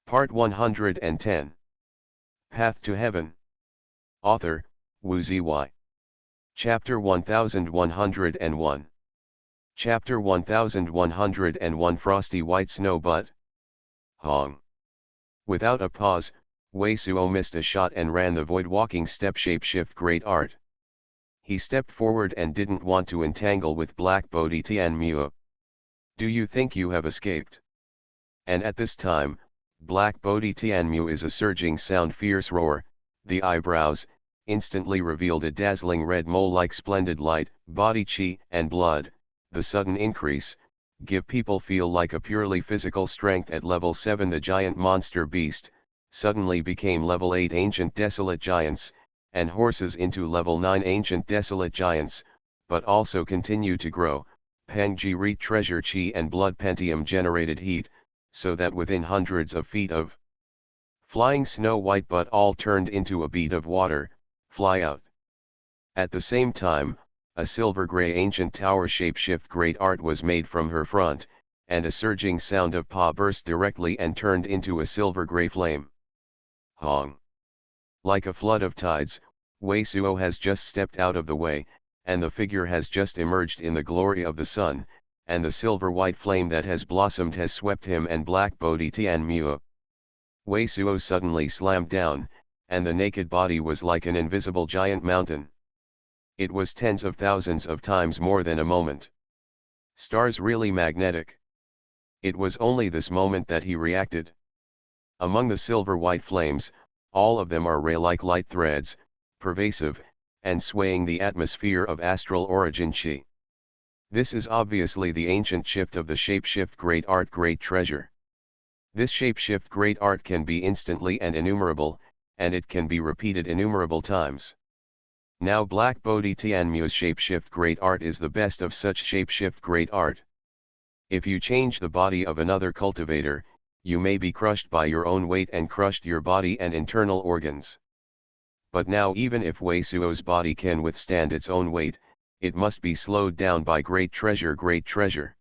Part 110. Path to Heaven. Author, Wu Ziwei. Chapter 1101. Chapter 1101 Frosty White Snow Butt. Hong. Without a pause, Wei Suo missed a shot and ran the void walking step shapeshift great art. He stepped forward and didn't want to entangle with Black Bodhi Tianmu. Do you think you have escaped? And at this time, Black Bodhi Tianmu is a surging sound fierce roar, the eyebrows, instantly revealed a dazzling red mole-like splendid light, body chi and blood, the sudden increase, give people feel like a purely physical strength at level 7 the giant monster beast, suddenly became level 8 ancient desolate giants, and horses into level 9 ancient desolate giants, but also continue to grow, Pangji Reet treasure chi and blood pentium generated heat, so that within hundreds of feet of flying snow white butt all turned into a bead of water, fly out. At the same time, a silver gray ancient tower shapeshift great art was made from her front, and a surging sound of paw burst directly and turned into a silver gray flame. Hong. Like a flood of tides, Wei Suo has just stepped out of the way, and the figure has just emerged in the glory of the sun, and the silver-white flame that has blossomed has swept him and Black Bodhi Tianmu. Wei Suo suddenly slammed down, and the naked body was like an invisible giant mountain. It was tens of thousands of times more than a moment. Stars really magnetic. It was only this moment that he reacted. Among the silver-white flames, all of them are ray-like light threads, pervasive, and swaying the atmosphere of astral origin chi. This is obviously the ancient shift of the shapeshift great art great treasure. This shapeshift great art can be instantly and innumerable, and it can be repeated innumerable times. Now Black Bodhi Tianmu's shapeshift great art is the best of such shapeshift great art. If you change the body of another cultivator, you may be crushed by your own weight and crushed your body and internal organs. But now even if Wei Suo's body can withstand its own weight, it must be slowed down by great treasure great treasure.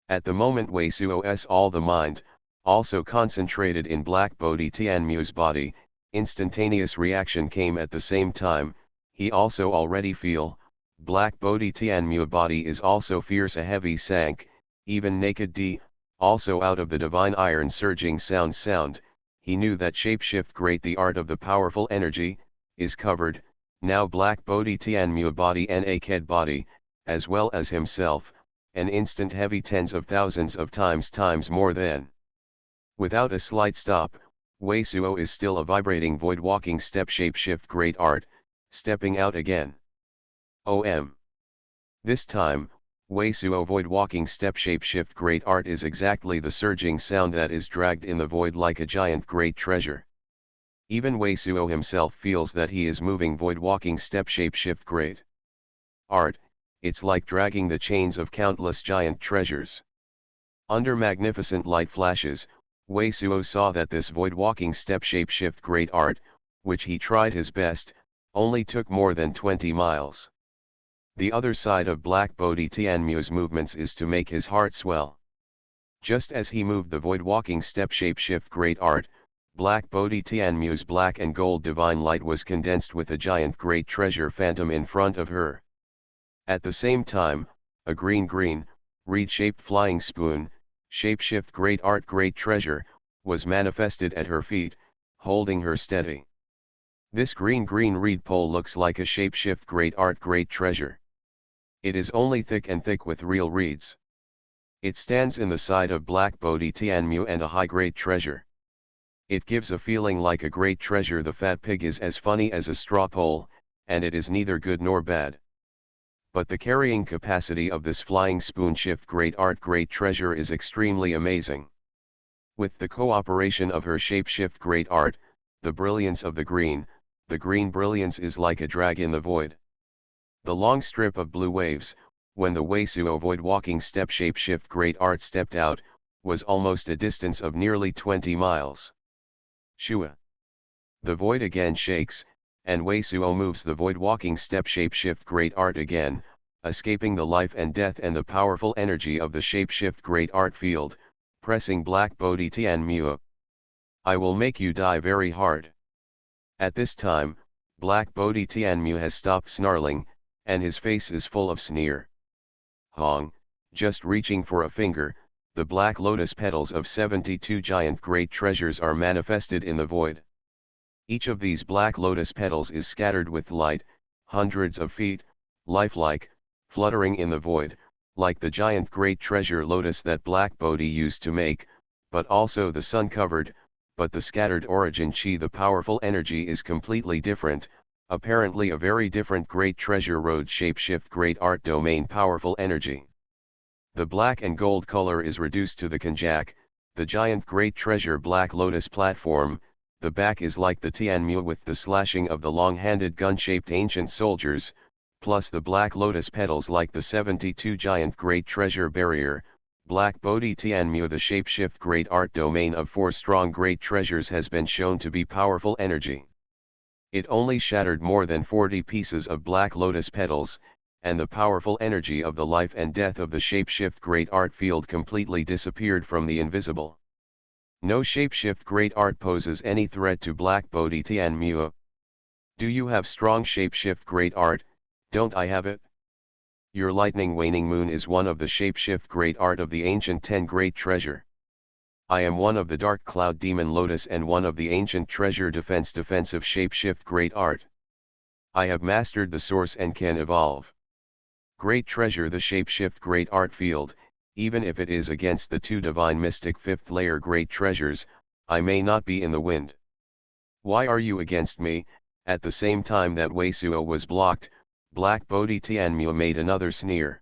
At the moment Wei Suo's all the mind, also concentrated in Black Bodhi Tianmu's body, instantaneous reaction came at the same time, he also already feel, Black Bodhi Tianmu body is also fierce a heavy sank, even naked D, also out of the divine iron surging sound, he knew that shapeshift great the art of the powerful energy, is covered, now Black Bodhi Tianmu body and naked body, as well as himself, an instant heavy tens of thousands of times more than. Without a slight stop, Wei Suo is still a vibrating void walking step shapeshift great art, stepping out again. OM. This time, Wei Suo void walking step shapeshift great art is exactly the surging sound that is dragged in the void like a giant great treasure. Even Wei Suo himself feels that he is moving void walking step shapeshift great art, it's like dragging the chains of countless giant treasures. Under magnificent light flashes, Wei Suo saw that this void walking step shapeshift great art, which he tried his best, only took more than 20 miles. The other side of Black Bodhi Tianmu's movements is to make his heart swell. Just as he moved the void walking step shapeshift great art, Black Bodhi Tianmu's black and gold divine light was condensed with a giant great treasure phantom in front of her. At the same time, a green reed-shaped flying spoon, shapeshift great art great treasure, was manifested at her feet, holding her steady. This green reed pole looks like a shapeshift great art great treasure. It is only thick and thick with real reeds. It stands in the side of Black Bodhi Tianmu and a high great treasure. It gives a feeling like a great treasure. The fat pig is as funny as a straw pole, and it is neither good nor bad. But the carrying capacity of this flying spoon shift great art great treasure is extremely amazing. With the cooperation of her shapeshift great art, the brilliance of the green brilliance is like a drag in the void. The long strip of blue waves, when the Wei Suo void walking step shapeshift great art stepped out, was almost a distance of nearly 20 miles. Shua. The void again shakes, and Wei Suo moves the void walking step shapeshift great art again, escaping the life and death and the powerful energy of the shapeshift great art field, pressing Black Bodhi Tianmu. I will make you die very hard. At this time, Black Bodhi Tianmu has stopped snarling, and his face is full of sneer. Hong, just reaching for a finger, the black lotus petals of 72 giant great treasures are manifested in the void. Each of these black lotus petals is scattered with light, hundreds of feet, lifelike, fluttering in the void, like the giant great treasure lotus that Black Bodhi used to make, but also the sun-covered, but the scattered origin chi, the powerful energy, is completely different, apparently a very different great treasure road shapeshift great art domain powerful energy. The black and gold color is reduced to the Kanjak, the giant great treasure black lotus platform. The back is like the Tianmu with the slashing of the long-handed gun-shaped ancient soldiers, plus the black lotus petals like the 72 giant great treasure barrier. Black Bodhi Tianmu, the shapeshift great art domain of 4 strong great treasures, has been shown to be powerful energy. It only shattered more than 40 pieces of black lotus petals, and the powerful energy of the life and death of the shapeshift great art field completely disappeared from the invisible. No shapeshift great art poses any threat to Black Bodhi Tianmu. Do you have strong shapeshift great art? Don't I have it? Your lightning waning moon is one of the shapeshift great art of the ancient 10 great treasure. I am one of the dark cloud demon lotus and one of the ancient treasure defensive shapeshift great art. I have mastered the source and can evolve. Great treasure, the shapeshift great art field, even if it is against the 2 divine mystic 5th layer great treasures, I may not be in the wind. Why are you against me? At the same time that Wei Suo was blocked, Black Bodhi Tianmu made another sneer.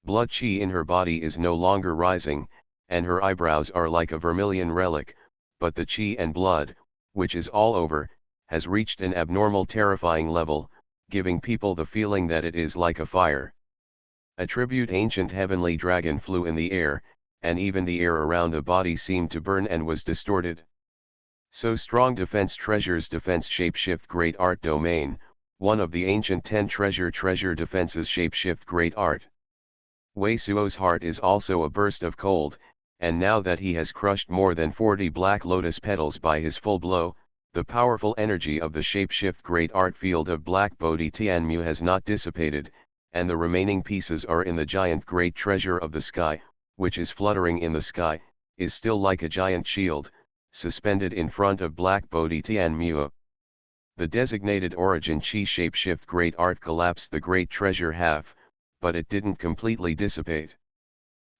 Blood chi in her body is no longer rising, and her eyebrows are like a vermilion relic, but the chi and blood, which is all over, has reached an abnormal terrifying level, giving people the feeling that it is like a fire. Attribute ancient heavenly dragon flew in the air, and even the air around the body seemed to burn and was distorted. So strong defense treasures defense shapeshift great art domain, one of the ancient 10 treasure defenses shapeshift great art. Wei Suo's heart is also a burst of cold, and now that he has crushed more than 40 black lotus petals by his full blow, the powerful energy of the shapeshift great art field of Black Bodhi Tianmu has not dissipated, and the remaining pieces are in the giant great treasure of the sky, which is fluttering in the sky, is still like a giant shield, suspended in front of Black Bodhi Tianmu. The designated origin chi shapeshift great art collapsed the great treasure half, but it didn't completely dissipate.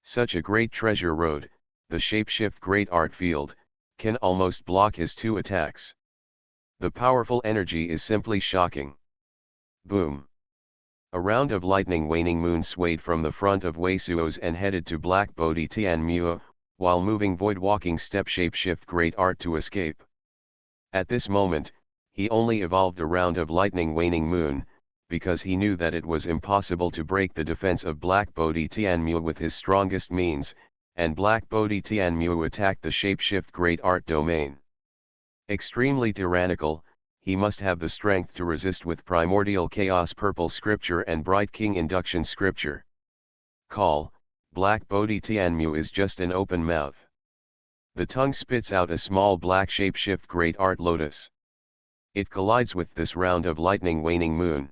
Such a great treasure road, the shapeshift great art field, can almost block his 2 attacks. The powerful energy is simply shocking. Boom! A round of lightning waning moon swayed from the front of Wei Suo's and headed to Black Bodhi Tianmu, while moving void walking step shapeshift great art to escape. At this moment, he only evolved a round of lightning waning moon, because he knew that it was impossible to break the defense of Black Bodhi Tianmu with his strongest means, and Black Bodhi Tianmu attacked the shapeshift great art domain. Extremely tyrannical, he must have the strength to resist with primordial chaos purple scripture and bright king induction scripture. Call, Black Bodhi Tianmu is just an open mouth. The tongue spits out a small black shapeshift great art lotus. It collides with this round of lightning waning moon.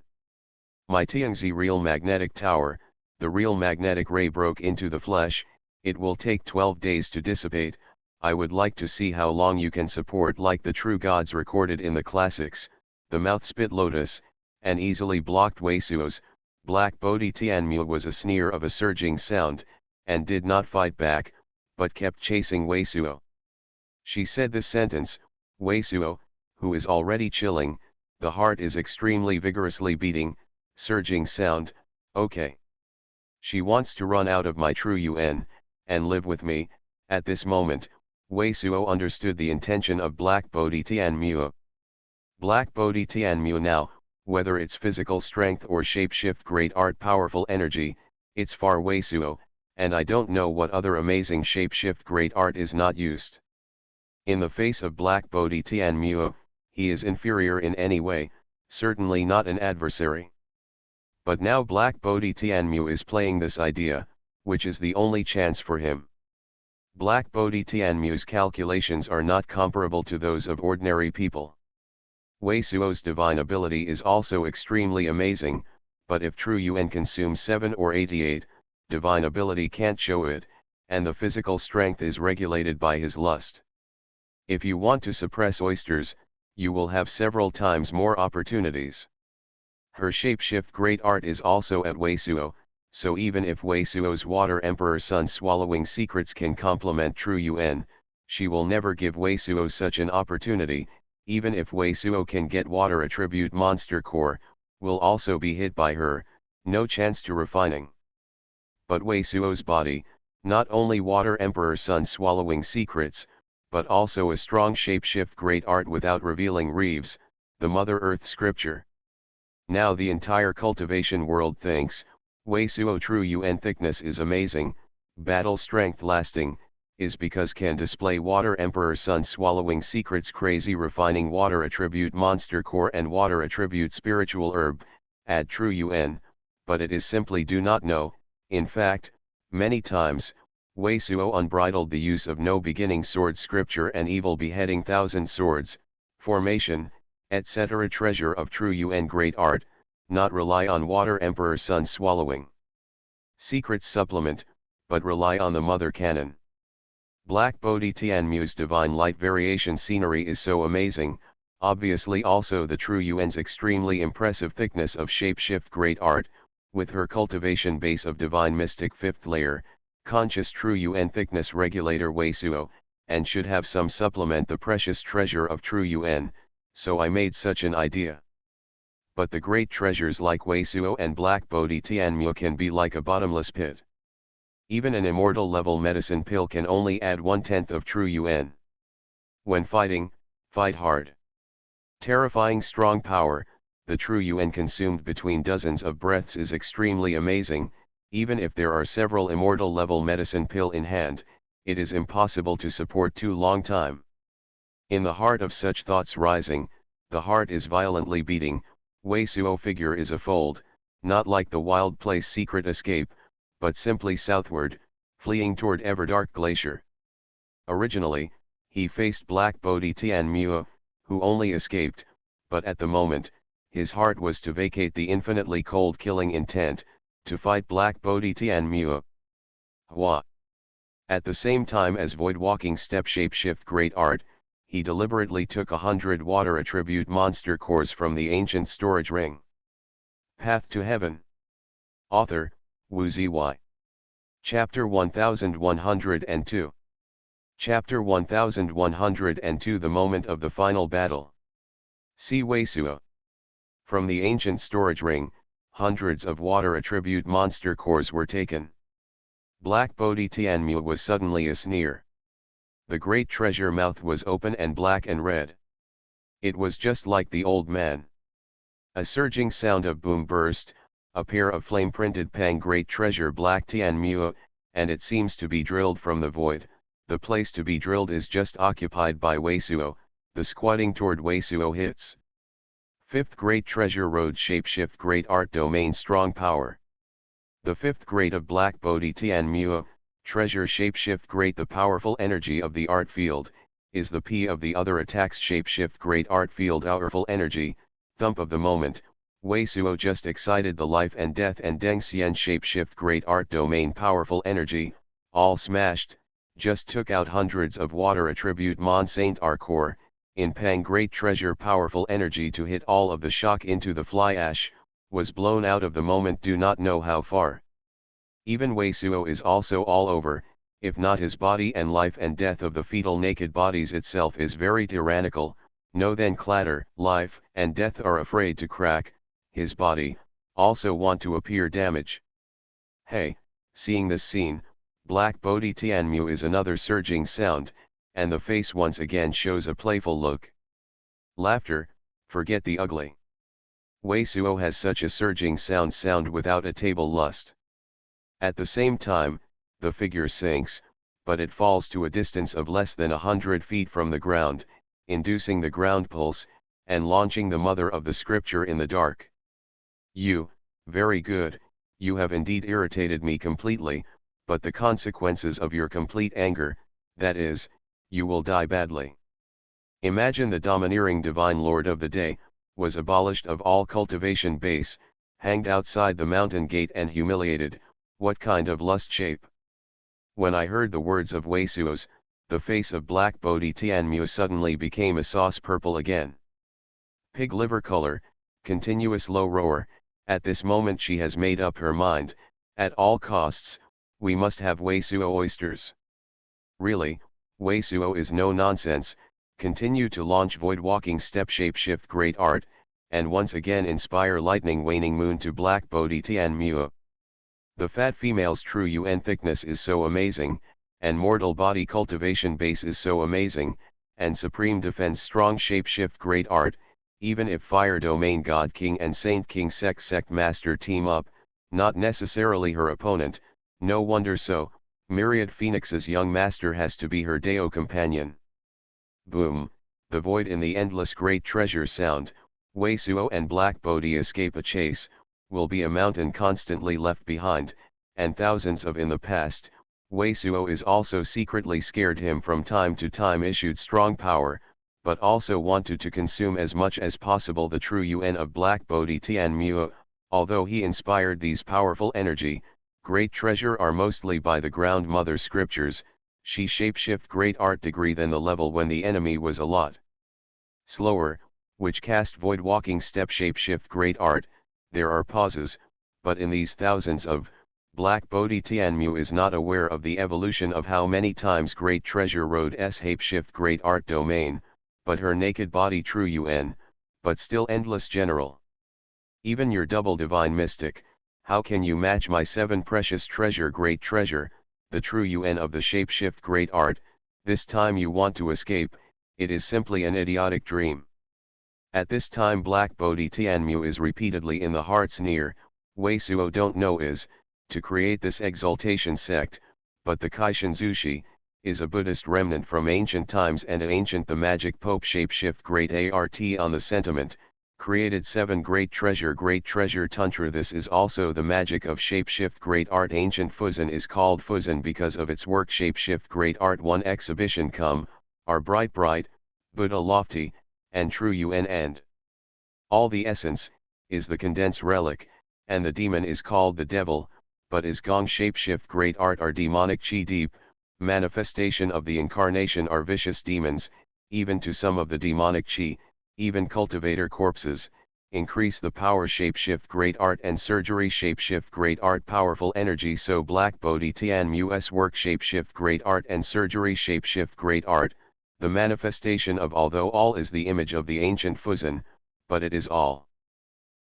My Tiangzi real magnetic tower, the real magnetic ray broke into the flesh, it will take 12 days to dissipate. I would like to see how long you can support like the true gods recorded in the classics. The mouth spit lotus, and easily blocked Wei Suo's. Black Bodhi Tianmu was a sneer of a surging sound, and did not fight back, but kept chasing Wei Suo. She said this sentence, Wei Suo, who is already chilling, the heart is extremely vigorously beating, surging sound, okay. She wants to run out of my true UN, and live with me. At this moment, Wei Suo understood the intention of Black Bodhi Tianmu. Black Bodhi Tianmu now, whether it's physical strength or shapeshift great art powerful energy, it's far Wei Suo, and I don't know what other amazing shapeshift great art is not used. In the face of Black Bodhi Tianmu, he is inferior in any way, certainly not an adversary. But now Black Bodhi Tianmu is playing this idea, which is the only chance for him. Black Bodhi Tianmu's calculations are not comparable to those of ordinary people. Wei Suo's divine ability is also extremely amazing, but if True Yuan consumes 7 or 88, divine ability can't show it, and the physical strength is regulated by his lust. If you want to suppress oysters, you will have several times more opportunities. Her shapeshift great art is also at Wei Suo, so even if Wei Suo's Water Emperor Sun swallowing secrets can complement True Yuan, she will never give Wei Suo such an opportunity. Even if Wei Suo can get water attribute monster core, will also be hit by her, no chance to refining. But Wei Suo's body, not only Water Emperor Sun swallowing secrets, but also a strong shapeshift great art without revealing Reeves, the Mother Earth scripture. Now the entire cultivation world thinks, Wei Suo True Yuan thickness is amazing, battle strength lasting, is because can display Water Emperor Sun swallowing secrets crazy refining water attribute monster core and water attribute spiritual herb, add True Yuan, but it is simply do not know. In fact, many times, Wei Suo unbridled the use of no beginning sword scripture and evil beheading thousand swords, formation, etc. treasure of True Yuan great art, not rely on Water Emperor Sun swallowing secrets supplement, but rely on the mother canon. Black Bodhi Tianmu's divine light variation scenery is so amazing, obviously also the True Yuan's extremely impressive thickness of shapeshift great art, with her cultivation base of divine mystic fifth layer, conscious True Yuan thickness regulator Wei Suo, and should have some supplement the precious treasure of True Yuan, so I made such an idea. But the great treasures like Wei Suo and Black Bodhi Tianmu can be like a bottomless pit. Even an immortal level medicine pill can only add 1/10 of True Yuan. When fighting, fight hard. Terrifying strong power, the True Yuan consumed between dozens of breaths is extremely amazing. Even if there are several immortal level medicine pill in hand, it is impossible to support too long time. In the heart of such thoughts rising, the heart is violently beating. Wei Suo figure is a fold, not like the wild place secret escape, but simply southward, fleeing toward Everdark Glacier. Originally, he faced Black Bodhi Tianmu, who only escaped, but at the moment, his heart was to vacate the infinitely cold killing intent, to fight Black Bodhi Tianmu. Hua. At the same time as Void Walking Step Shapeshift Great Art, he deliberately took 100 water attribute monster cores from the ancient storage ring. Path to Heaven. Author, Wu Zy. Chapter 1102. Chapter 1102 The moment of the final battle. See Wei Suo. From the ancient storage ring, hundreds of water attribute monster cores were taken. Black Bodhi Tianmu was suddenly a sneer. The great treasure mouth was open and black and red. It was just like the old man. A surging sound of boom burst, a pair of flame-printed pang great treasure Black Tianmu, and it seems to be drilled from the void. The place to be drilled is just occupied by Wei Suo, the squatting toward Wei Suo hits. Fifth great treasure road shapeshift great art domain strong power. The fifth grade of Black Bodhi Tianmu, treasure shapeshift great the powerful energy of the art field, is the P of the other attacks shapeshift great art field powerful energy, thump of the moment. Wei Suo just excited the life and death and Deng Xian shapeshift great art domain powerful energy, all smashed, just took out hundreds of water attribute Mon Saint R core, in Pang great treasure powerful energy to hit all of the shock into the fly ash, was blown out of the moment do not know how far. Even Wei Suo is also all over, if not his body and life and death of the fetal naked bodies itself is very tyrannical, no then clatter, life and death are afraid to crack, his body, also want to appear damage. Hey, seeing this scene, Black Bodhi Tianmu is another surging sound, and the face once again shows a playful look. Laughter, forget the ugly. Wei Suo has such a surging sound without a table lust. At the same time, the figure sinks, but it falls to a distance of less than 100 feet from the ground, inducing the ground pulse, and launching the mother of the scripture in the dark. You, very good, you have indeed irritated me completely, but the consequences of your complete anger, that is, you will die badly. Imagine the domineering divine lord of the day, was abolished of all cultivation base, hanged outside the mountain gate and humiliated, what kind of lust shape? When I heard the words of Wei Suo's, the face of Black Bodhi Tianmu suddenly became a sauce purple again. Pig liver color, continuous low roar, at this moment she has made up her mind, at all costs, we must have Wei Suo oysters. Really, Wei Suo is no nonsense, continue to launch void walking step shapeshift great art, and once again inspire lightning waning moon to Black Bodhi Tianmu. The fat female's true UN thickness is so amazing, and mortal body cultivation base is so amazing, and supreme defense strong shapeshift great art, even if fire domain god king and saint king sect master team up, not necessarily her opponent, no wonder so, myriad phoenix's young master has to be her deo companion. Boom, the void in the endless great treasure sound, Wei Suo and Black Bodhi escape a chase, will be a mountain constantly left behind, and thousands of in the past, Wei Suo is also secretly scared him from time to time issued strong power, but also wanted to consume as much as possible the true UN of Black Bodhi Tianmu, although he inspired these powerful energy, great treasure are mostly by the ground mother scriptures, she shapeshift great art degree than the level when the enemy was a lot slower, which cast void walking step shapeshift great art, there are pauses, but in these thousands of, Black Bodhi Tianmu is not aware of the evolution of how many times great treasure road shapeshift great art domain, but her naked body true UN, but still endless general. Even your double divine mystic, how can you match my 7 precious treasure great treasure, the true UN of the shapeshift great art, this time you want to escape, it is simply an idiotic dream. At this time Black Bodhi Tianmu is repeatedly in the heart's near, Wei Suo don't know is, to create this exaltation sect, but the Kaishin Zushi, is a Buddhist remnant from ancient times and ancient the magic Pope shapeshift great art on the sentiment, created 7 great treasure tantra. This is also the magic of shapeshift great art. Ancient Fuzan is called Fuzan because of its work shapeshift great art. One exhibition come, are bright, Buddha lofty, and true UN and all the essence, is the condensed relic, and the demon is called the devil, but is gong shapeshift great art are demonic chi deep, manifestation of the incarnation are vicious demons, even to some of the demonic chi, even cultivator corpses, increase the power shapeshift great art and surgery shapeshift great art powerful energy. So Black Bodhi Tianmu's work shapeshift great art and surgery shapeshift great art, the manifestation of although all is the image of the ancient Fuzan, but it is all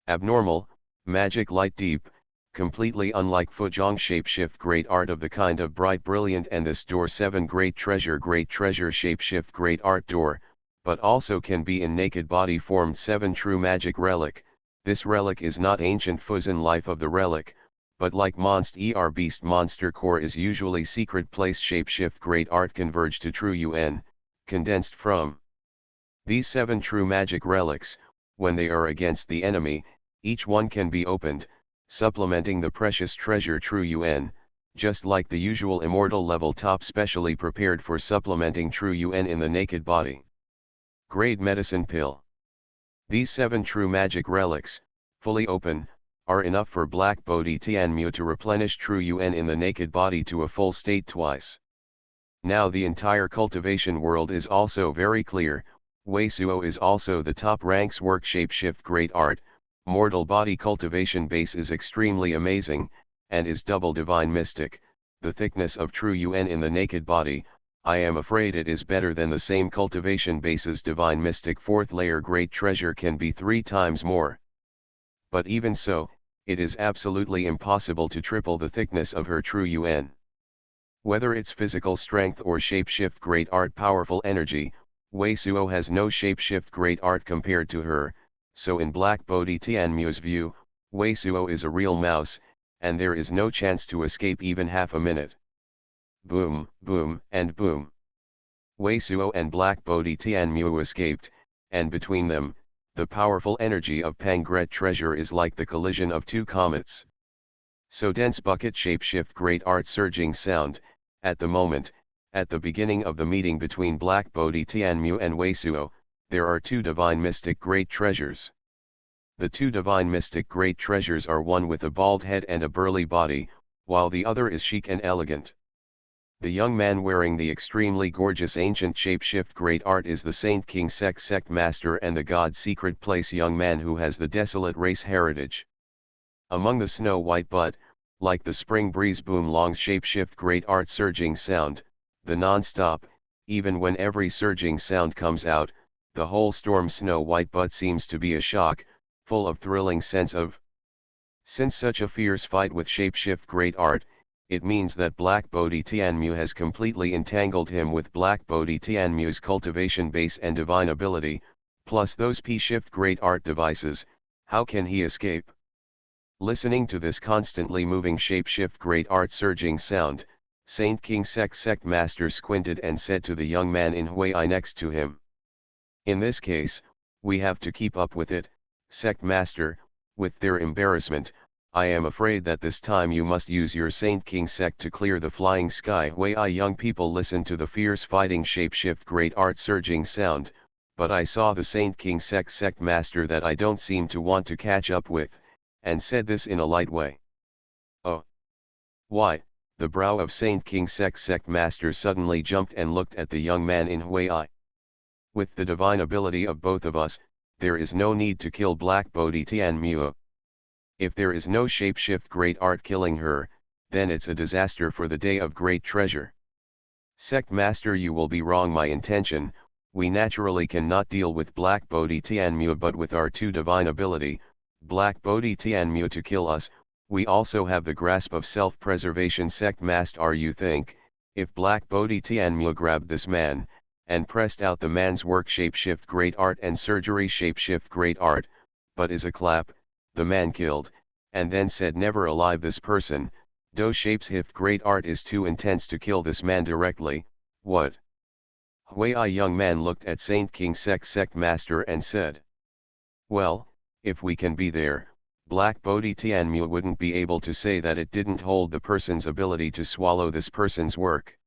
abnormal, magic light deep, completely unlike Fuzhong shapeshift great art of the kind of bright brilliant and this door 7 great treasure shapeshift great art door, but also can be in naked body formed 7 true magic relic. This relic is not ancient Fuzan life of the relic, but like beast monster core is usually secret place shapeshift great art converge to true UN, condensed from these 7 true magic relics. When they are against the enemy, each one can be opened, supplementing the precious treasure true UN, just like the usual immortal level top specially prepared for supplementing true UN in the naked body. Grade medicine pill. These 7 true magic relics, fully open, are enough for Black Bodhi Tianmu to replenish true UN in the naked body to a full state twice. Now the entire cultivation world is also very clear, Wei Suo is also the top ranks work shapeshift great art, mortal body cultivation base is extremely amazing, and is double divine mystic, the thickness of true UN in the naked body, I am afraid it is better than the same cultivation base's divine mystic 4th layer great treasure can be 3 times more. But even so, it is absolutely impossible to triple the thickness of her true UN. Whether it's physical strength or shapeshift great art powerful energy, Wei Suo has no shapeshift great art compared to her, so in Black Bodhi Tianmu's view, Wei Suo is a real mouse, and there is no chance to escape even half a minute. Boom, boom, and boom. Wei Suo and Black Bodhi Tianmu escaped, and between them, the powerful energy of Pangret treasure is like the collision of 2 comets. So dense bucket shapeshift great art surging sound, at the moment, At the beginning of the meeting between Black Bodhi Tianmu and Wei Suo, there are two divine mystic great treasures. The two divine mystic great treasures are one with a bald head and a burly body, while the other is chic and elegant. The young man wearing the extremely gorgeous ancient shapeshift great art is the Saint King sect master and the God secret place young man who has the desolate race heritage. Among the snow white but, like the spring breeze boom long's shapeshift great art surging sound, the non-stop, even when every surging sound comes out, the whole storm snow white but seems to be a shock, full of thrilling sense of. Since such a fierce fight with shapeshift great art, it means that Black Bodhi Tianmu has completely entangled him with Black Bodhi Tianmu's cultivation base and divine ability, plus those P-shift great art devices. How can he escape? Listening to this constantly moving shapeshift great art surging sound, Saint King sect master squinted and said to the young man in Huai next to him. In this case, we have to keep up with it, sect master. With their embarrassment, I am afraid that this time you must use your Saint King sect to clear the flying sky. Huai young people listened to the fierce fighting shapeshift great art surging sound, but I saw the Saint King sect master that I don't seem to want to catch up with, and said this in a light way. Oh! Why? The brow of Saint King sect master suddenly jumped and looked at the young man in Huai. With the divine ability of both of us, there is no need to kill Black Bodhi Tianmu. If there is no shapeshift great art killing her, then it's a disaster for the day of great treasure. Sect master, you will be wrong. My intention, we naturally cannot deal with Black Bodhi Tianmu, but with our two divine ability, Black Bodhi Tianmu, to kill us, we also have the grasp of self-preservation. Sect master, you think, if Black Bodhi Tianmu grabbed this man, and pressed out the man's work shapeshift great art and surgery shapeshift great art, but is a clap, the man killed, and then said never alive this person, do shapeshift great art is too intense to kill this man directly, what? Huai young man looked at Saint King sect master and said. Well, if we can be there, Black Bodhi Tianmu wouldn't be able to say that it didn't hold the person's ability to swallow this person's work.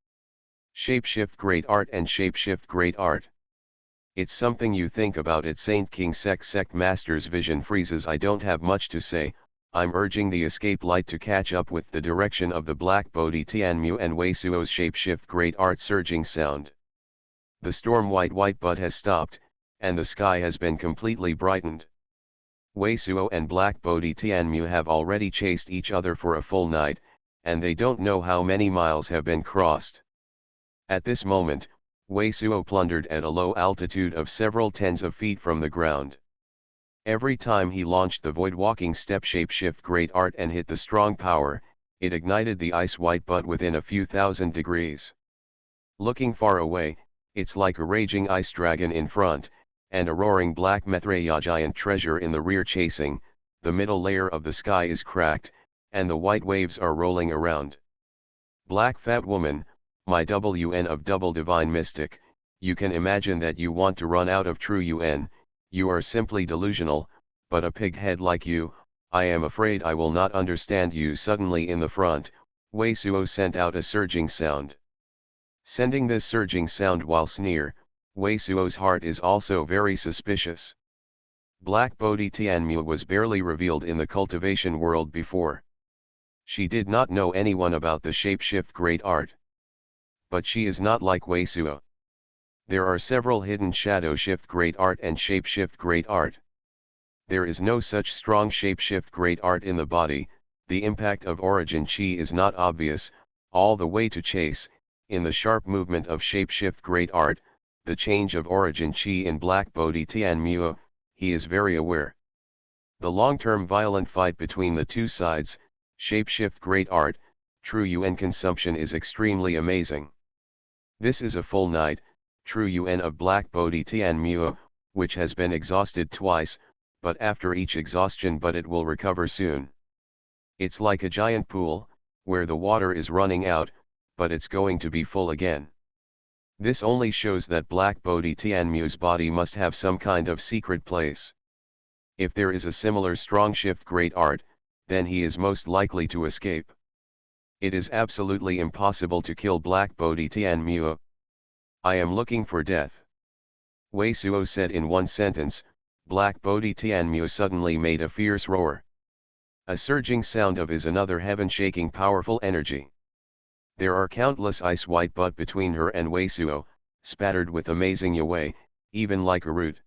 Shapeshift great art and shapeshift great art. It's something you think about it. Saint King sect master's vision freezes. I don't have much to say. I'm urging the escape light to catch up with the direction of the Black Bodhi Tianmu and Wei Suo's shapeshift great art surging sound. The storm white but has stopped, and the sky has been completely brightened. Wei Suo and Black Bodhi Tianmu have already chased each other for a full night, and they don't know how many miles have been crossed. At this moment, Wei Suo plundered at a low altitude of several tens of feet from the ground. Every time he launched the void walking step shapeshift great art and hit the strong power, it ignited the ice white butt within a few thousand degrees. Looking far away, it's like a raging ice dragon in front, and a roaring black Maitreya giant treasure in the rear chasing. The middle layer of the sky is cracked, and the white waves are rolling around. Black fat woman, my WN of double divine mystic, you can imagine that you want to run out of true UN, you are simply delusional, but a pig head like you, I am afraid I will not understand you. Suddenly in the front, Wei Suo sent out a surging sound. Sending this surging sound whilst near, Wei Suo's heart is also very suspicious. Black Bodhi Tianmu was barely revealed in the cultivation world before. She did not know anyone about the shapeshift great art. But she is not like Wei Suo. There are several hidden shadow shift great art and shapeshift great art. There is no such strong shapeshift great art in the body, the impact of origin chi is not obvious, all the way to chase, in the sharp movement of shapeshift great art, the change of origin chi in Black Bodhi Tianmu, he is very aware. The long-term violent fight between the two sides, shapeshift great art, true UN consumption is extremely amazing. This is a full night, true UN of Black Bodhi Tianmu, which has been exhausted twice, but after each exhaustion but it will recover soon. It's like a giant pool, where the water is running out, but it's going to be full again. This only shows that Black Bodhi Tianmu's body must have some kind of secret place. If there is a similar strong shift great art, then he is most likely to escape. It is absolutely impossible to kill Black Bodhi Tianmu. I am looking for death. Wei Suo said in one sentence. Black Bodhi Tianmu suddenly made a fierce roar. A surging sound of is another heaven-shaking powerful energy. There are countless ice white butt between her and Wei Suo, spattered with amazing yaoi, even like a root.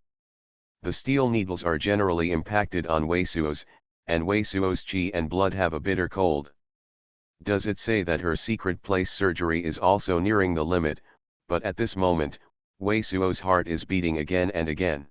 The steel needles are generally impacted on Wei Suo's, and Wei Suo's qi and blood have a bitter cold. Does it say that her secret place surgery is also nearing the limit, but at this moment, Wei Suo's heart is beating again and again.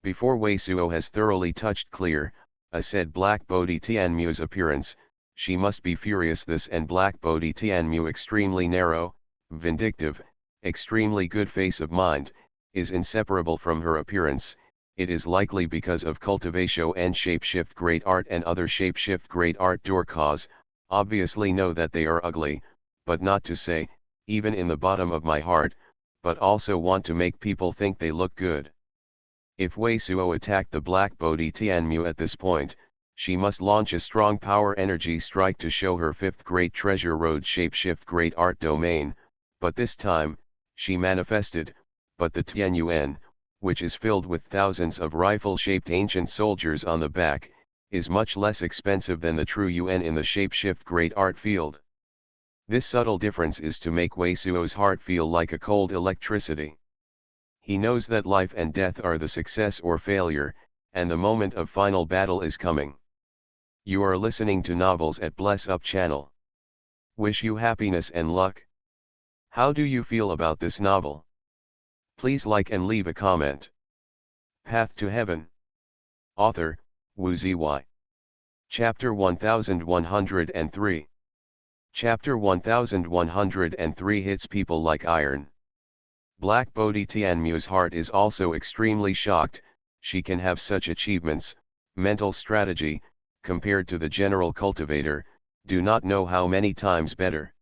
Before Wei Suo has thoroughly touched clear, said Black Bodhi Tianmu's appearance, she must be furious. This and Black Bodhi Tianmu extremely narrow, vindictive, extremely good face of mind, is inseparable from her appearance. It is likely because of cultivation and shapeshift great art and other shapeshift great art door cause, obviously know that they are ugly, but not to say, even in the bottom of my heart, but also want to make people think they look good. If Wei Suo attacked the Black Bodhi Tianmu at this point, she must launch a strong power energy strike to show her fifth great treasure road shapeshift great art domain, but this time, she manifested, but the Tianyuan, which is filled with thousands of rifle-shaped ancient soldiers on the back, is much less expensive than the true Yuan in the shapeshift great art field. This subtle difference is to make Wei Suo's heart feel like a cold electricity. He knows that life and death are the success or failure, and the moment of final battle is coming. You are listening to Novels at Bless Up channel. Wish you happiness and luck. How do you feel about this novel? Please like and leave a comment. Path to Heaven. Author, Wu Zy. Chapter 1103. Chapter 1103 hits people like iron. Black Bodhi Tianmu's heart is also extremely shocked. She can have such achievements, mental strategy, compared to the general cultivator, do not know how many times better.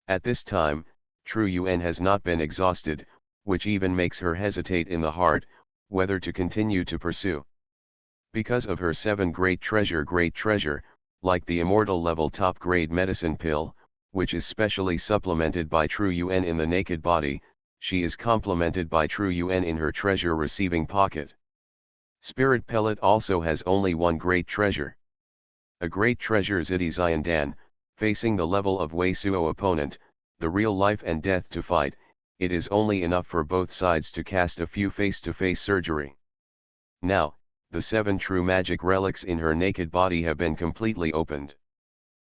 At this time, true Yuan has not been exhausted, which even makes her hesitate in the heart, whether to continue to pursue. Because of her 7 great treasure, like the immortal level top grade medicine pill, which is specially supplemented by true Yuan in the naked body, she is complemented by true Yuan in her treasure receiving pocket. Spirit pellet also has only one great treasure. A great treasure Ziti Xiandan, facing the level of Wei Suo opponent, the real life and death to fight, it is only enough for both sides to cast a few face-to-face surgery. Now, the 7 true magic relics in her naked body have been completely opened.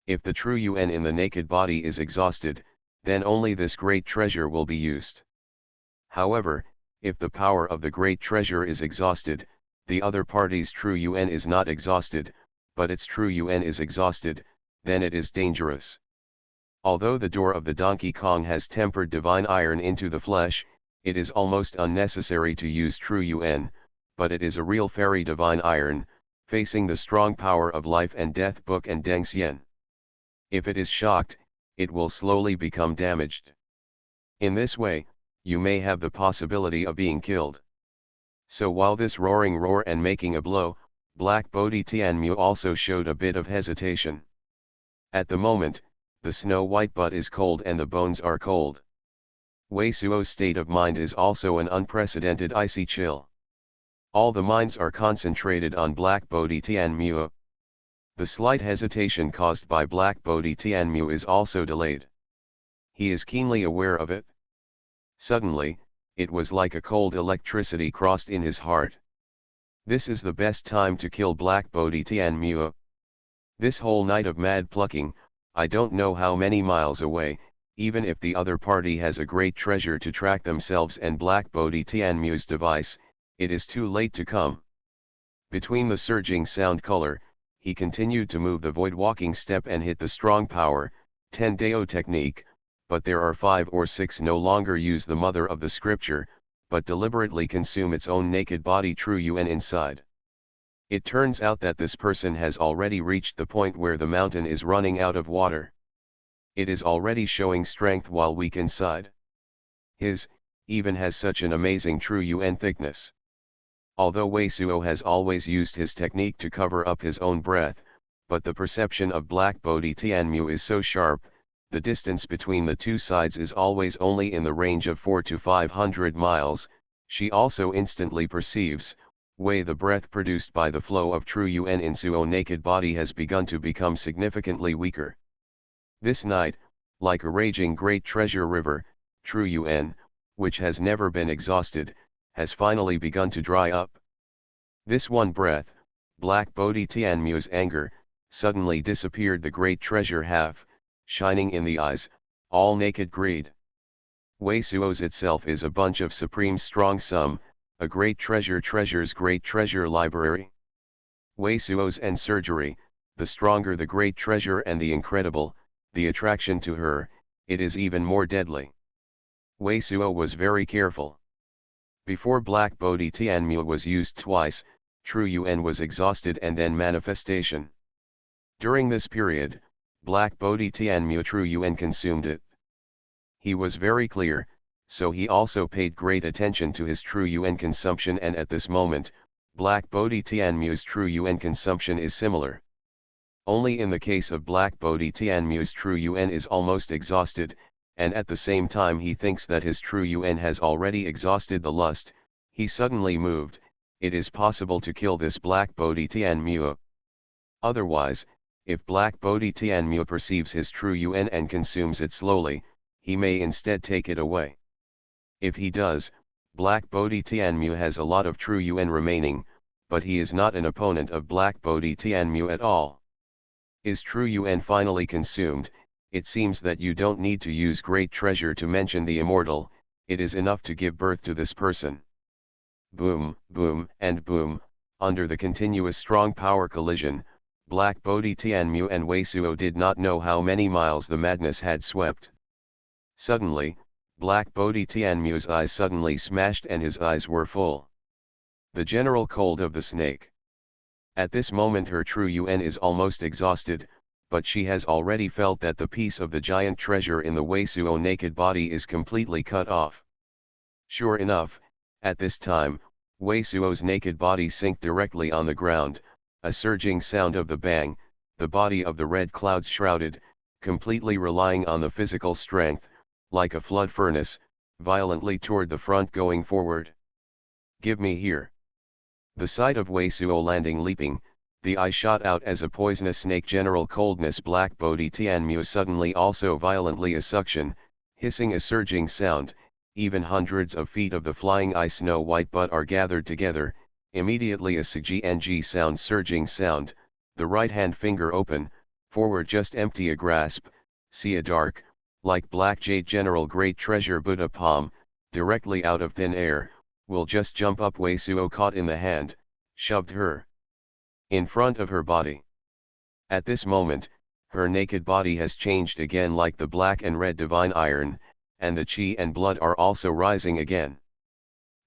If the true Yuan in the naked body is exhausted, then only this great treasure will be used. However, if the power of the great treasure is exhausted, the other party's true Yuan is not exhausted, but its true Yuan is exhausted, then it is dangerous. Although the door of the Donkey Kong has tempered divine iron into the flesh, it is almost unnecessary to use true Yuan, but it is a real fairy divine iron, facing the strong power of life and death book and Deng Xian. If it is shocked, it will slowly become damaged. In this way, you may have the possibility of being killed. So while this roaring roar and making a blow, Black Bodhi Tianmu also showed a bit of hesitation. At the moment, the snow white butt is cold and the bones are cold. Wei Suo's state of mind is also an unprecedented icy chill. All the minds are concentrated on Black Bodhi Tianmu. The slight hesitation caused by Black Bodhi Tianmu is also delayed. He is keenly aware of it. Suddenly, it was like a cold electricity crossed in his heart. This is the best time to kill Black Bodhi Tianmu. This whole night of mad plucking, I don't know how many miles away, even if the other party has a great treasure to track themselves and Black Bodhi Tianmu's device, it is too late to come. Between the surging sound color, he continued to move the void walking step and hit the strong power, 10 Dao technique, but there are 5 or 6 no longer use the mother of the scripture, but deliberately consume its own naked body true Yuan inside. It turns out that this person has already reached the point where the mountain is running out of water. It is already showing strength while weak inside. His, even has such an amazing true Yuan thickness. Although Wei Suo has always used his technique to cover up his own breath, but the perception of Black Bodhi Tianmu is so sharp, the distance between the two sides is always only in the range of 4 to 500 miles, she also instantly perceives, Wei the breath produced by the flow of true Yuan in Suo naked body has begun to become significantly weaker. This night, like a raging great treasure river, true Yuan, which has never been exhausted, has finally begun to dry up. This one breath, Black Bodhi Tianmu's anger, suddenly disappeared the great treasure half, shining in the eyes, all naked greed. Wei Suo's itself is a bunch of supreme strong sum, a great treasure's great treasure library. Wei Suo's and surgery, the stronger the great treasure and the incredible, the attraction to her, it is even more deadly. Wei Suo was very careful. Before Black Bodhi Tianmu was used twice, true Yuan was exhausted and then manifestation. During this period, Black Bodhi Tianmu true Yuan consumed it. He was very clear, so he also paid great attention to his true Yuan consumption, and at this moment, Black Bodhi Tianmu's true Yuan consumption is similar. Only in the case of Black Bodhi Tianmu's true Yuan is almost exhausted, and at the same time he thinks that his true Yuan has already exhausted the lust, he suddenly moved, it is possible to kill this Black Bodhi Tianmu. Otherwise, if Black Bodhi Tianmu perceives his true Yuan and consumes it slowly, he may instead take it away. If he does, Black Bodhi Tianmu has a lot of true Yuan remaining, but he is not an opponent of Black Bodhi Tianmu at all. Is true Yuan finally consumed, it seems that you don't need to use great treasure to mention the immortal, it is enough to give birth to this person. Boom, boom, and boom, under the continuous strong power collision, Black Bodhi Tianmu and Wei Suo did not know how many miles the madness had swept. Suddenly, Black Bodhi Tianmu's eyes suddenly smashed and his eyes were full. The general cold of the snake. At this moment her true Yuan is almost exhausted, but she has already felt that the piece of the giant treasure in the Wei Suo naked body is completely cut off. Sure enough, at this time, Wei Suo's naked body sank directly on the ground, a surging sound of the bang, the body of the red clouds shrouded, completely relying on the physical strength, like a flood furnace, violently toward the front going forward. Give me here. The sight of Wei Suo landing leaping, the eye shot out as a poisonous snake general coldness Black Bodhi Tianmu suddenly also violently a suction, hissing a surging sound, even hundreds of feet of the flying eye snow white butt are gathered together, immediately a CGNG sound surging sound, the right hand finger open, forward just empty a grasp, see a dark, like black jade general great treasure Buddha palm, directly out of thin air, will just jump up Wei Suo caught in the hand, shoved her in front of her body. At this moment, her naked body has changed again like the black and red divine iron, and the chi and blood are also rising again.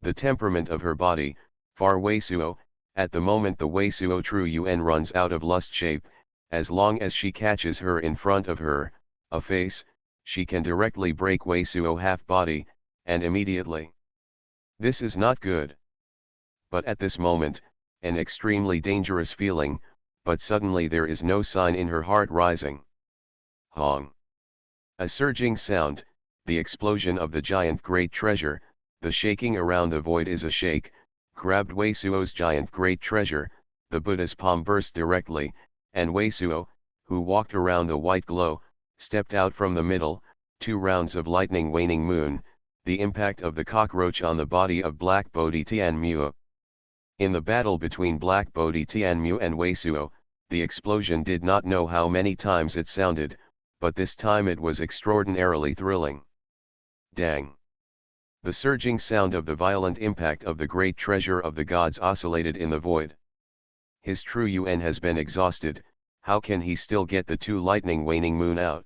The temperament of her body, far Wei Suo, at the moment the Wei Suo true Yuan runs out of lust shape, as long as she catches her in front of her, a face, she can directly break Wei Suo half body, and immediately. This is not good. But at this moment, an extremely dangerous feeling, but suddenly there is no sign in her heart rising. Hong. A surging sound, the explosion of the giant great treasure, the shaking around the void is a shake, grabbed Wei Suo's giant great treasure, the Buddha's palm burst directly, and Wei Suo, who walked around the white glow, stepped out from the middle, 2 rounds of lightning waning moon, the impact of the cockroach on the body of Black Bodhi Tianmu. In the battle between Black Bodhi Tianmu and Wei Suo, the explosion did not know how many times it sounded, but this time it was extraordinarily thrilling. Dang! The surging sound of the violent impact of the great treasure of the gods oscillated in the void. His true Yuan has been exhausted, how can he still get the 2 lightning waning moon out?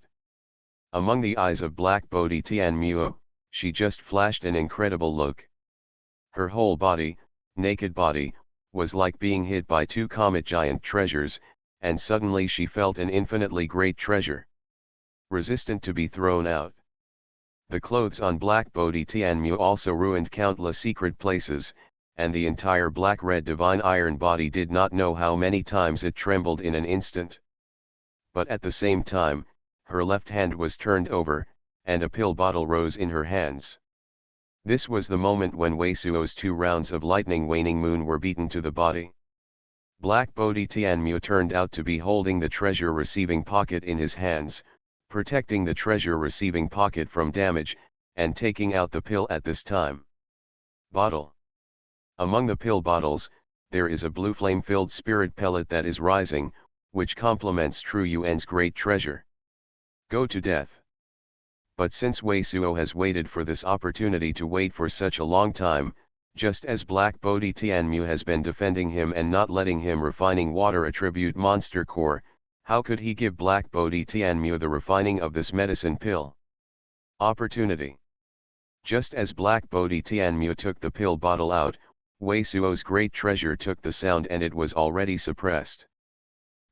Among the eyes of Black Bodhi Tianmu, she just flashed an incredible look. Her whole body, naked body, was like being hit by 2 comet giant treasures, and suddenly she felt an infinitely great treasure, resistant to be thrown out. The clothes on Black Bodhi Tianmu also ruined countless secret places, and the entire black-red divine iron body did not know how many times it trembled in an instant. but at the same time, her left hand was turned over, and a pill bottle rose in her hands. This was the moment when Wei Suo's 2 rounds of lightning waning moon were beaten to the body. Black Bodhi Tianmu turned out to be holding the treasure receiving pocket in his hands, protecting the treasure receiving pocket from damage, and taking out the pill at this time. Bottle. Among the pill bottles, there is a blue flame-filled spirit pellet that is rising, which complements True Yuan's great treasure. Go to death. But since Wei Suo has waited for this opportunity to wait for such a long time, just as Black Bodhi Tianmu has been defending him and not letting him refining water attribute monster core, how could he give Black Bodhi Tianmu the refining of this medicine pill? Opportunity. Just as Black Bodhi Tianmu took the pill bottle out, Wei Suo's great treasure took the sound and it was already suppressed.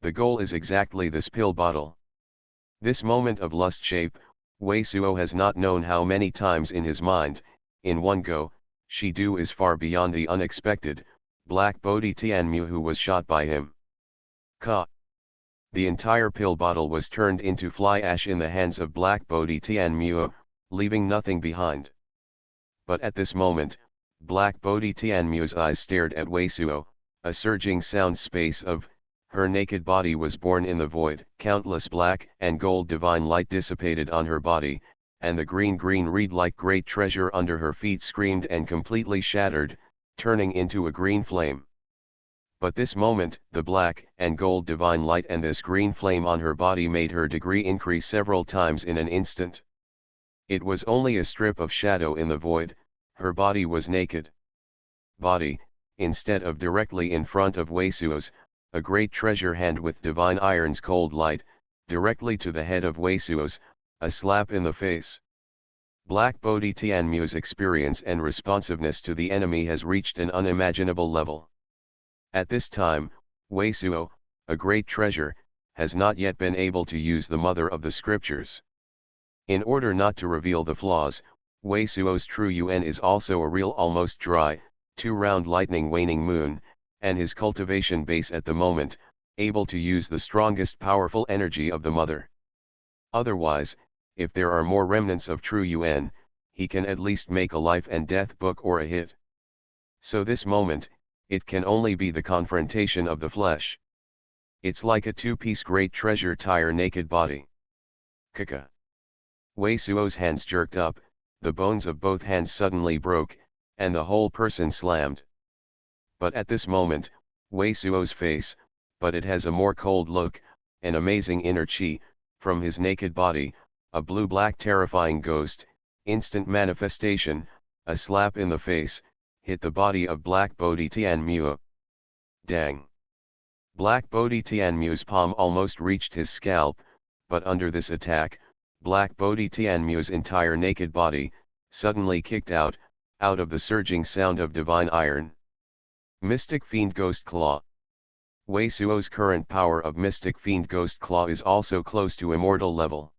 The goal is exactly this pill bottle. This moment of lust shape, Wei Suo has not known how many times in his mind, in one go, she do is far beyond the unexpected, Black Bodhi Tianmu who was shot by him. Ka. The entire pill bottle was turned into fly ash in the hands of Black Bodhi Tianmu, leaving nothing behind. But at this moment, Black Bodhi Tianmu's eyes stared at Wei Suo, a surging sound space of, her naked body was born in the void. Countless black and gold divine light dissipated on her body, and the green reed-like great treasure under her feet screamed and completely shattered, turning into a green flame. But this moment, the black and gold divine light and this green flame on her body made her degree increase several times in an instant. It was only a strip of shadow in the void, her body was naked. Body, instead of directly in front of Wei Suo's, a great treasure hand with divine iron's cold light, directly to the head of Wei Suo's, a slap in the face. Black Bodhi Tianmu's experience and responsiveness to the enemy has reached an unimaginable level. At this time, Wei Suo, a great treasure, has not yet been able to use the mother of the scriptures. In order not to reveal the flaws, Wei Suo's True Yuan is also a real almost dry, 2-round lightning waning moon, and his cultivation base at the moment, able to use the strongest powerful energy of the mother. Otherwise, if there are more remnants of True Yuan, he can at least make a life and death book or a hit. So this moment, it can only be the confrontation of the flesh. It's like a 2-piece great treasure tire naked body. Kaka. Wei Suo's hands jerked up, the bones of both hands suddenly broke, and the whole person slammed. But at this moment, Wei Suo's face, but it has a more cold look, an amazing inner chi, from his naked body, a blue-black terrifying ghost, instant manifestation, a slap in the face, hit the body of Black Bodhi Tianmu. Dang! Black Bodhi Tianmu's palm almost reached his scalp, but under this attack, Black Bodhi Tianmu's entire naked body, suddenly kicked out of the surging sound of divine iron. Mystic Fiend Ghost Claw. Wei Suo's current power of Mystic Fiend Ghost Claw is also close to immortal level.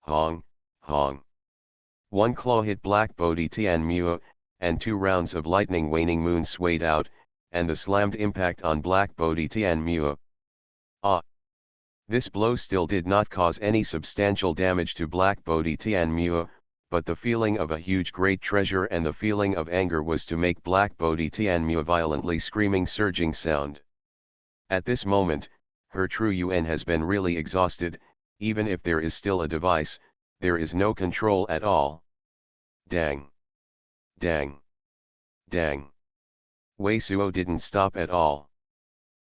Hong, hong. One claw hit Black Bodhi Tianmu, and 2 rounds of lightning waning moon swayed out, and the slammed impact on Black Bodhi Tianmu. Ah! This blow still did not cause any substantial damage to Black Bodhi Tianmu, but the feeling of a huge great treasure and the feeling of anger was to make Black Bodhi Tianmu violently screaming surging sound. At this moment, her True Yuan has been really exhausted, even if there is still a device, there is no control at all. Dang! Dang! Dang! Wei Suo didn't stop at all.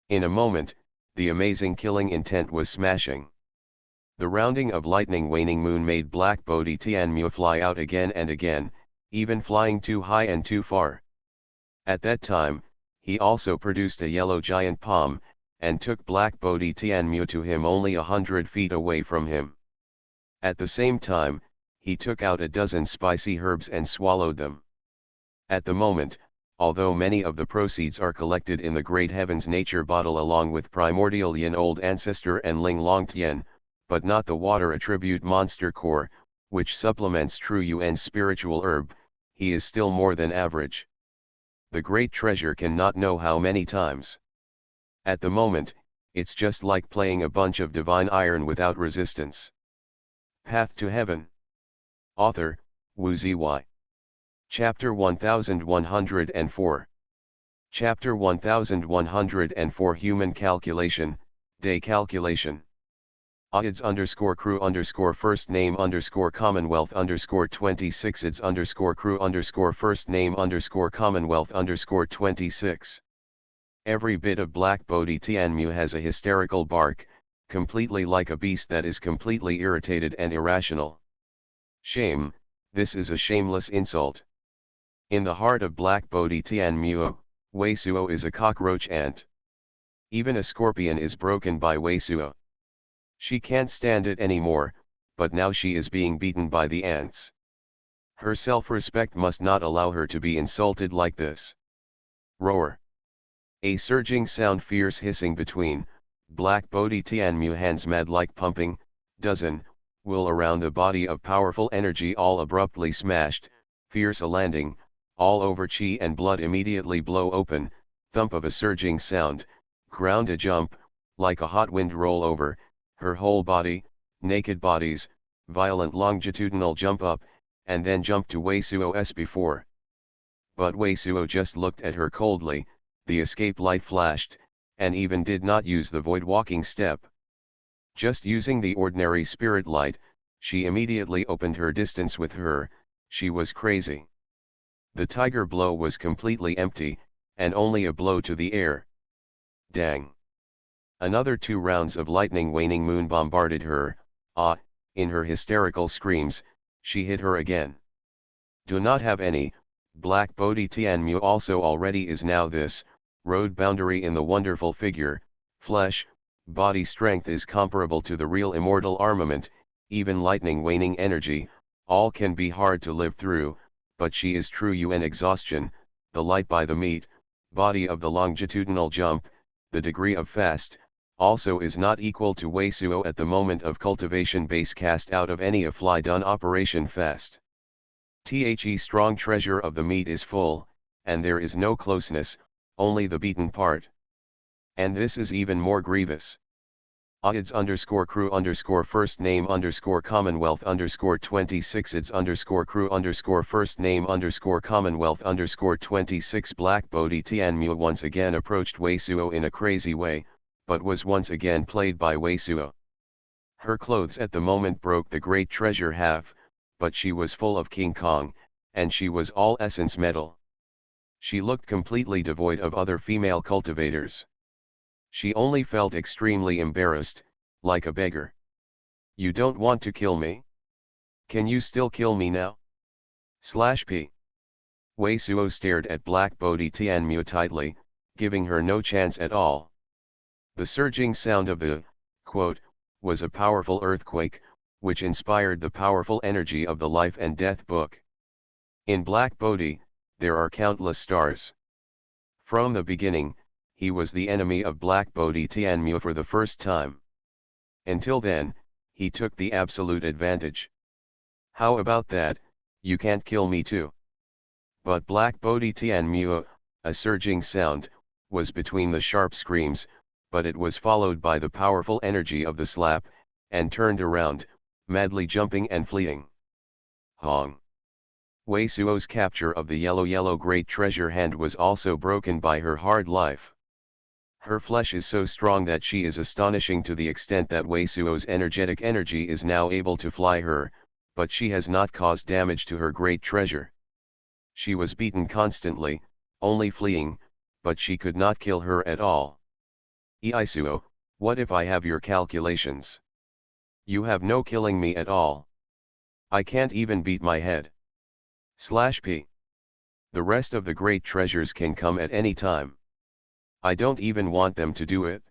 In a moment, the amazing killing intent was smashing. The rounding of lightning waning moon made Black Bodhi Tianmu fly out again and again, even flying too high and too far. At that time, he also produced a yellow giant palm, and took Black Bodhi Tianmu to him only 100 feet away from him. At the same time, he took out a dozen spicy herbs and swallowed them. At the moment, although many of the proceeds are collected in the Great Heavens Nature Bottle along with Primordial Yin Old Ancestor and Ling Long Tian, but not the water attribute Monster Core, which supplements True Yuan's spiritual herb, he is still more than average. The great treasure cannot know how many times. At the moment, it's just like playing a bunch of divine iron without resistance. Path to Heaven. Author, Wu Ziyi. Chapter 1104. Chapter 1104 Human Calculation, Day Calculation. Odds _crew first name Commonwealth 26 Odds crew first name Commonwealth 26. Every bit of Black Bodhi Tianmu has a hysterical bark, completely like a beast that is completely irritated and irrational. Shame, this is a shameless insult. In the heart of Black Bodhi Tianmu, Wei Suo is a cockroach ant. Even a scorpion is broken by Wei Suo. She can't stand it anymore, but now she is being beaten by the ants. Her self-respect must not allow her to be insulted like this. Roar. A surging sound, fierce hissing between Black Bodhi Tianmu hands, mad like pumping, will around the body of powerful energy, all abruptly smashed, fierce a landing, all over chi and blood immediately blow open, thump of a surging sound, ground a jump, like a hot wind roll over, her whole body, naked bodies, violent longitudinal jump up, and then jump to Wei Suo's before. But Wei Suo just looked at her coldly, the escape light flashed, and even did not use the void walking step. Just using the ordinary spirit light, she immediately opened her distance with her. She was crazy. The tiger blow was completely empty, and only a blow to the air. Dang. Another 2 rounds of lightning waning moon bombarded her. In her hysterical screams, she hit her again. Do not have any, Black Bodhi Tianmu also already is now this, road boundary in the wonderful figure, flesh, body strength is comparable to the real immortal armament, even lightning waning energy, all can be hard to live through, but she is true UN exhaustion, the light by the meat, body of the longitudinal jump, the degree of fast, also is not equal to Wei Suo at the moment of cultivation base cast out of any fly done operation fast. The strong treasure of the meat is full, and there is no closeness, only the beaten part. And this is even more grievous. Odds crew first name Commonwealth 26 Odds crew first name Commonwealth 26 Black Bodhi Tianmu once again approached Wei Suo in a crazy way, but was once again played by Wei Suo. Her clothes at the moment broke the great treasure half, but she was full of King Kong, and she was all essence metal. She looked completely devoid of other female cultivators. She only felt extremely embarrassed, like a beggar. You don't want to kill me? Can you still kill me now? /P. Wei Suo stared at Black Bodhi Tianmu tightly, giving her no chance at all. The surging sound of the, quote, was a powerful earthquake, which inspired the powerful energy of the Life and Death book. In Black Bodhi, there are countless stars. From the beginning, he was the enemy of Black Bodhi Tianmu for the first time. Until then, he took the absolute advantage. How about that, you can't kill me too? But Black Bodhi Tianmu, a surging sound, was between the sharp screams, but it was followed by the powerful energy of the slap, and turned around, madly jumping and fleeing. Hong. Wei Suo's capture of the yellow great treasure hand was also broken by her hard life. Her flesh is so strong that she is astonishing to the extent that Wei Suo's energetic energy is now able to fly her, but she has not caused damage to her great treasure. She was beaten constantly, only fleeing, but she could not kill her at all. Suo, what if I have your calculations? You have no killing me at all. I can't even beat my head. /P. The rest of the great treasures can come at any time. I don't even want them to do it.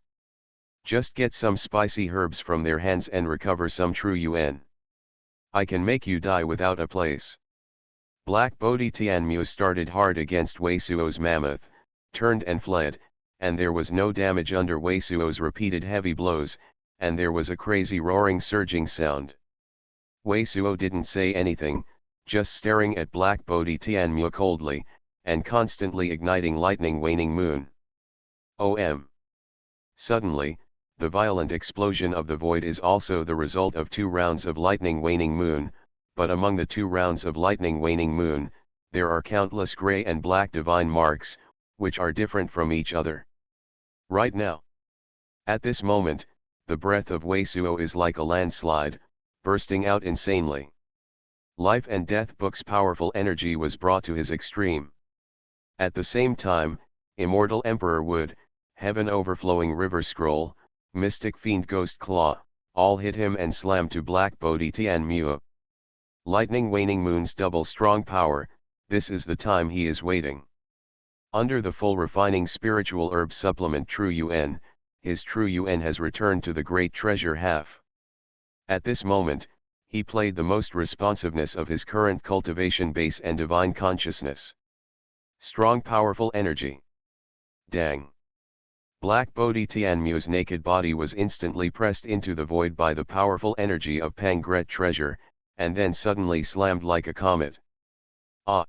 Just get some spicy herbs from their hands and recover some true UN. I can make you die without a place. Black Bodhi Tianmu started hard against Wei Suo's mammoth, turned and fled, and there was no damage under Wei Suo's repeated heavy blows, and there was a crazy roaring surging sound. Wei Suo didn't say anything, just staring at Black Bodhi Tianmu coldly, and constantly igniting lightning waning moon. Suddenly, The violent explosion of the void is also the result of 2 rounds of lightning waning moon, but among the 2 rounds of lightning waning moon, there are countless gray and black divine marks, which are different from each other. Right now, at this moment, the breath of Wei Suo is like a landslide, bursting out insanely. Life and Death book's powerful energy was brought to his extreme. At the same time, Immortal Emperor Wood, Heaven Overflowing River Scroll, Mystic Fiend Ghost Claw, all hit him and slammed to Black Bodhi Tianmu. Lightning Waning Moon's double strong power, this is the time he is waiting. Under the full refining spiritual herb supplement True Yuan, his True Yuan has returned to the great treasure half. At this moment, he played the most responsiveness of his current cultivation base and divine consciousness. Strong powerful energy. Dang! Black Bodhi Tianmu's naked body was instantly pressed into the void by the powerful energy of Pangret treasure, and then suddenly slammed like a comet. Ah!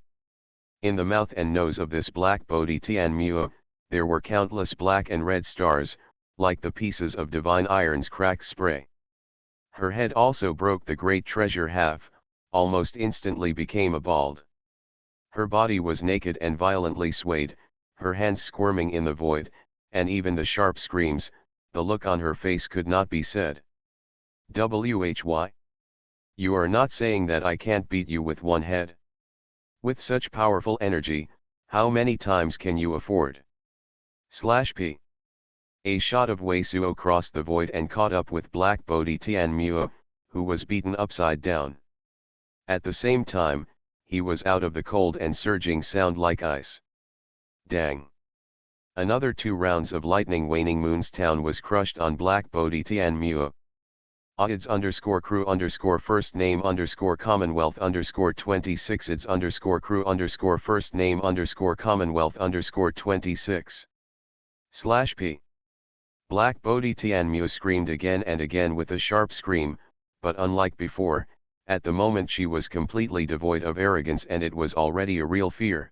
In the mouth and nose of this Black Bodhi Tianmu, there were countless black and red stars, like the pieces of divine iron's cracked spray. Her head also broke the great treasure half, almost instantly became a bald. Her body was naked and violently swayed, her hands squirming in the void, and even the sharp screams, the look on her face could not be said. Why? You are not saying that I can't beat you with one head? With such powerful energy, how many times can you afford? /P. A shot of Wei Suo crossed the void and caught up with Black Bodhi Tianmu, who was beaten upside down. At the same time, he was out of the cold and surging sound like ice. Dang! Another 2 rounds of lightning waning moon's town was crushed on Black Bodhi Tianmu. _crew first name Commonwealth 26 crew first name Commonwealth 26 /P. Black Bodhi Tianmu screamed again and again with a sharp scream, but unlike before, at the moment she was completely devoid of arrogance and it was already a real fear.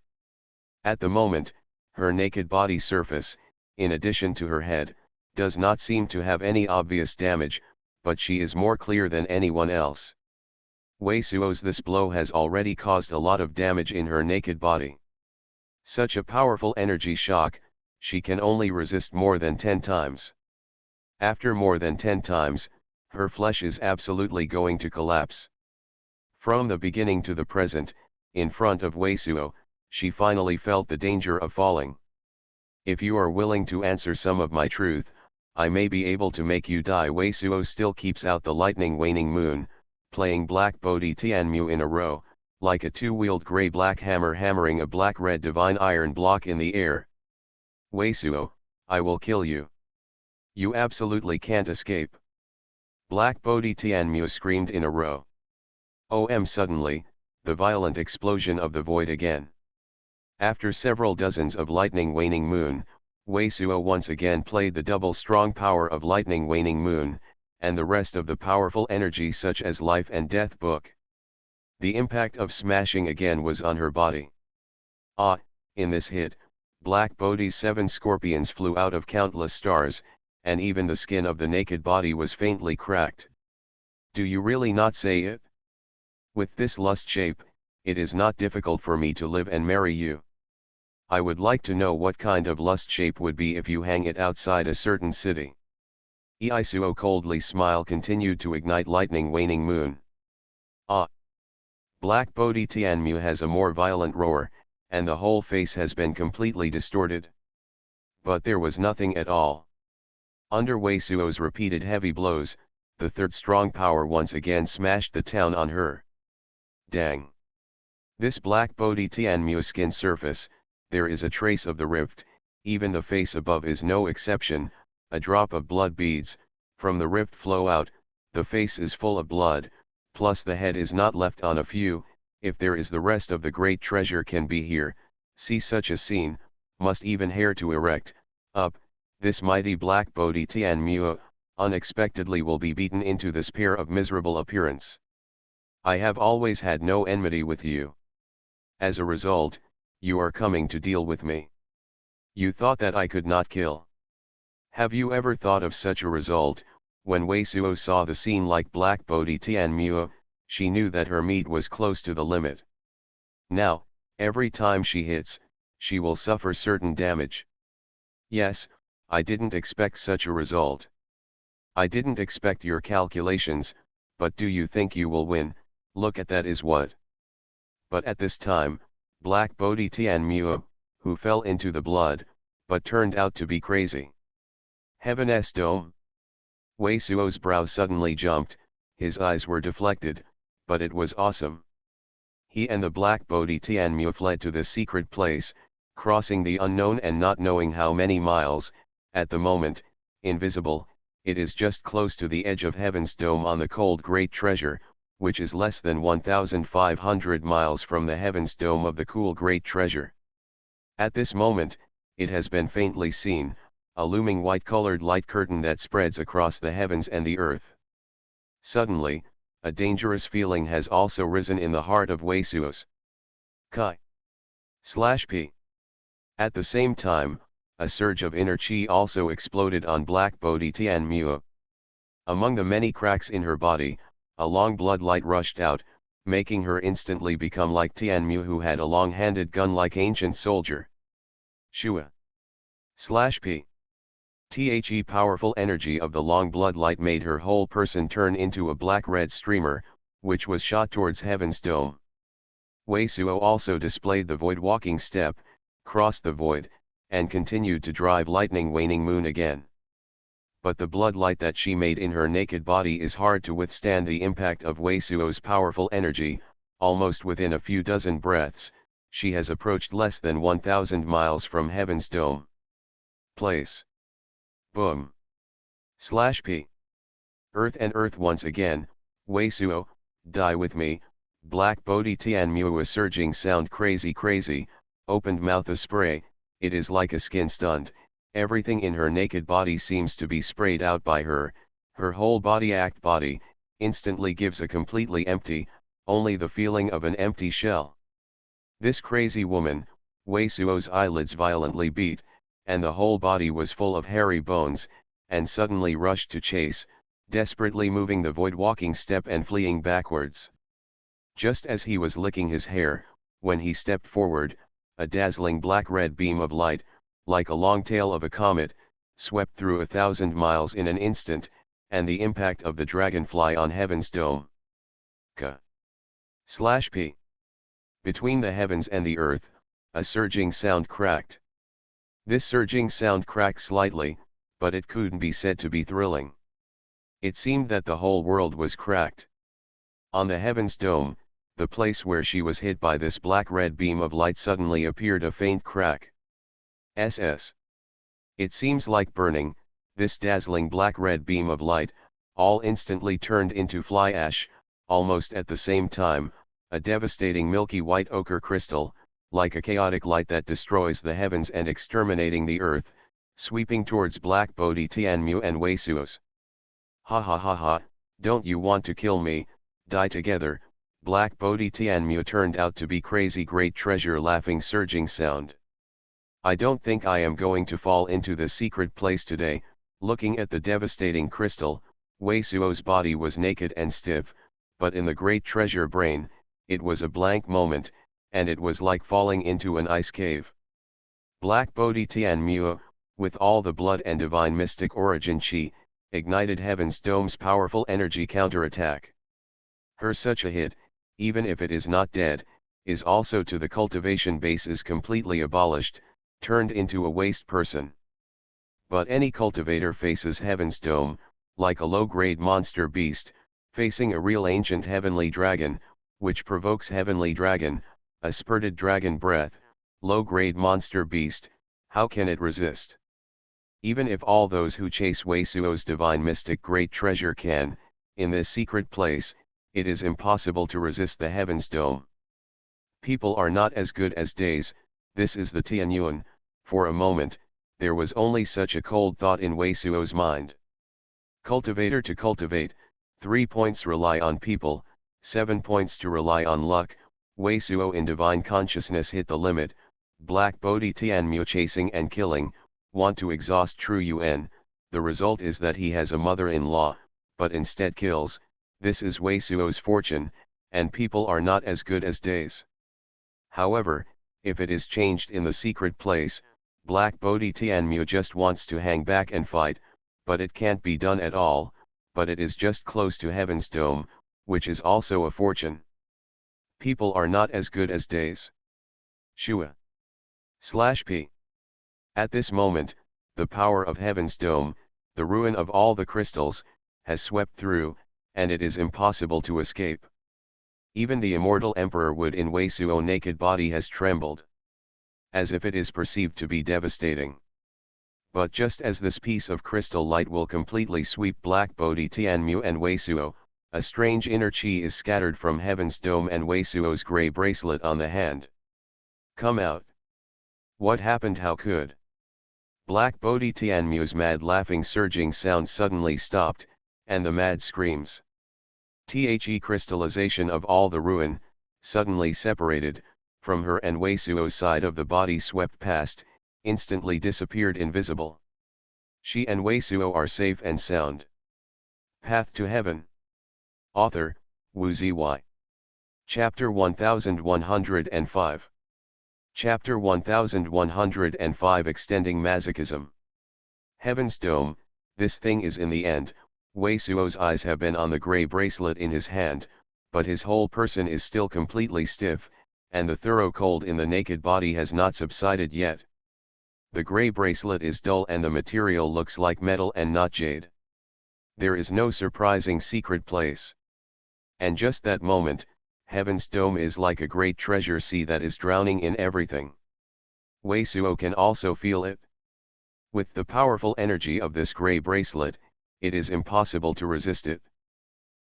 At the moment, her naked body surface, in addition to her head, does not seem to have any obvious damage, but she is more clear than anyone else. Wei Suo's this blow has already caused a lot of damage in her naked body. Such a powerful energy shock, she can only resist more than 10 times. After more than 10 times, her flesh is absolutely going to collapse. From the beginning to the present, in front of Wei Suo, she finally felt the danger of falling. If you are willing to answer some of my truth, I may be able to make you die. Wei Suo still keeps out the lightning waning moon, playing Black Bodhi Tianmu in a row, like a 2-wheeled grey-black hammer hammering a black-red divine iron block in the air. Wei Suo, I will kill you. You absolutely can't escape. Black Bodhi Tianmu screamed in a row. Suddenly, the violent explosion of the void again. After several dozens of lightning waning moon, Wei Suo once again played the double strong power of lightning waning moon, and the rest of the powerful energy such as life and death book. The impact of smashing again was on her body. In this hit, Black Bodhi's 7 scorpions flew out of countless stars, and even the skin of the naked body was faintly cracked. Do you really not say it? With this lust shape, it is not difficult for me to live and marry you. I would like to know what kind of lust shape would be if you hang it outside a certain city. Suo coldly smile continued to ignite lightning waning moon. Black Bodhi Tianmu has a more violent roar, and the whole face has been completely distorted. But there was nothing at all. Under Wei Suo's repeated heavy blows, the third strong power once again smashed the town on her. Dang! This Black Bodhi Tianmu skin surface, there is a trace of the rift, even the face above is no exception, a drop of blood beads, from the rift flow out, the face is full of blood, plus the head is not left on a few, if there is the rest of the great treasure can be here, see such a scene, must even hair to erect, up, this mighty Black Bodhi Tianmu, unexpectedly will be beaten into this pair of miserable appearance. I have always had no enmity with you. As a result, you are coming to deal with me. You thought that I could not kill. Have you ever thought of such a result? When Wei Suo saw the scene like Black Bodhi Tian Muo, she knew that her meat was close to the limit. Now, every time she hits, she will suffer certain damage. Yes, I didn't expect such a result. I didn't expect your calculations, but do you think you will win? Look at that is what. But at this time, Black Bodhi Tian Muo, who fell into the blood, but turned out to be crazy. Heaven's dome. Wei Suo's brow suddenly jumped, his eyes were deflected, but it was awesome. He and the Black Bodhi Tian Muo fled to the secret place, crossing the unknown and not knowing how many miles, at the moment, invisible, it is just close to the edge of Heaven's dome on the cold great treasure, which is less than 1,500 miles from the Heaven's dome of the cool great treasure. At this moment, it has been faintly seen, a looming white-colored light curtain that spreads across the heavens and the earth. Suddenly, a dangerous feeling has also risen in the heart of Wei Suo's. Chi/P. At the same time, a surge of inner chi also exploded on Black Bodhi Tian Muo. Among the many cracks in her body, a long blood light rushed out, making her instantly become like Tian Muo, who had a long-handed gun like ancient soldier. Shua/P. The powerful energy of the long blood light made her whole person turn into a black-red streamer, which was shot towards Heaven's dome. Wei Suo also displayed the void walking step, crossed the void, and continued to drive lightning waning moon again. But the blood light that she made in her naked body is hard to withstand the impact of Wei Suo's powerful energy. Almost within a few dozen breaths, she has approached less than 1,000 miles from Heaven's dome. Place. Boom/P. Earth and earth once again. Wei Suo, die with me. Black Bodhi Tian Muo, a surging sound, crazy, opened mouth a spray, it is like a skin stunned, everything in her naked body seems to be sprayed out by her whole body instantly gives a completely empty, only the feeling of an empty shell. This crazy woman, Wei Suo's eyelids violently beat, and the whole body was full of hairy bones, and suddenly rushed to chase, desperately moving the void walking step and fleeing backwards. Just as he was licking his hair, when he stepped forward, a dazzling black-red beam of light, like a long tail of a comet, swept through 1,000 miles in an instant, and the impact of the dragonfly on Heaven's dome. K/P. Between the heavens and the earth, a surging sound cracked. This surging sound cracked slightly, but it couldn't be said to be thrilling. It seemed that the whole world was cracked. On the Heaven's dome, the place where she was hit by this black-red beam of light, suddenly appeared a faint crack. It seems like burning. This dazzling black-red beam of light, all instantly turned into fly ash. Almost at the same time, a devastating milky white ochre crystal, like a chaotic light that destroys the heavens and exterminating the earth, sweeping towards Black Bodhi Tian Muo and Wei Suo's. Ha, don't you want to kill me? Die together. Black Bodhi Tian Muo turned out to be crazy great treasure, laughing surging sound. I don't think I am going to fall into the secret place today. Looking at the devastating crystal, Wei Suo's body was naked and stiff, but in the great treasure brain, it was a blank moment, and it was like falling into an ice cave. Black Bodhi Tian Muo, with all the blood and divine mystic origin chi, ignited Heaven's dome's powerful energy counterattack. Her such a hit, even if it is not dead, is also to the cultivation bases completely abolished, turned into a waste person. But any cultivator faces Heaven's dome, like a low-grade monster beast, facing a real ancient heavenly dragon, which provokes heavenly dragon, a spurted dragon breath, low-grade monster beast, how can it resist? Even if all those who chase Wei Suo's divine mystic great treasure can, in this secret place, it is impossible to resist the Heaven's dome. People are not as good as days, this is the Tianyuan. For a moment, there was only such a cold thought in Wei Suo's mind. Cultivator to cultivate, 3 points rely on people, 7 points to rely on luck. Wei Suo in divine consciousness hit the limit. Black Bodhi Tian Muo chasing and killing, want to exhaust true Yuan, the result is that he has a mother-in-law, but instead kills. This is Wei Suo's fortune, and people are not as good as days. However, if it is changed in the secret place, Black Bodhi Tianmu just wants to hang back and fight, but it can't be done at all, but it is just close to Heaven's Dome, which is also a fortune. People are not as good as days. Xua/P. At this moment, the power of Heaven's Dome, the ruin of all the crystals, has swept through, and it is impossible to escape. Even the immortal Emperor Wood in Wei Suo naked body has trembled, as if it is perceived to be devastating. But just as this piece of crystal light will completely sweep Black Bodhi Tianmu and Wei Suo, a strange inner chi is scattered from Heaven's Dome and Wei Suo's grey bracelet on the hand. Come out. What happened? How could? Black Bodhi Tianmu's mad laughing surging sound suddenly stopped, and the mad screams. The crystallization of all the ruin, suddenly separated, from her and Wei Suo's side of the body swept past, instantly disappeared invisible. She and Wei Suo are safe and sound. Path to Heaven. Author, Wu Zy. Chapter 1105. Chapter 1105 Extending Masochism. Heaven's Dome, this thing is in the end. Wei Suo's eyes have been on the grey bracelet in his hand, but his whole person is still completely stiff, and the thorough cold in the naked body has not subsided yet. The grey bracelet is dull and the material looks like metal and not jade. There is no surprising secret place. And just that moment, Heaven's Dome is like a great treasure sea that is drowning in everything. Wei Suo can also feel it. With the powerful energy of this grey bracelet, it is impossible to resist it.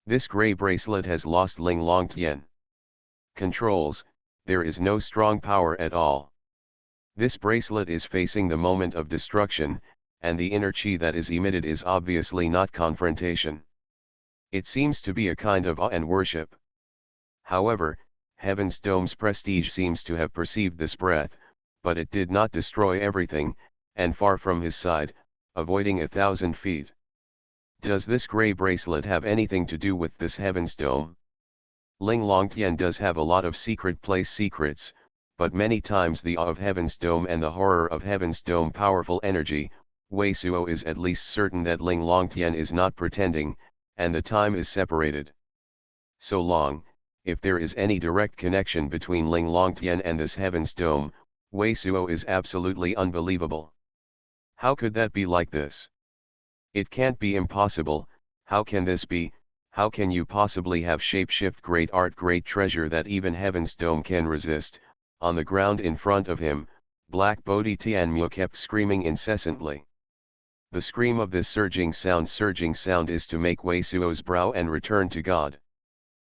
This grey bracelet has lost Ling Longtian controls, there is no strong power at all. This bracelet is facing the moment of destruction, and the inner chi that is emitted is obviously not confrontation. It seems to be a kind of awe and worship. However, Heaven's Dome's prestige seems to have perceived this breath, but it did not destroy everything, and far from his side, avoiding 1,000 feet. Does this grey bracelet have anything to do with this Heaven's Dome? Ling Longtian does have a lot of secret place secrets, but many times the awe of Heaven's Dome and the horror of Heaven's Dome powerful energy. Wei Suo is at least certain that Ling Longtian is not pretending, and the time is separated. So long, if there is any direct connection between Ling Longtian and this Heaven's Dome, Wei Suo is absolutely unbelievable. How could that be like this? It can't be impossible. How can this be? How can you possibly have shapeshift great art great treasure that even Heaven's Dome can resist? On the ground in front of him, Black Bodhi Tianmu kept screaming incessantly. The scream of this surging sound is to make Wei Suo's brow and return to God.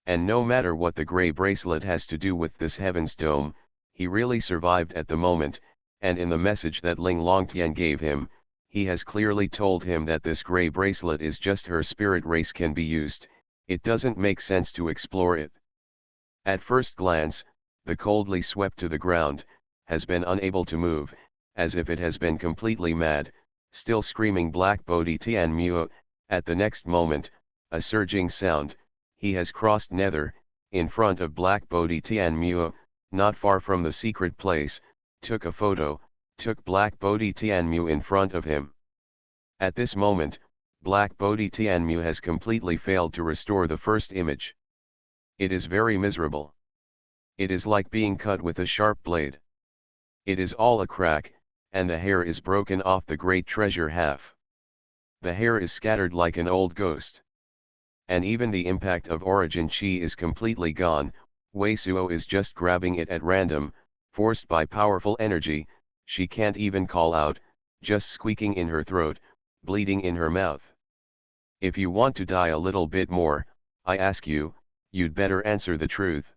And no matter what the grey bracelet has to do with this Heaven's Dome, he really survived at the moment, and in the message that Ling Longtian gave him, he has clearly told him that this grey bracelet is just her spirit race can be used. It doesn't make sense to explore it. At first glance, the coldly swept to the ground, has been unable to move, as if it has been completely mad, still screaming Black Bodhi Tianmu. At the next moment, a surging sound, he has crossed nether, in front of Black Bodhi Tianmu, not far from the secret place, took a photo, took Black Bodhi Tianmu in front of him. At this moment, Black Bodhi Tianmu has completely failed to restore the first image. It is very miserable. It is like being cut with a sharp blade. It is all a crack, and the hair is broken off the great treasure half. The hair is scattered like an old ghost. And even the impact of origin chi is completely gone. Wei Suo is just grabbing it at random, forced by powerful energy. She can't even call out, just squeaking in her throat, bleeding in her mouth. If you want to die a little bit more, I ask you, you'd better answer the truth.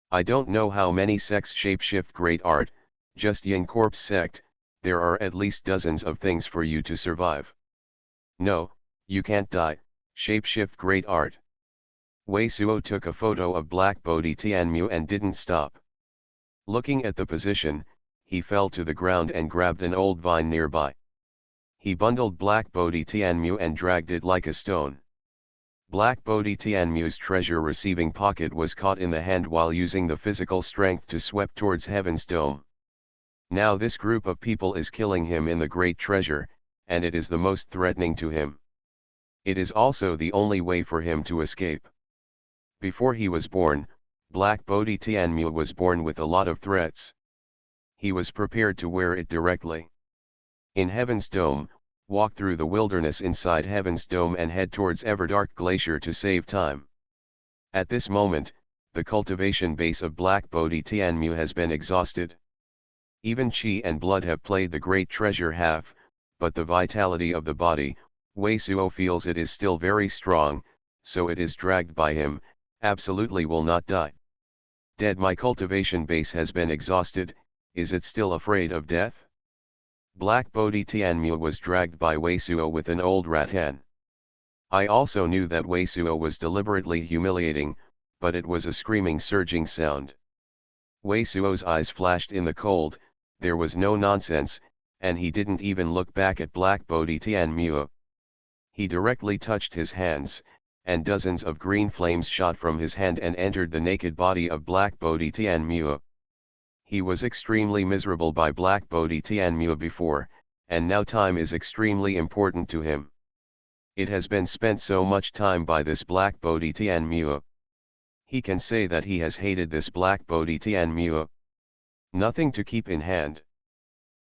I don't know how many sects shapeshift great art, just Yang Corpse sect, there are at least dozens of things for you to survive. No, you can't die, shapeshift great art. Wei Suo took a photo of Black Bodhi Tianmu and didn't stop. Looking at the position, he fell to the ground and grabbed an old vine nearby. He bundled Black Bodhi Tianmu and dragged it like a stone. Black Bodhi Tianmu's treasure-receiving pocket was caught in the hand while using the physical strength to sweep towards heaven's dome. Now this group of people is killing him in the great treasure, and it is the most threatening to him. It is also the only way for him to escape. Before he was born, Black Bodhi Tianmu was born with a lot of threats. He was prepared to wear it directly. In Heaven's Dome, walk through the wilderness inside Heaven's Dome and head towards Everdark Glacier to save time. At this moment, the cultivation base of Black Bodhi Tianmu has been exhausted. Even Qi and blood have played the great treasure half, but the vitality of the body, Wei Suo feels it is still very strong, so it is dragged by him, absolutely will not die. Dead, my cultivation base has been exhausted, is it still afraid of death? Black Bodhi Tianmu was dragged by Wei Suo with an old rattan. I also knew that Wei Suo was deliberately humiliating, but it was a screaming surging sound. Wei Suo's eyes flashed in the cold, there was no nonsense, and he didn't even look back at Black Bodhi Tianmu. He directly touched his hands, and dozens of green flames shot from his hand and entered the naked body of Black Bodhi Tianmu. He was extremely miserable by Black Bodhi Tianmu before, and now time is extremely important to him. It has been spent so much time by this Black Bodhi Tianmu. He can say that he has hated this Black Bodhi Tianmu. Nothing to keep in hand.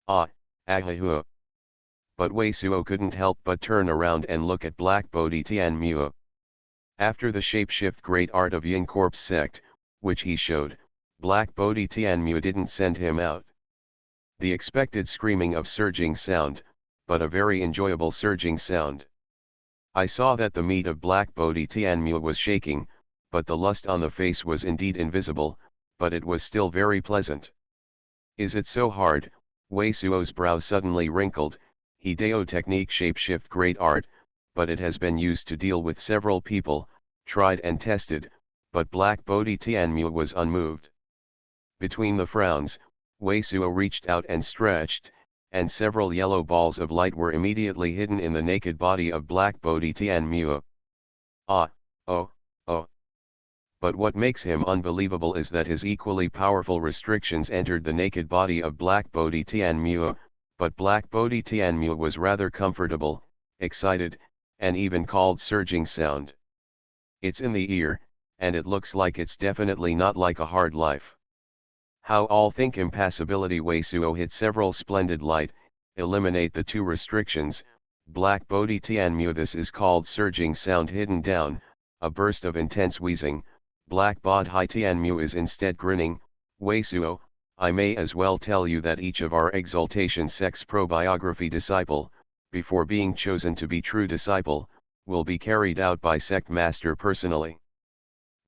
Ah, ahihu. But Wei Suo couldn't help but turn around and look at Black Bodhi Tianmu. After the shapeshift great art of Yin Corpse sect, which he showed, Black Bodhi Tianmu didn't send him out. The expected screaming of surging sound, but a very enjoyable surging sound. I saw that the meat of Black Bodhi Tianmu was shaking, but the lust on the face was indeed invisible, but it was still very pleasant. Is it so hard? Wei Suo's brow suddenly wrinkled. Hideo technique shapeshift great art, but it has been used to deal with several people, tried and tested, but Black Bodhi Tianmu was unmoved. Between the frowns, Wei Suo reached out and stretched, and several yellow balls of light were immediately hidden in the naked body of Black Bodhi Tianmu. Ah, oh, oh. But what makes him unbelievable is that his equally powerful restrictions entered the naked body of Black Bodhi Tianmu, but Black Bodhi Tianmu was rather comfortable, excited, and even called surging sound. It's in the ear, and it looks like it's definitely not like a hard life. How all think impassibility. Wei Suo hit several splendid light, eliminate the two restrictions, Black Bodhi Tianmu. This is called surging sound hidden down, a burst of intense wheezing, Black Bodhi Tianmu is instead grinning. Wei Suo, I may as well tell you that each of our exaltation sect's pro-biography disciple, before being chosen to be true disciple, will be carried out by sect master personally.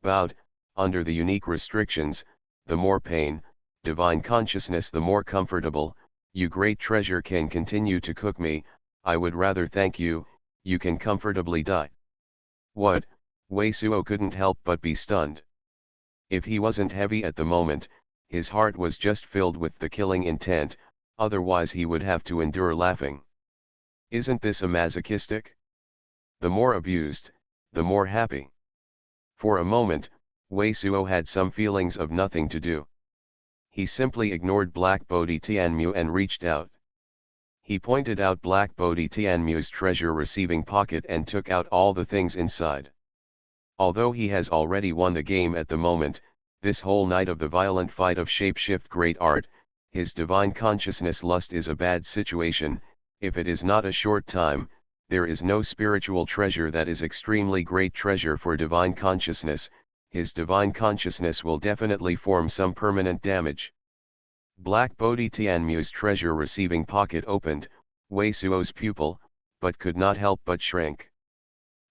Bowed, under the unique restrictions, the more pain, divine consciousness the more comfortable, you great treasure can continue to cook me, I would rather thank you, you can comfortably die. What? Wei Suo couldn't help but be stunned. If he wasn't heavy at the moment, his heart was just filled with the killing intent, otherwise he would have to endure laughing. Isn't this a masochistic? The more abused, the more happy. For a moment, Wei Suo had some feelings of nothing to do. He simply ignored Black Bodhi Tianmu and reached out. He pointed out Black Bodhi Tianmu's treasure-receiving pocket and took out all the things inside. Although he has already won the game at the moment, this whole night of the violent fight of shapeshift great art, his divine consciousness lust is a bad situation. If it is not a short time, there is no spiritual treasure that is extremely great treasure for divine consciousness, his divine consciousness will definitely form some permanent damage. Black Bodhi Tianmu's treasure-receiving pocket opened, Wei Suo's pupil, but could not help but shrink.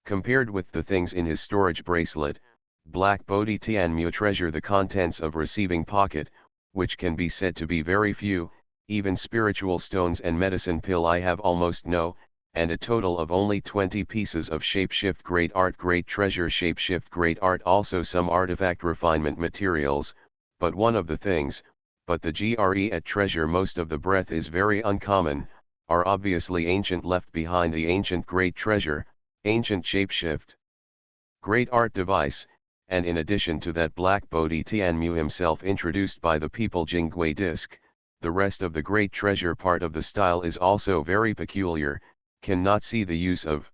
Compared with the things in his storage bracelet, Black Bodhi Tianmu treasure the contents of receiving pocket, which can be said to be very few, even spiritual stones and medicine pill I have almost no, and a total of only 20 pieces of shapeshift great art great treasure shapeshift great art also some artifact refinement materials, but one of the things, but the GRE at treasure most of the breath is very uncommon, are obviously ancient, left behind the ancient great treasure, ancient shapeshift great art device, and in addition to that black Bodhi Tianmu himself introduced by the people Jingui disc, the rest of the great treasure part of the style is also very peculiar, cannot see the use of.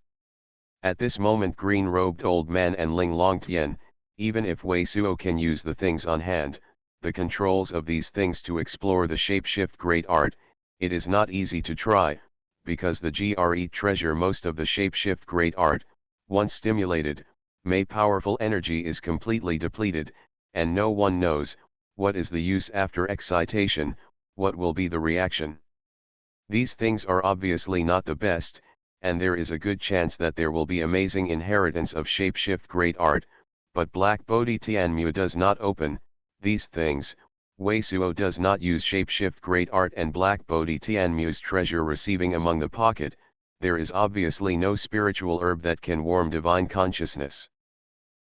At this moment green-robed old man and Ling Longtian, even if Wei Suo can use the things on hand, the controls of these things to explore the shapeshift great art, it is not easy to try, because the GRE treasure most of the shapeshift great art, once stimulated, may powerful energy is completely depleted, and no one knows, what is the use after excitation, what will be the reaction. These things are obviously not the best, and there is a good chance that there will be amazing inheritance of shapeshift great art, but Black Bodhi Tianmu does not open these things. Wei Suo does not use shapeshift great art and Black Bodhi Tianmu's treasure receiving among the pocket. There is obviously no spiritual herb that can warm divine consciousness.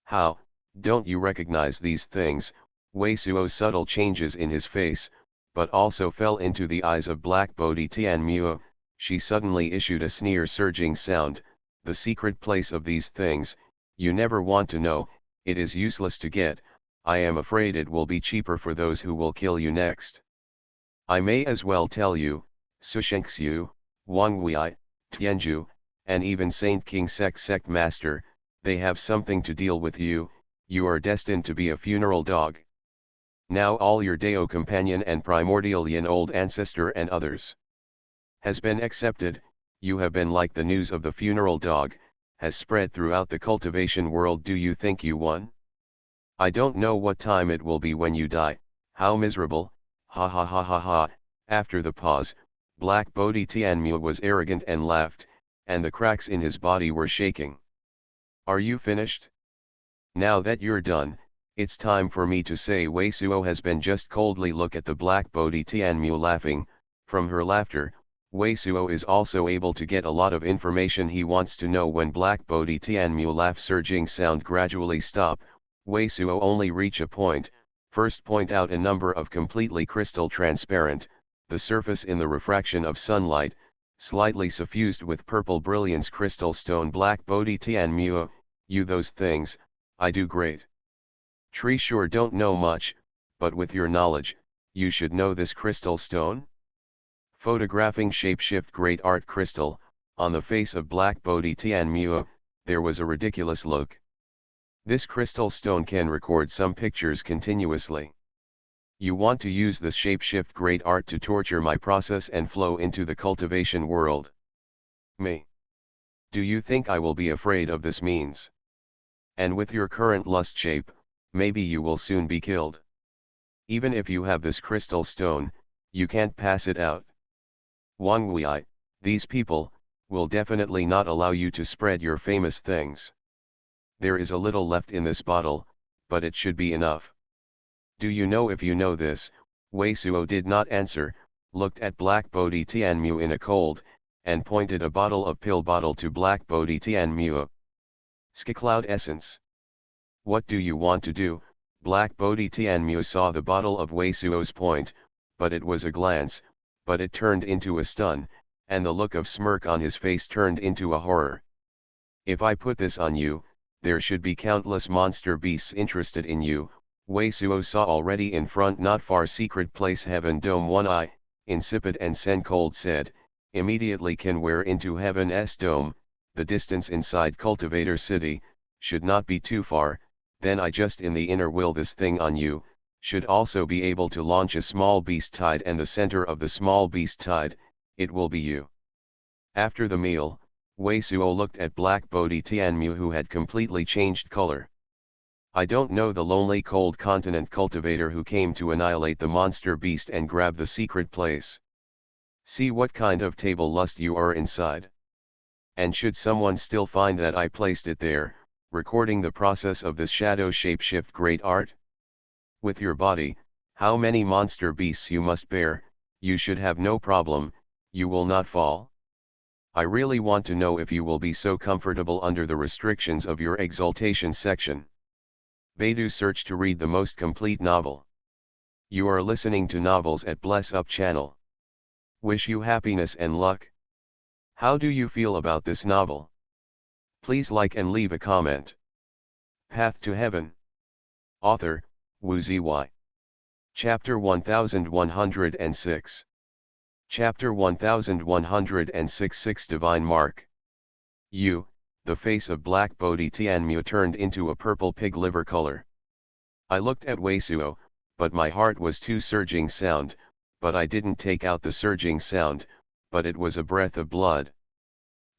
How, don't you recognize these things? Wei Suo's subtle changes in his face, but also fell into the eyes of Black Bodhi Tianmu. She suddenly issued a sneer surging sound, the secret place of these things, you never want to know, it is useless to get, I am afraid it will be cheaper for those who will kill you next. I may as well tell you, Sushenxiu, Wangwei, Tianju, and even Saint King sect master, they have something to deal with you, you are destined to be a funeral dog. Now all your Dao companion and primordial Yin old ancestor and others has been accepted, you have been like the news of the funeral dog, has spread throughout the cultivation world. Do you think you won? I don't know what time it will be when you die, how miserable, ha ha ha ha ha. After the pause, Black Bodhi Tianmu was arrogant and laughed, and the cracks in his body were shaking. Are you finished? Now that you're done, it's time for me to say. Wei Suo has been just coldly look at the Black Bodhi Tianmu laughing. From her laughter, Wei Suo is also able to get a lot of information he wants to know. When Black Bodhi Tianmu laugh surging sound gradually stop, Wei Suo only reach a point, first point out a number of completely crystal transparent, the surface in the refraction of sunlight, slightly suffused with purple brilliance crystal stone. Black Bodhi Tianmu, you those things, I do great. Tree sure don't know much, but with your knowledge, you should know this crystal stone? Photographing shapeshift great art crystal, on the face of Black Bodhi Tianmu, there was a ridiculous look. This crystal stone can record some pictures continuously. You want to use this shapeshift great art to torture my process and flow into the cultivation world. Me. Do you think I will be afraid of this means? And with your current lust shape, maybe you will soon be killed. Even if you have this crystal stone, you can't pass it out. Wang Wei, these people, will definitely not allow you to spread your famous things. There is a little left in this bottle, but it should be enough. Do you know if you know this? Wei Suo did not answer, looked at Black Bodhi Tianmu in a cold, and pointed a bottle of pill bottle to Black Bodhi Tianmu. Ski Cloud Essence. What do you want to do? Black Bodhi Tianmu saw the bottle of Wei Suo's point, but it was a glance, but it turned into a stun, and the look of smirk on his face turned into a horror. If I put this on you, there should be countless monster beasts interested in you. Wei Suo saw already in front not far secret place heaven dome. One eye, insipid and sen cold said, immediately can wear into heaven's dome, the distance inside cultivator city, should not be too far, then I just in the inner will this thing on you, should also be able to launch a small beast tide and the center of the small beast tide, it will be you. After the meal, Wei Suo looked at Black Bodhi Tianmu who had completely changed color. I don't know the lonely cold continent cultivator who came to annihilate the monster beast and grab the secret place. See what kind of table lust you are inside. And should someone still find that I placed it there, recording the process of this shadow shapeshift great art? With your body, how many monster beasts you must bear, you should have no problem, you will not fall. I really want to know if you will be so comfortable under the restrictions of your exaltation section. Baidu search to read the most complete novel. You are listening to novels at Bless Up channel. Wish you happiness and luck. How do you feel about this novel? Please like and leave a comment. Path to Heaven. Author, Wu Zy. Chapter 1106. Chapter 1106 6 Divine Mark. You, the face of Black Bodhi Tianmu turned into a purple pig liver color. I looked at Wei Suo, but my heart was too surging sound, but I didn't take out the surging sound, but it was a breath of blood.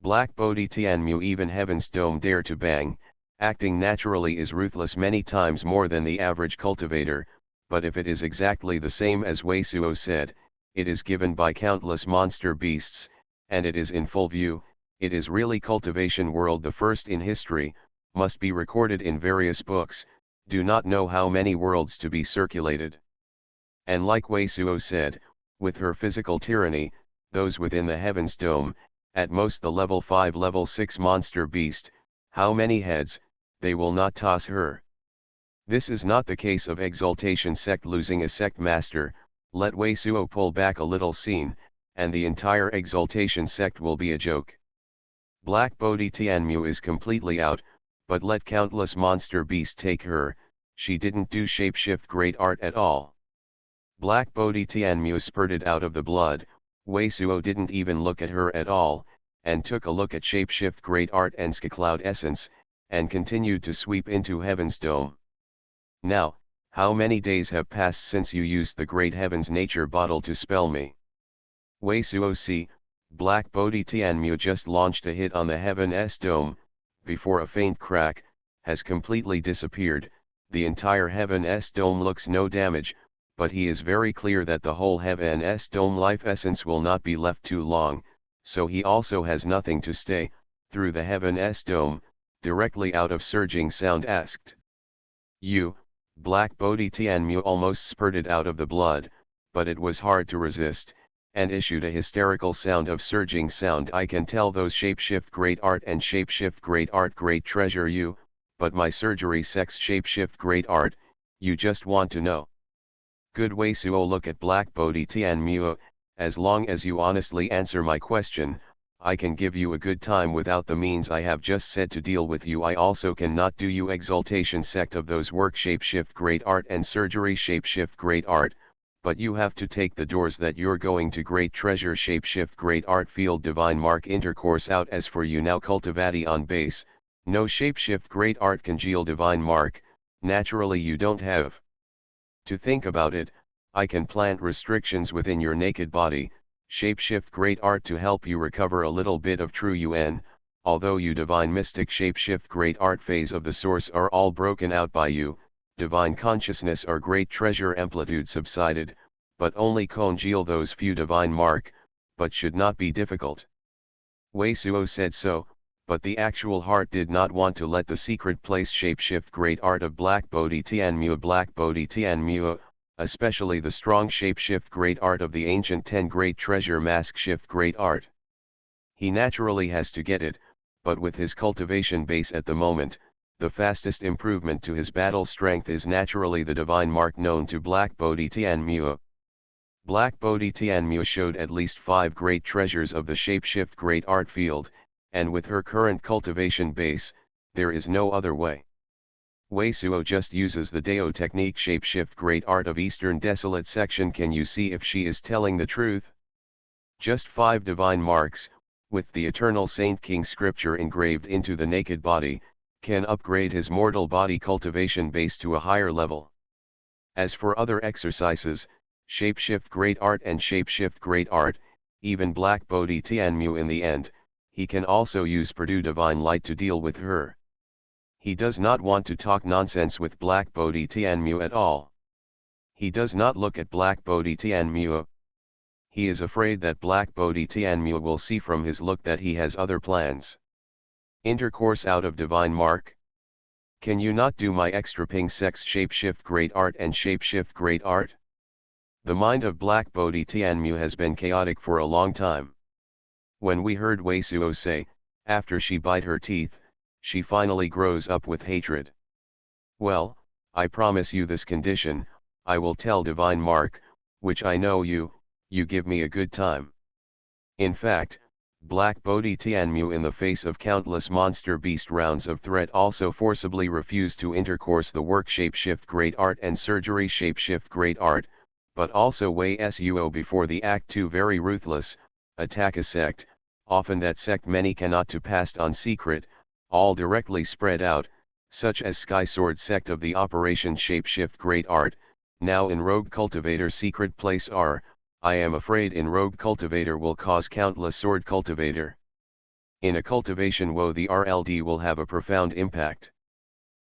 Black Bodhi Tianmu even Heaven's Dome dare to bang, acting naturally is ruthless many times more than the average cultivator, but if it is exactly the same as Wei Suo said, it is given by countless monster beasts, and it is in full view, it is really cultivation world the first in history, must be recorded in various books, do not know how many worlds to be circulated. And like Wei Suo said, with her physical tyranny, those within the Heaven's Dome, at most the level 5 level 6 monster beast, how many heads, they will not toss her. This is not the case of Exaltation sect losing a sect master, let Wei Suo pull back a little scene, and the entire Exaltation sect will be a joke. Black Bodhi Tianmu is completely out, but let countless monster beast take her, she didn't do shapeshift great art at all. Black Bodhi Tianmu spurted out of the blood, Wei Suo didn't even look at her at all, and took a look at shapeshift great art and Ska Cloud essence, and continued to sweep into Heaven's Dome. Now, how many days have passed since you used the Great Heaven's Nature bottle to spell me? Wei Suo see, Black Bodhi Tianmu just launched a hit on the Heaven's Dome, before a faint crack, has completely disappeared, the entire Heaven's Dome looks no damage, but he is very clear that the whole Heaven's Dome life essence will not be left too long, so he also has nothing to stay, through the Heaven's Dome, directly out of surging sound asked. You, Black Bodhi Tianmu almost spurted out of the blood, but it was hard to resist, and issued a hysterical sound of surging sound. I can tell those shapeshift great art and shapeshift great art great treasure you, but my surgery sex shapeshift great art, you just want to know. Good Wei Suo look at Black Bodhi Tianmu, as long as you honestly answer my question, I can give you a good time without the means I have just said to deal with you. I also cannot do you Exaltation sect of those work shapeshift great art and surgery shapeshift great art, but you have to take the doors that you're going to great treasure shapeshift great art field divine mark intercourse out. As for you now cultivati on base, no shapeshift great art congeal divine mark, naturally you don't have to think about it. I can plant restrictions within your naked body, shapeshift great art to help you recover a little bit of true UN, although you divine mystic shapeshift great art phase of the source are all broken out by you, divine consciousness or great treasure amplitude subsided, but only congeal those few divine mark, but should not be difficult. Wei Suo said so, but the actual heart did not want to let the secret place shapeshift great art of Black Bodhi Tianmu, especially the strong shapeshift great art of the ancient 10 great treasure mask shift great art. He naturally has to get it, but with his cultivation base at the moment, the fastest improvement to his battle strength is naturally the divine mark known to Black Bodhi Tianmu. Black Bodhi Tianmu showed at least 5 great treasures of the shapeshift great art field, and with her current cultivation base, there is no other way. Wei Suo just uses the Dao technique shapeshift great art of Eastern Desolate section. Can you see if she is telling the truth? Just 5 divine marks, with the Eternal Saint King scripture engraved into the naked body, can upgrade his mortal body cultivation base to a higher level. As for other exercises, shapeshift great art and shapeshift great art, even Black Bodhi Tianmu in the end, he can also use Purdue Divine Light to deal with her. He does not want to talk nonsense with Black Bodhi Tianmu at all. He does not look at Black Bodhi Tianmu. He is afraid that Black Bodhi Tianmu will see from his look that he has other plans. Intercourse out of divine mark? Can you not do my extra ping sex shapeshift great art and shapeshift great art? The mind of Black Bodhi Tianmu has been chaotic for a long time. When we heard Wei Suo say, after she bite her teeth, she finally grows up with hatred. Well, I promise you this condition, I will tell divine mark, which I know you give me a good time. In fact, Black Bodhi Tianmu in the face of countless monster beast rounds of threat also forcibly refused to intercourse the work shapeshift great art and surgery shapeshift great art, but also Wei Suo before the act 2 very ruthless, attack a sect, often that sect many cannot to passed on secret, all directly spread out, such as Sky Sword sect of the Operation Shapeshift Great Art, now in Rogue Cultivator secret place R, I am afraid in Rogue Cultivator will cause countless Sword Cultivator. In a cultivation woe the RLD will have a profound impact.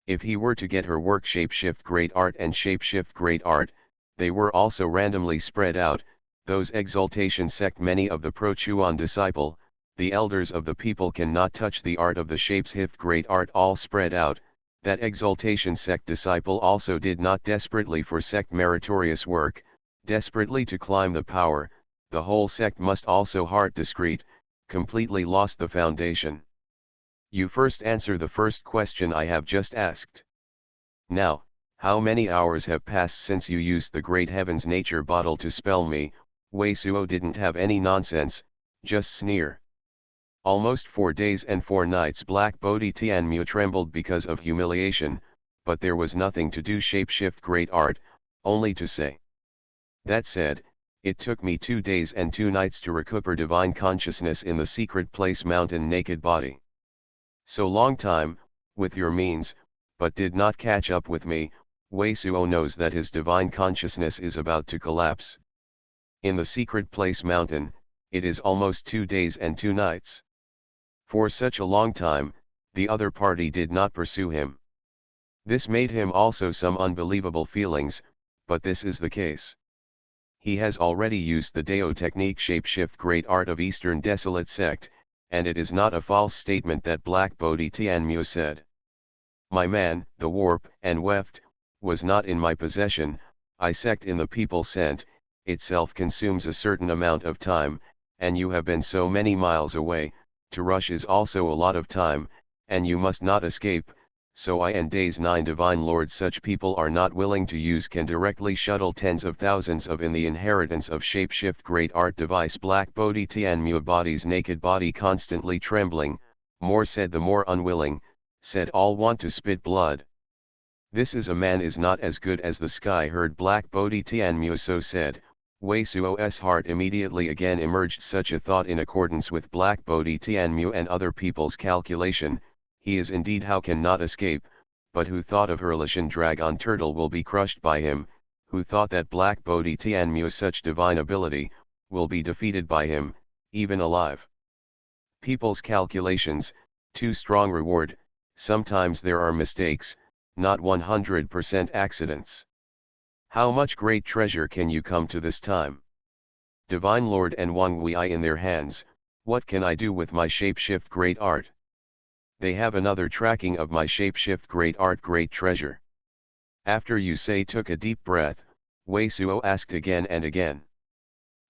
If he were to get her work Shapeshift Great Art and Shapeshift Great Art, they were also randomly spread out, those exaltation sect many of the pro-Chuan disciple, the elders of the people cannot touch the art of the Shapeshift Great Art all spread out, that exaltation sect disciple also did not desperately for sect meritorious work, desperately to climb the power, the whole sect must also heart discreet, completely lost the foundation. You first answer the first question I have just asked. Now, how many hours have passed since you used the great heavens nature bottle to spell me? Wei Suo didn't have any nonsense, just sneer. Almost 4 days and 4 nights Black Bodhi Tianmu trembled because of humiliation, but there was nothing to do shapeshift great art, only to say. That said, it took me 2 days and 2 nights to recover divine consciousness in the secret place mountain naked body. So long time, with your means, but did not catch up with me, Wei Suo knows that his divine consciousness is about to collapse. In the secret place mountain, it is almost 2 days and 2 nights. For such a long time, the other party did not pursue him. This made him also some unbelievable feelings, but this is the case. He has already used the Dao technique shapeshift great art of Eastern Desolate sect, and it is not a false statement that Black Bodhi Tianmu said. My man, the warp and weft, was not in my possession, I sect in the people sent, itself consumes a certain amount of time, and you have been so many miles away, to rush is also a lot of time, and you must not escape, so I and days 9 divine lords such people are not willing to use can directly shuttle tens of thousands of in the inheritance of shapeshift great art device Black Bodhi Tianmu body's naked body constantly trembling, more said the more unwilling, said all want to spit blood. This is a man is not as good as the sky heard Black Bodhi Tianmu so said. Wei Suo's heart immediately again emerged such a thought in accordance with Black Bodhi Tianmu and other people's calculation, he is indeed how can not escape, but who thought of Herlishan Dragon Turtle will be crushed by him, who thought that Black Bodhi Tianmu such divine ability, will be defeated by him, even alive. People's calculations, too strong reward, sometimes there are mistakes, not 100% accidents. How much great treasure can you come to this time? Divine Lord and Wang Wei in their hands, what can I do with my shapeshift great art? They have another tracking of my shapeshift great art great treasure. After Yu Sei took a deep breath, Wei Suo asked again and again.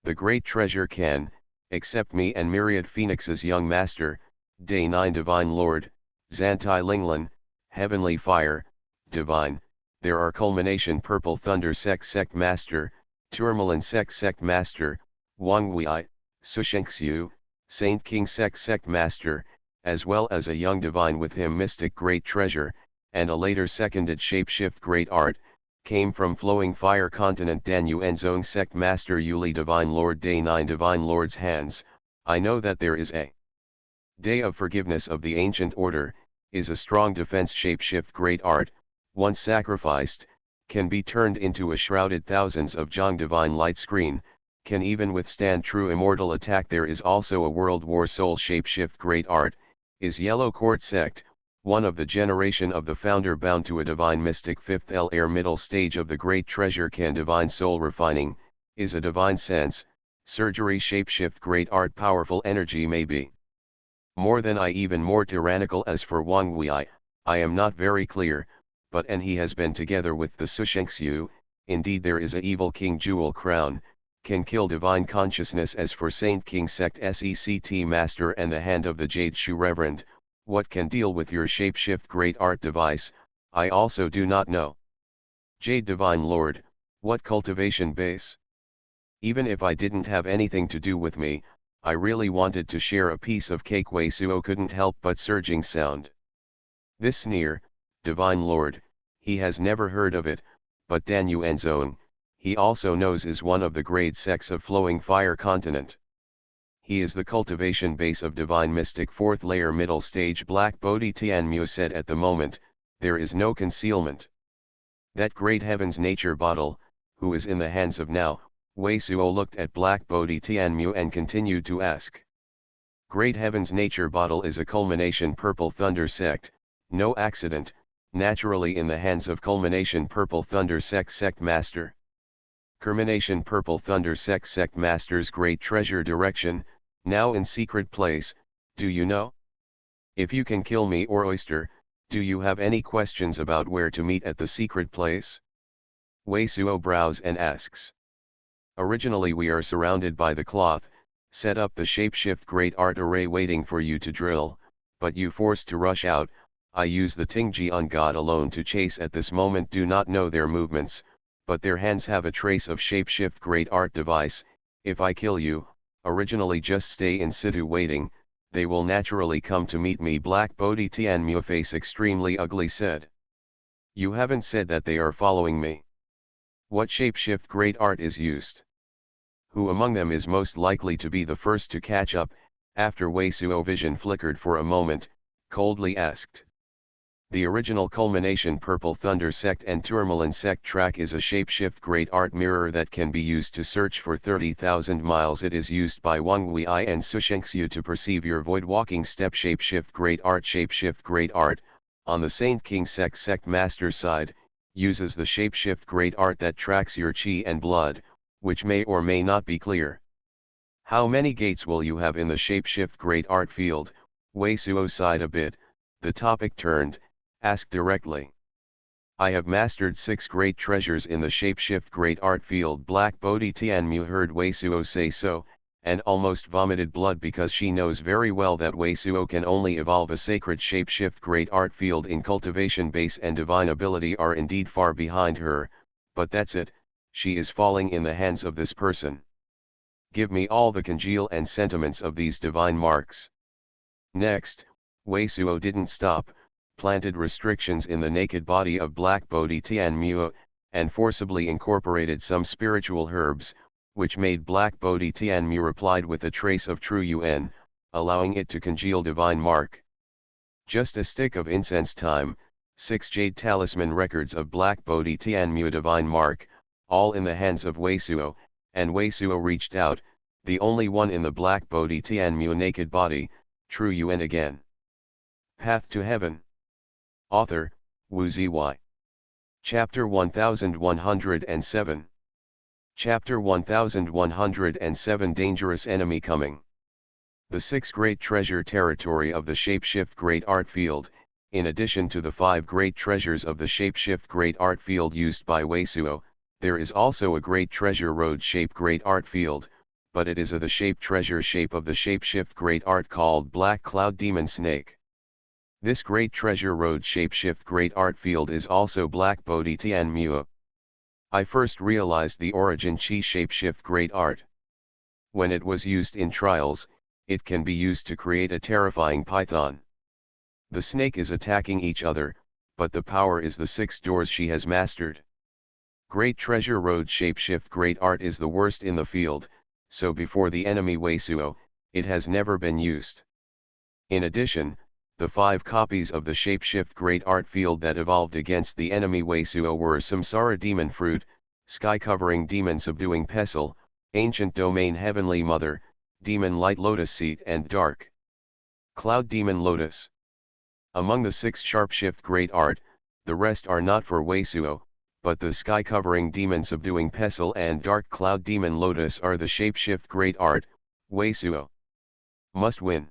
The great treasure can, except me and myriad phoenixes young master, day 9 divine lord, Zantai Linglan, heavenly fire, divine. There are culmination purple thunder sect master, tourmaline sect master, Wang Wei, Sushenxiu, Saint King sect master, as well as a young divine with him mystic great treasure, and a later seconded shapeshift great art, came from flowing fire continent Dan Yuan Zong sect master Yuli divine lord day 9 divine lord's hands. I know that there is a day of forgiveness of the ancient order, is a strong defense shapeshift great art, once sacrificed, can be turned into a shrouded thousands of Zhang divine light screen, can even withstand true immortal attack. There is also a world war soul shapeshift great art, is yellow court sect, one of the generation of the founder bound to a divine mystic 5th L air middle stage of the great treasure can divine soul refining, is a divine sense, surgery shapeshift great art powerful energy may be. More than I even more tyrannical as for Wang Wei, I am not very clear, but and he has been together with the Sushenxiu, indeed there is a evil king jewel crown, can kill divine consciousness as for Saint King sect sect master and the hand of the Jade Shu reverend, what can deal with your shapeshift great art device, I also do not know. Jade divine lord, what cultivation base? Even if I didn't have anything to do with me, I really wanted to share a piece of cake. Wei Suo couldn't help but surging sound. This sneer, Divine Lord, he has never heard of it, but Dan Yuan's own, he also knows is one of the grade sects of Flowing Fire Continent. He is the cultivation base of Divine Mystic 4th layer middle stage Black Bodhi Tianmu said at the moment, there is no concealment. That great heaven's nature bottle, who is in the hands of now, Wei Suo looked at Black Bodhi Tianmu and continued to ask. Great heaven's nature bottle is a culmination purple thunder sect, no accident, naturally in the hands of culmination purple thunder sect master. Culmination purple thunder sect master's great treasure direction, now in secret place, do you know? If you can kill me or oyster, do you have any questions about where to meet at the secret place? Wei Suo brows and asks. Originally we are surrounded by the cloth, set up the shapeshift great art array waiting for you to drill, but you forced to rush out. I use the Tingjian God alone to chase at this moment, do not know their movements, but their hands have a trace of shapeshift great art device. If I kill you, originally just stay in situ waiting, they will naturally come to meet me. Black Bodhi Tianmu face extremely ugly said. You haven't said that they are following me. What shapeshift great art is used? Who among them is most likely to be the first to catch up? After Wei Suo vision flickered for a moment, coldly asked. The original culmination purple thunder sect and tourmaline sect track is a shapeshift great art mirror that can be used to search for 30,000 miles. It is used by Wang Wei and Sushenxiu to perceive your void walking step. Shapeshift great art, on the Saint King sect master side, uses the shapeshift great art that tracks your chi and blood, which may or may not be clear. How many gates will you have in the shapeshift great art field? Wei Suo sighed a bit, the topic turned, asked directly. I have mastered 6 great treasures in the shapeshift great art field. Black Bodhi Tianmu heard Wei Suo say so, and almost vomited blood because she knows very well that Wei Suo can only evolve a sacred shapeshift great art field in cultivation base, and divine ability are indeed far behind her, but that's it, she is falling in the hands of this person. Give me all the congeal and sentiments of these divine marks. Next, Wei Suo didn't stop, planted restrictions in the naked body of Black Bodhi Tianmu, and forcibly incorporated some spiritual herbs, which made Black Bodhi Tianmu replied with a trace of true Yuan, allowing it to congeal divine mark. Just a stick of incense time, 6 jade talisman records of Black Bodhi Tianmu divine mark, all in the hands of Wei Suo, and Wei Suo reached out, the only one in the Black Bodhi Tianmu naked body, true Yuan again. Path to Heaven. Author, Wu Zy. Chapter 1107. Chapter 1107 Dangerous Enemy Coming. The 6 great treasure territory of the shapeshift great art field, in addition to the 5 great treasures of the shapeshift great art field used by Wei Suo, there is also a great treasure road shape great art field, but it is of the shape treasure shape of the shapeshift great art called Black Cloud Demon Snake. This great treasure road shapeshift great art field is also Black Bodhi Tianmu. I first realized the origin chi shapeshift great art. When it was used in trials, it can be used to create a terrifying python. The snake is attacking each other, but the power is the 6 doors she has mastered. Great treasure road shapeshift great art is the worst in the field, so before the enemy Wei Suo, it has never been used. In addition, the 5 copies of the shapeshift great art field that evolved against the enemy Wei Suo were Samsara demon fruit, sky covering demon subduing pestle, ancient domain heavenly mother, demon light lotus seat and dark cloud demon lotus. Among the 6 sharpshift great art, the rest are not for Wei Suo, but the sky covering demon subduing pestle and dark cloud demon lotus are the shapeshift great art. Wei Suo must win.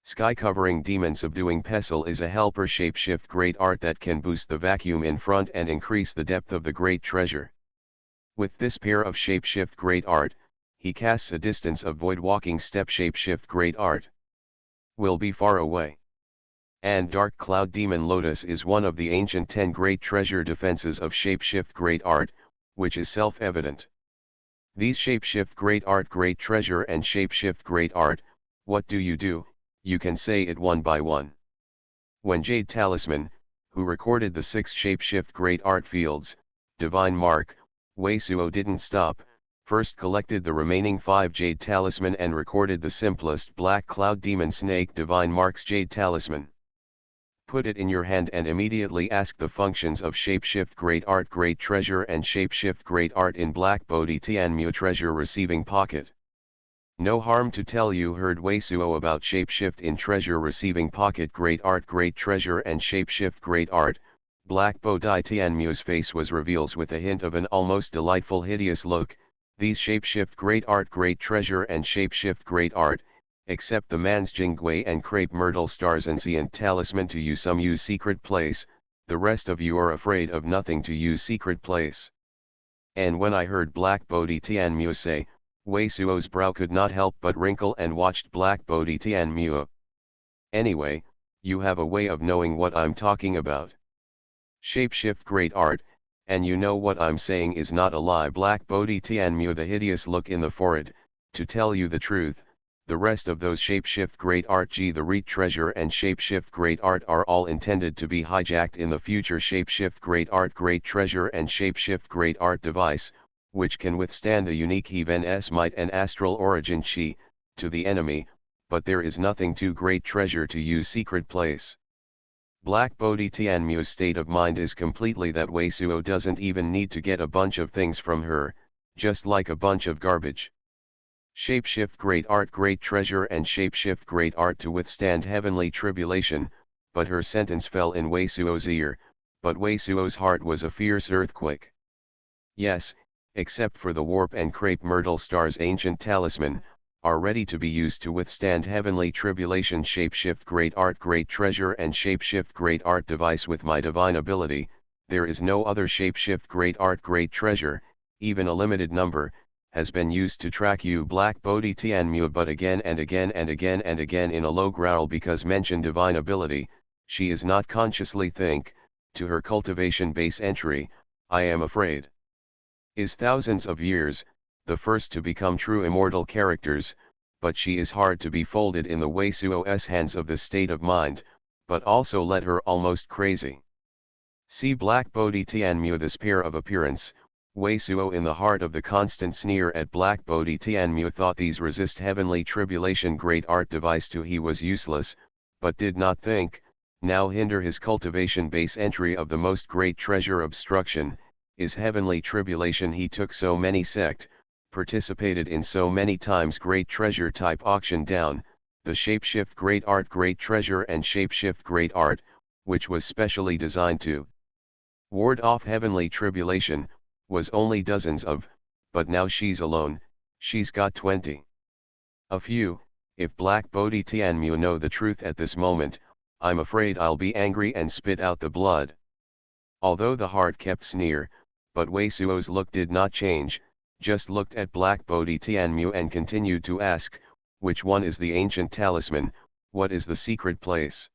Sky covering demon subduing pestle is a helper shapeshift great art that can boost the vacuum in front and increase the depth of the great treasure. With this pair of shapeshift great art, he casts a distance of void walking step shapeshift great art. Will be far away. And dark cloud demon lotus is one of the ancient 10 great treasure defenses of shapeshift great art, which is self-evident. These shapeshift great art great treasure and shapeshift great art, what do? You can say it one by one. When Jade Talisman, who recorded the 6 shapeshift great art fields, Divine Mark, Weisuo didn't stop, first collected the remaining 5 Jade Talisman and recorded the simplest Black Cloud Demon Snake Divine Mark's Jade Talisman. Put it in your hand and immediately ask the functions of Shapeshift Great Art Great Treasure and Shapeshift Great Art in Black Bodhi Tianmu Treasure Receiving Pocket. No harm to tell you heard Weisuo about Shapeshift in Treasure Receiving Pocket Great Art Great Treasure and Shapeshift Great Art. Black Bodhi Tianmu's face was reveals with a hint of an almost delightful hideous look. These Shapeshift Great Art Great Treasure and Shapeshift Great Art, except the man's Jingui and Crepe Myrtle Stars and Xian Talisman to use some use secret place, the rest of you are afraid of nothing to use secret place. And when I heard Black Bodhi Tianmu say, Weisuo's brow could not help but wrinkle and watched Black Bodhi Tianmu. Anyway, you have a way of knowing what I'm talking about. Shapeshift Great Art, and you know what I'm saying is not a lie. Black Bodhi Tianmu the hideous look in the forehead, to tell you the truth. The rest of those Shapeshift Great Art the Reet Treasure and Shapeshift Great Art are all intended to be hijacked in the future Shapeshift Great Art Great Treasure and Shapeshift Great Art device, which can withstand the unique Heaven's might and astral origin Chi, to the enemy, but there is nothing too great treasure to use secret place. Black Bodhi Tianmu's state of mind is completely that Weisuo doesn't even need to get a bunch of things from her, just like a bunch of garbage. Shapeshift Great Art Great Treasure and Shapeshift Great Art to withstand heavenly tribulation, but her sentence fell in Weisuo's ear, but Weisuo's heart was a fierce earthquake. Yes, except for the Warp and Crepe Myrtle Star's ancient talisman, are ready to be used to withstand heavenly tribulation. Shapeshift Great Art Great Treasure and Shapeshift Great Art device with my divine ability, there is no other Shapeshift Great Art Great Treasure, even a limited number, has been used to track you Black Bodhi Tianmu, but again and again and again and again in a low growl because mentioned divine ability, she is not consciously think, to her cultivation base entry, I am afraid. Is thousands of years, the first to become true immortal characters, but she is hard to be folded in the Weisuo's hands of this state of mind, but also let her almost crazy. See Black Bodhi Tianmu this pair of appearance. Weisuo in the heart of the constant sneer at Black Bodhi Tianmu thought these resist heavenly tribulation great art device to he was useless, but did not think, now hinder his cultivation base entry of the most great treasure obstruction, is heavenly tribulation he took so many sect, participated in so many times great treasure type auction down, the Shapeshift Great Art Great Treasure and Shapeshift Great Art, which was specially designed to ward off heavenly tribulation, was only dozens of, but now she's alone, she's got 20. A few, if Black Bodhi Tianmu know the truth at this moment, I'm afraid I'll be angry and spit out the blood. Although the heart kept sneer, but Weisuo's look did not change, just looked at Black Bodhi Tianmu and continued to ask, which one is the ancient talisman, what is the secret place?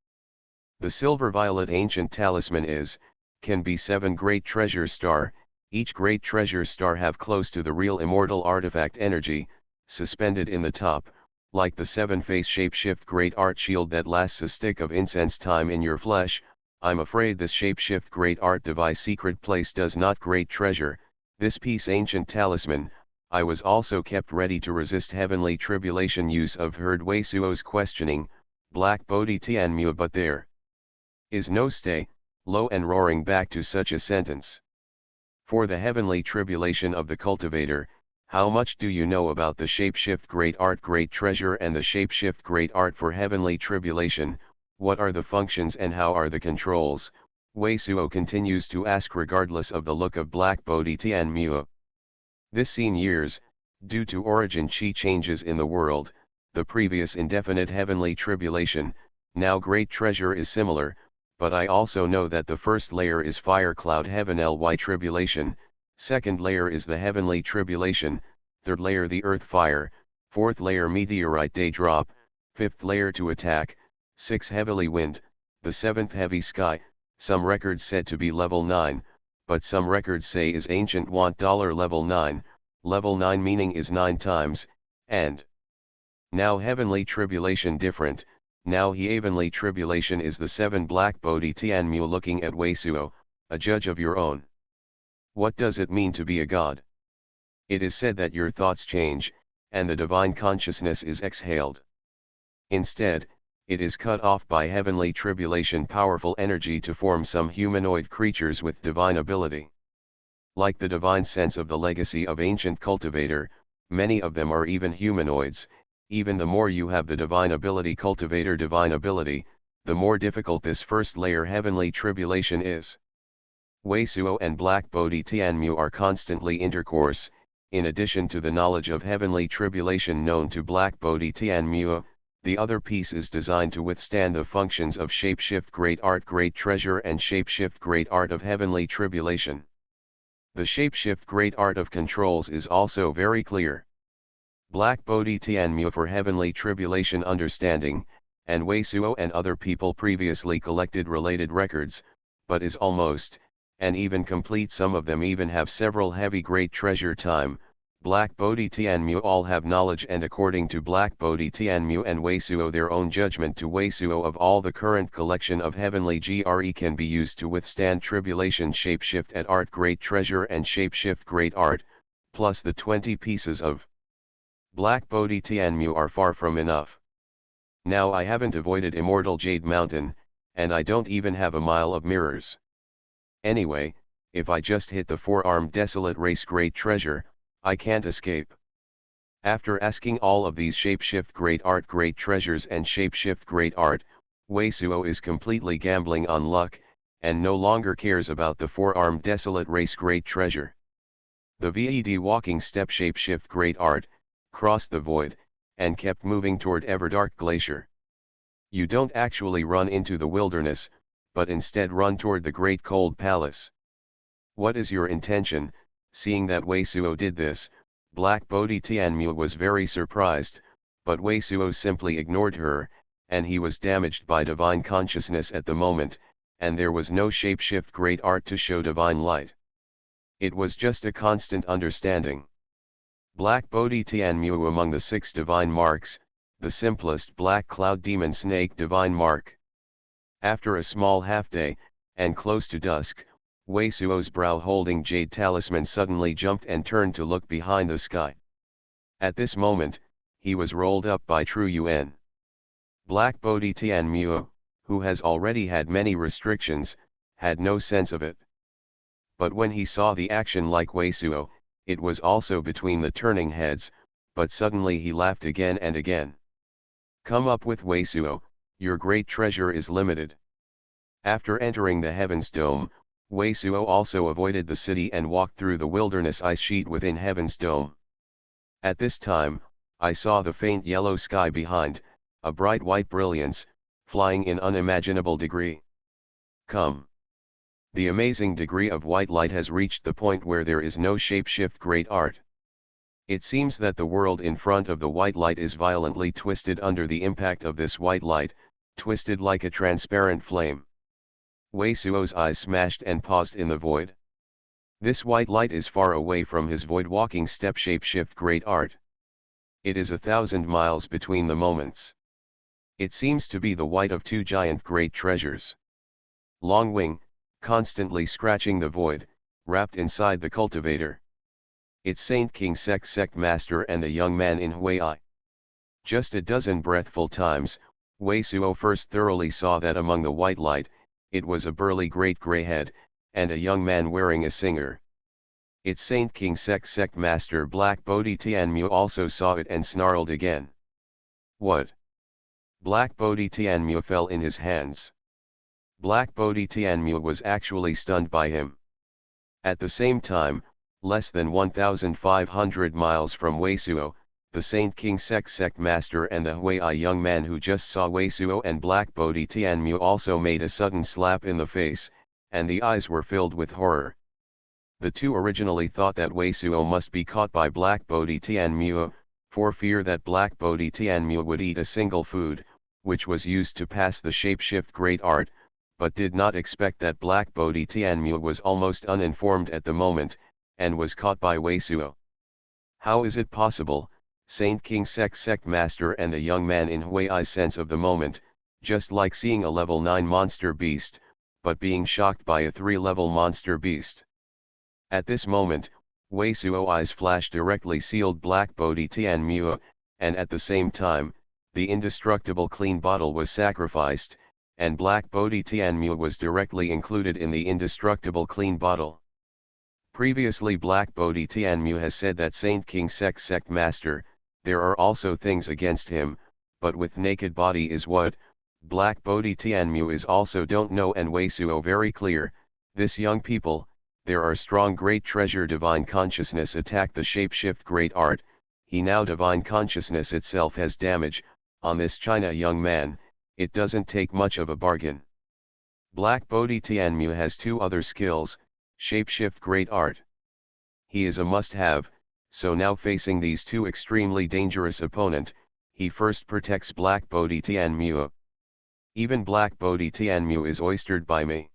The silver violet ancient talisman can be 7 great treasure star. Each great treasure star have close to the real immortal artifact energy, suspended in the top, like the 7-face shapeshift great art shield that lasts a stick of incense time in your flesh. I'm afraid this shapeshift great art device secret place does not great treasure, this piece ancient talisman. I was also kept ready to resist heavenly tribulation use of heard Weisuo's questioning, Black Bodhi Tianmu, but there is no stay, low and roaring back to such a sentence. For the heavenly tribulation of the cultivator, how much do you know about the Shapeshift Great Art Great Treasure and the Shapeshift Great Art for heavenly tribulation? What are the functions and how are the controls? Weisuo continues to ask regardless of the look of Black Bodhi Tianmu. This scene years, due to origin chi changes in the world, the previous indefinite heavenly tribulation, now great treasure is similar, but I also know that the first layer is fire cloud heaven ly tribulation, second layer is the heavenly tribulation, third layer the earth fire, fourth layer meteorite day drop, fifth layer to attack, 6 heavily wind, the 7th heavy sky. Some records said to be level 9, but some records say is ancient want level 9, Level 9 meaning is 9 times, and now heavenly tribulation different. Now heavenly tribulation is the 7 black Bodhi Tianmu looking at Weisuo, a judge of your own. What does it mean to be a god? It is said that your thoughts change, and the divine consciousness is exhaled. Instead, it is cut off by heavenly tribulation powerful energy to form some humanoid creatures with divine ability. Like the divine sense of the legacy of ancient cultivator, many of them are even humanoids. Even the more you have the divine ability cultivator divine ability, the more difficult this first layer heavenly tribulation is. Weisuo and Black Bodhi Tianmu are constantly intercourse, in addition to the knowledge of heavenly tribulation known to Black Bodhi Tianmu, the other piece is designed to withstand the functions of Shapeshift Great Art Great Treasure and Shapeshift Great Art of Heavenly Tribulation. The Shapeshift Great Art of Controls is also very clear. Black Bodhi Tianmu for Heavenly Tribulation understanding, and Weisuo and other people previously collected related records, but is almost, and even complete some of them even have several heavy great treasure time. Black Bodhi Tianmu all have knowledge and according to Black Bodhi Tianmu and Weisuo their own judgment to Weisuo of all the current collection of heavenly GRE can be used to withstand tribulation Shapeshift at Art Great Treasure and Shapeshift Great Art, plus the 20 pieces of Black Bodhi Tianmu are far from enough. Now I haven't avoided Immortal Jade Mountain, and I don't even have a mile of mirrors. Anyway, if I just hit the 4-armed Desolate Race Great Treasure, I can't escape. After asking all of these Shapeshift Great Art Great Treasures and Shapeshift Great Art, Weisuo is completely gambling on luck, and no longer cares about the 4-armed Desolate Race Great Treasure. The VED walking step Shapeshift Great Art, crossed the void, and kept moving toward Everdark Glacier. You don't actually run into the wilderness, but instead run toward the Great Cold Palace. What is your intention? Seeing that Weisuo did this, Black Bodhi Tianmu was very surprised, but Weisuo simply ignored her, and he was damaged by divine consciousness at the moment, and there was no Shapeshift Great Art to show divine light. It was just a constant understanding. Black Bodhi Tianmu among the 6 divine marks, the simplest Black Cloud Demon Snake divine mark. After a small half-day, and close to dusk, Weisuo's brow-holding jade talisman suddenly jumped and turned to look behind the sky. At this moment, he was rolled up by True Yuan. Black Bodhi Tianmu, who has already had many restrictions, had no sense of it. But when he saw the action like Weisuo, it was also between the turning heads, but suddenly he laughed again and again. Come up with Weisuo, your great treasure is limited. After entering the Heaven's Dome, Weisuo also avoided the city and walked through the wilderness ice sheet within Heaven's Dome. At this time, I saw the faint yellow sky behind, a bright white brilliance, flying in unimaginable degree. Come. The amazing degree of white light has reached the point where there is no shapeshift great art. It seems that the world in front of the white light is violently twisted under the impact of this white light, twisted like a transparent flame. Weisuo's eyes smashed and paused in the void. This white light is far away from his void walking step shapeshift great art. It is 1,000 miles between the moments. It seems to be the white of 2 giant great treasures. Long Wing, constantly scratching the void, wrapped inside the cultivator. It's Saint King Sect Master and the young man in Huai. Just a dozen breathful times, Weisuo first thoroughly saw that among the white light, it was a burly great grey head, and a young man wearing a singer. It's Saint King Sect Master Black Bodhi Tianmu also saw it and snarled again. What? Black Bodhi Tianmu fell in his hands. Black Bodhi Tianmu was actually stunned by him. At the same time, less than 1,500 miles from Weisuo, the Saint King Sect Master and the Huai young man who just saw Weisuo and Black Bodhi Tianmu also made a sudden slap in the face, and the eyes were filled with horror. The two originally thought that Weisuo must be caught by Black Bodhi Tianmu, for fear that Black Bodhi Tianmu would eat a single food, which was used to pass the shapeshift great art, but did not expect that Black Bodhi Tianmu was almost uninformed at the moment, and was caught by Weisuo. How is it possible? Saint King sect master and the young man in Huai's sense of the moment, just like seeing a level 9 monster beast, but being shocked by a 3-level monster beast. At this moment, Wei Suo eyes flashed directly sealed black Bodhi Tian Mua, and at the same time, the indestructible clean bottle was sacrificed, and black Bodhi Tian Mua was directly included in the indestructible clean bottle. Previously Black Bodhi Tian Mu has said that Saint King sect master, there are also things against him, but with naked body is what, Black Bodhi Tian Mu is also don't know, and Wei Suo very clear, this young people, there are strong great treasure divine consciousness attack the shapeshift great art, he now divine consciousness itself has damage, on this China young man, it doesn't take much of a bargain. Black Bodhi Tian Mu has 2 other skills, shapeshift great art. He is a must-have, so now facing these 2 extremely dangerous opponent, he first protects Black Bodhi Tian Mu. Even Black Bodhi Tian Mu is oystered by me.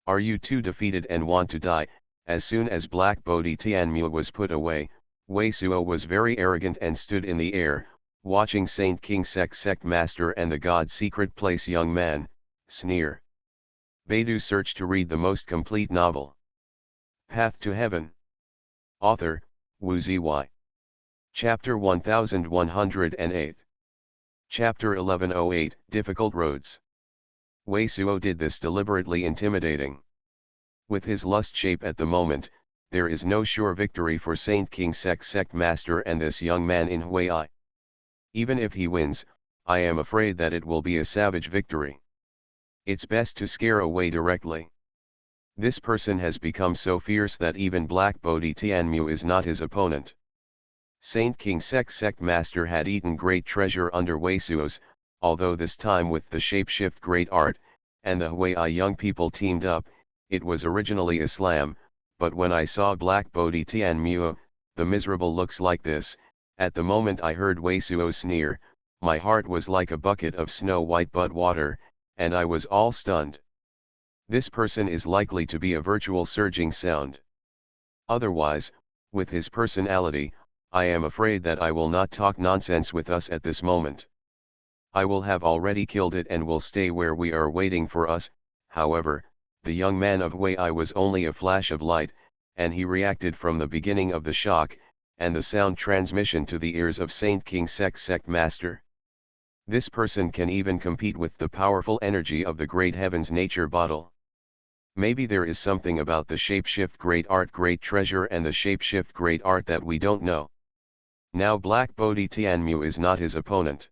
Are you too defeated and want to die? As soon as Black Bodhi Tian Mu was put away, Wei Suo was very arrogant and stood in the air, watching Saint King sect master and the God secret place young man, sneer. Baidu search to read the most complete novel. Path to Heaven. Author, Wu Ziyi. Chapter 1108. Chapter 1108, Difficult Roads. Wei Suo did this deliberately intimidating. With his lust shape at the moment, there is no sure victory for Saint King sect master and this young man in Huai. Even if he wins, I am afraid that it will be a savage victory. It's best to scare away directly. This person has become so fierce that even Black Bodhi Tian Mu is not his opponent. Saint King sect master had eaten great treasure under Wei Suo's, although this time with the shapeshift great art, and the Huai young people teamed up, it was originally Islam, but when I saw Black Bodhi Tian Mu, the miserable looks like this, at the moment I heard Wei Suo sneer, my heart was like a bucket of snow white but water, and I was all stunned. This person is likely to be a virtual surging sound. Otherwise, with his personality, I am afraid that I will not talk nonsense with us at this moment. I will have already killed it and will stay where we are waiting for us. However, the young man of Huai was only a flash of light, and he reacted from the beginning of the shock, and the sound transmission to the ears of Saint King sect master. This person can even compete with the powerful energy of the great heavens nature bottle. Maybe there is something about the shapeshift great art great treasure and the shapeshift great art that we don't know. Now Black Bodhi Tian Mu is not his opponent.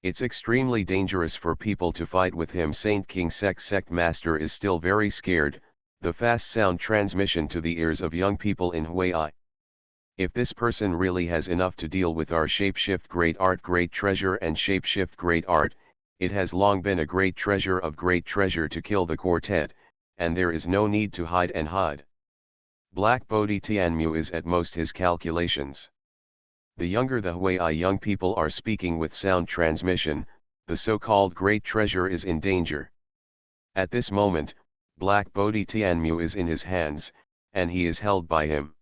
It's extremely dangerous for people to fight with him. Saint King sect master is still very scared, the fast sound transmission to the ears of young people in Huai. If this person really has enough to deal with our shapeshift great art great treasure and shapeshift great art, it has long been a great treasure to kill the quartet, and there is no need to hide and hide. Black Bodhi Tian Mu is at most his calculations. The younger the Huai young people are speaking with sound transmission, the so-called great treasure is in danger. At this moment, Black Bodhi Tian Mu is in his hands, and he is held by him.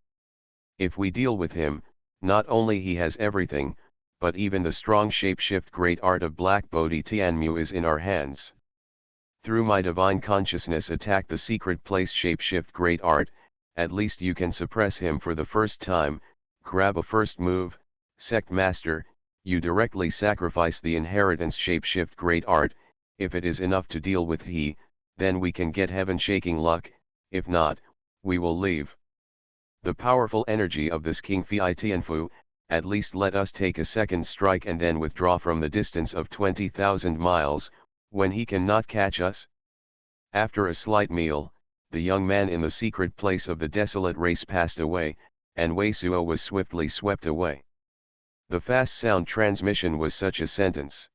If we deal with him, not only he has everything, but even the strong shapeshift great art of Black Bodhi Tian Mu is in our hands. Through my divine consciousness attack the secret place shapeshift great art, at least you can suppress him for the first time, grab a first move, sect master, you directly sacrifice the inheritance shapeshift great art, if it is enough to deal with he, then we can get heaven shaking luck, if not, we will leave. The powerful energy of this King Phi Tianfu, at least let us take a second strike and then withdraw from the distance of 20,000 miles, when he cannot catch us. After a slight meal, the young man in the secret place of the desolate race passed away, and Wei Suo was swiftly swept away. The fast sound transmission was such a sentence.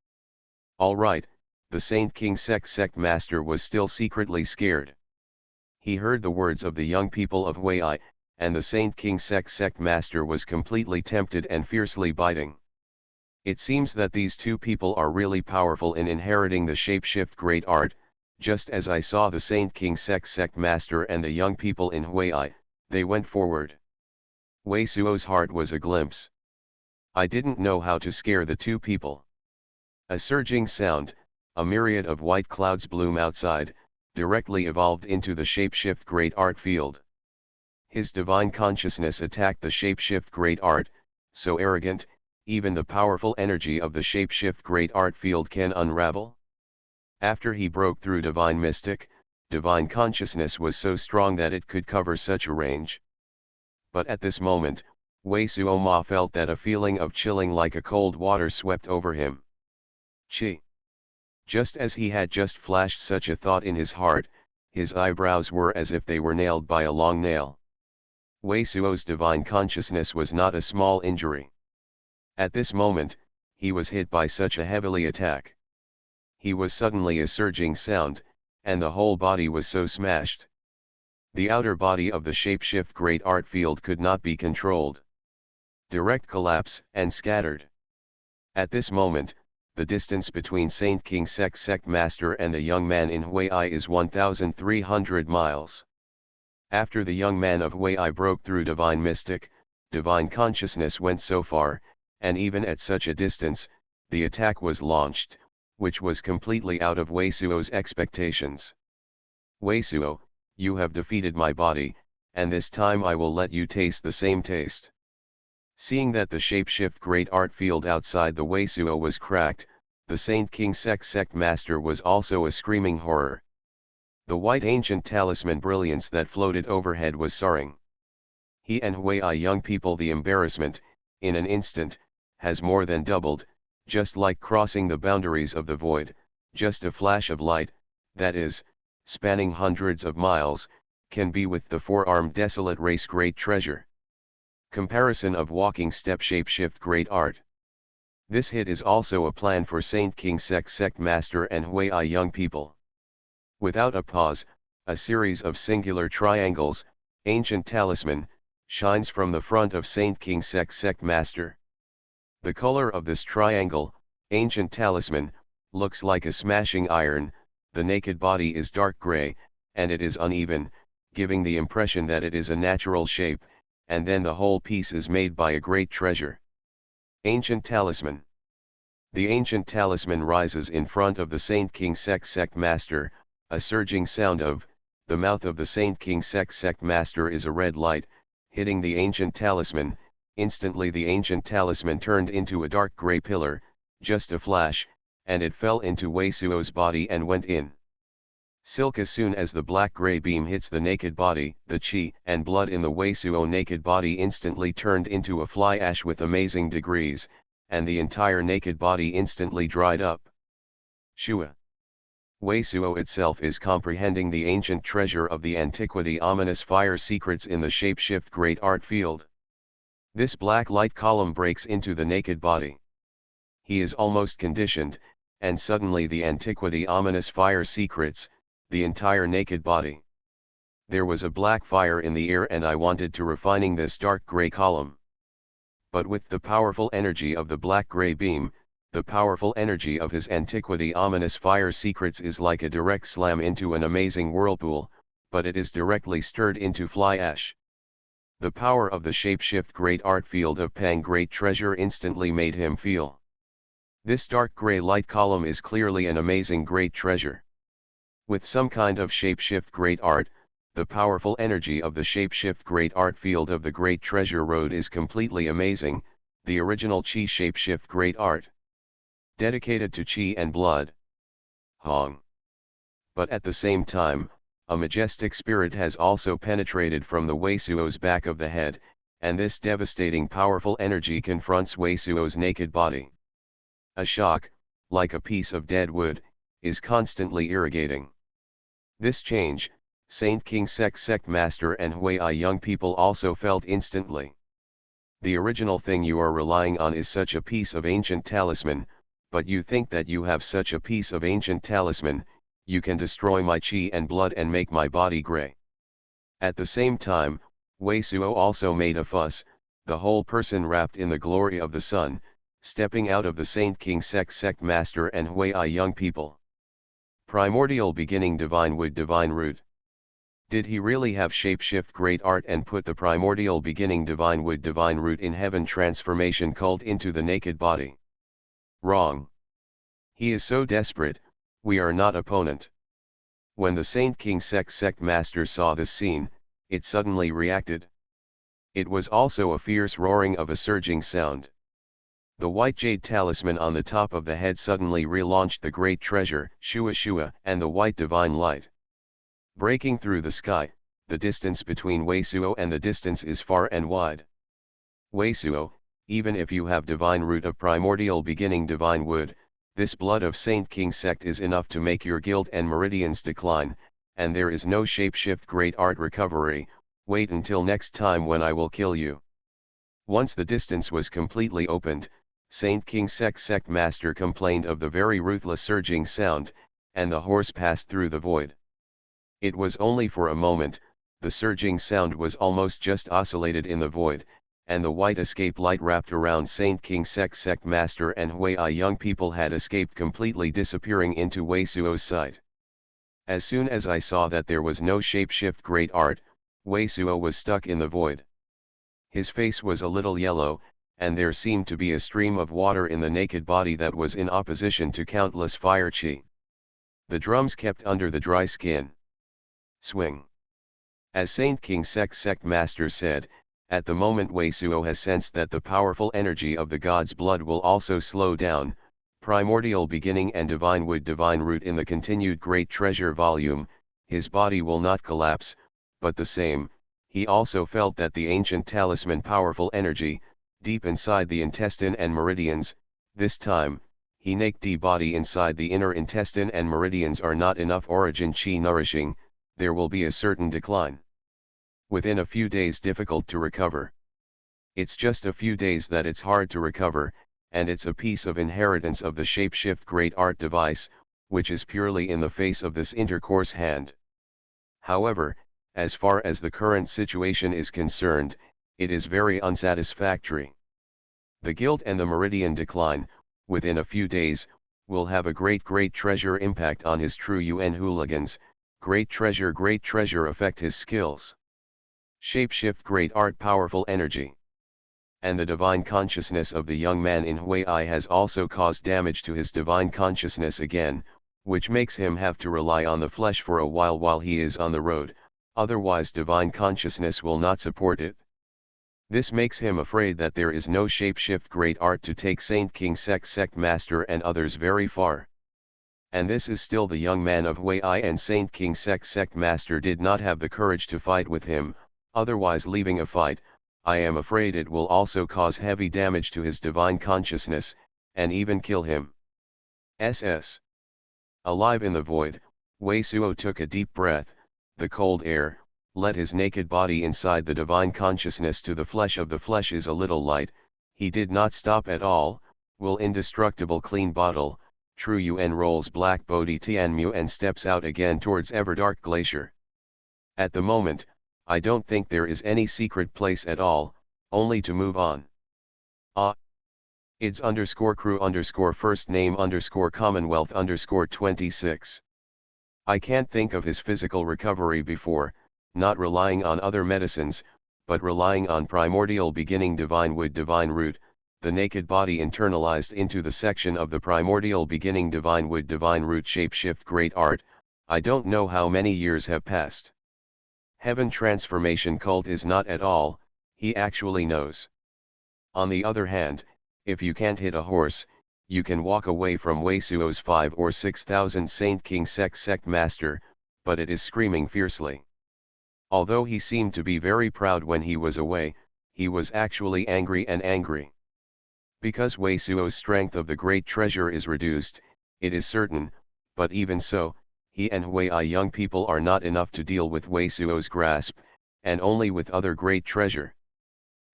All right, the Saint King sect master was still secretly scared. He heard the words of the young people of Huai, and the Saint King sect master was completely tempted and fiercely biting. It seems that these two people are really powerful in inheriting the shapeshift great art, just as I saw the Saint King sect master and the young people in Huai, they went forward. Wei Suo's heart was a glimpse. I didn't know how to scare the two people. A surging sound, a myriad of white clouds bloom outside, directly evolved into the shapeshift great art field. His divine consciousness attacked the shapeshift great art, so arrogant, even the powerful energy of the shapeshift great art field can unravel. After he broke through divine mystic, divine consciousness was so strong that it could cover such a range. But at this moment, Wei Suoma felt that a feeling of chilling like a cold water swept over him. Chi. Just as he had just flashed such a thought in his heart, his eyebrows were as if they were nailed by a long nail. Wei Suo's divine consciousness was not a small injury. At this moment, he was hit by such a heavily attack. He was suddenly a surging sound, and the whole body was so smashed. The outer body of the shapeshift great art field could not be controlled. Direct collapse and scattered. At this moment, the distance between Saint King Sect Master and the young man in Huai is 1,300 miles. After the young man of Huai broke through divine mystic, divine consciousness went so far, and even at such a distance, the attack was launched, which was completely out of Wei Suo's expectations. Wei Suo, you have defeated my body, and this time I will let you taste the same taste. Seeing that the shapeshift great art field outside the Wei Suo was cracked, the Saint King Sect Master was also a screaming horror. The white ancient talisman brilliance that floated overhead was soaring. He and Huai young people, the embarrassment, in an instant, has more than doubled, just like crossing the boundaries of the void, just a flash of light, that is, spanning hundreds of miles, can be with the four-armed desolate race great treasure. Comparison of walking step shapeshift great art. This hit is also a plan for Saint King Sect Master and Huai young people. Without a pause, a series of singular triangles, ancient talisman, shines from the front of Saint King Sect Master. The color of this triangle, ancient talisman, looks like a smashing iron, the naked body is dark gray, and it is uneven, giving the impression that it is a natural shape, and then the whole piece is made by a great treasure. Ancient talisman. The ancient talisman rises in front of the Saint King Sect Master, a surging sound of, the mouth of the Saint King Sect Master is a red light, hitting the ancient talisman. Instantly the ancient talisman turned into a dark grey pillar, just a flash, and it fell into Wei Suo's body and went in. Silk. As soon as the black-grey beam hits the naked body, the chi and blood in the Wei Suo naked body instantly turned into a fly ash with amazing degrees, and the entire naked body instantly dried up. Shua. Wei Suo itself is comprehending the ancient treasure of the antiquity, ominous fire secrets in the shapeshift great art field. This black light column breaks into the naked body. He is almost conditioned, and suddenly the antiquity, ominous fire secrets, the entire naked body. There was a black fire in the air and I wanted to refining this dark grey column. But with the powerful energy of the black grey beam, the powerful energy of his antiquity, ominous fire secrets is like a direct slam into an amazing whirlpool, but it is directly stirred into fly ash. The power of the shapeshift great art field of Pang great treasure instantly made him feel. This dark grey light column is clearly an amazing great treasure. With some kind of shapeshift great art, the powerful energy of the shapeshift great art field of the great treasure road is completely amazing, the original Chi shapeshift great art. Dedicated to Chi and blood. Hong. But at the same time, a majestic spirit has also penetrated from the Wei Suo's back of the head, and this devastating powerful energy confronts Wei Suo's naked body. A shock, like a piece of dead wood, is constantly irrigating. This change, Saint King Sect Master and Huai young people also felt instantly. The original thing you are relying on is such a piece of ancient talisman, but you think that you have such a piece of ancient talisman, you can destroy my chi and blood and make my body grey. At the same time, Wei Suo also made a fuss, the whole person wrapped in the glory of the sun, stepping out of the Saint King Sect Master and Huai young people. Primordial beginning, divine wood, divine root. Did he really have shapeshift great art and put the primordial beginning divine wood divine root in heaven transformation cult into the naked body? Wrong. He is so desperate, we are not opponent. When the Saint King sect master saw this scene, it suddenly reacted. It was also a fierce roaring of a surging sound. The white jade talisman on the top of the head suddenly relaunched the great treasure, Shua, and the white divine light. Breaking through the sky, the distance between Weisuo and the distance is far and wide. Weisuo, even if you have divine root of primordial beginning divine wood, this blood of Saint King sect is enough to make your guilt and meridians decline, and there is no shapeshift great art recovery. Wait until next time when I will kill you. Once the distance was completely opened, Saint King sect master complained of the very ruthless surging sound, and the horse passed through the void. It was only for a moment, the surging sound was almost just oscillated in the void, and the white escape light wrapped around Saint King sect master and Hui young people had escaped completely disappearing into Weisuo's sight. As soon as I saw that there was no shapeshift great art, Weisuo was stuck in the void. His face was a little yellow, and there seemed to be a stream of water in the naked body that was in opposition to countless fire chi. The drums kept under the dry skin. Swing. As Saint King sect master said, at the moment Weisuo has sensed that the powerful energy of the god's blood will also slow down, primordial beginning and divine wood divine root in the continued great treasure volume, his body will not collapse, but the same, he also felt that the ancient talisman powerful energy, deep inside the intestine and meridians, this time, he naked body inside the inner intestine and meridians are not enough origin chi nourishing, there will be a certain decline. Within a few days difficult to recover. It's just a few days that it's hard to recover, and it's a piece of inheritance of the shapeshift great art device, which is purely in the face of this intercourse hand. However, as far as the current situation is concerned, it is very unsatisfactory. The guilt and the meridian decline, within a few days, will have a great treasure impact on his true UN hooligans, great treasure affect his skills. Shapeshift great art powerful energy. And the divine consciousness of the young man in Hui has also caused damage to his divine consciousness again, which makes him have to rely on the flesh for a while he is on the road, otherwise divine consciousness will not support it. This makes him afraid that there is no shapeshift great art to take Saint King sect master and others very far. And this is still the young man of Hui and Saint King sect master did not have the courage to fight with him, otherwise leaving a fight, I am afraid it will also cause heavy damage to his divine consciousness, and even kill him. SS. Alive in the void, Weisuo took a deep breath, the cold air, let his naked body inside the divine consciousness to the flesh of the flesh is a little light, he did not stop at all, will indestructible clean bottle, true UN rolls black Bodhi Tianmu and steps out again towards Everdark Glacier. At the moment, I don't think there is any secret place at all, only to move on. Ids _crew first name Commonwealth 26. I can't think of his physical recovery before, not relying on other medicines, but relying on primordial beginning divine wood divine root, the naked body internalized into the section of the primordial beginning divine wood divine root shapeshift great art, I don't know how many years have passed. Heaven transformation cult is not at all, he actually knows. On the other hand, if you can't hit a horse, you can walk away from Weisuo's 5 or 6,000 Saint King sect master, but it is screaming fiercely. Although he seemed to be very proud when he was away, he was actually angry. Because Weisuo's strength of the great treasure is reduced, it is certain, but even so, he and Hui young people are not enough to deal with Weisuo's grasp, and only with other great treasure.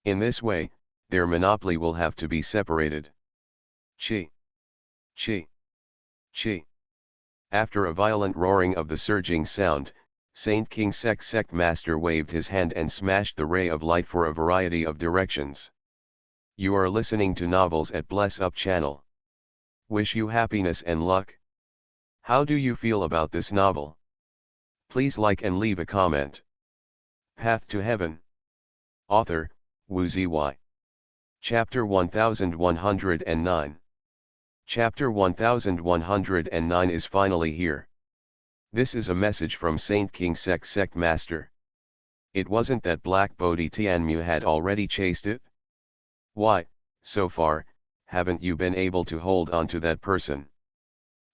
In this way, their monopoly will have to be separated. Chi. Chi. Chi. After a violent roaring of the surging sound, Saint King sect master waved his hand and smashed the ray of light for a variety of directions. You are listening to Novels at Bless Up channel. Wish you happiness and luck. How do you feel about this novel? Please like and leave a comment. Path to Heaven. Author, Wu Zy. Chapter 1109. Chapter 1109 is finally here. This is a message from Saint King Sect Master. It wasn't that Black Bodhi Tianmu had already chased it? Why, so far, haven't you been able to hold on to that person?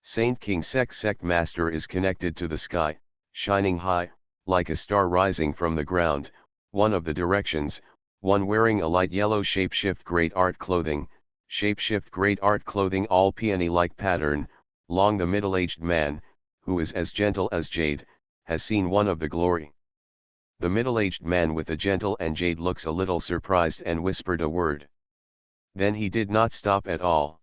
Saint King Sect Master is connected to the sky, shining high, like a star rising from the ground, one of the directions, one wearing a light yellow shapeshift great art clothing, all peony-like pattern, long the middle-aged man, who is as gentle as jade, has seen one of the glory. The middle-aged man with the gentle and jade looks a little surprised and whispered a word. Then he did not stop at all.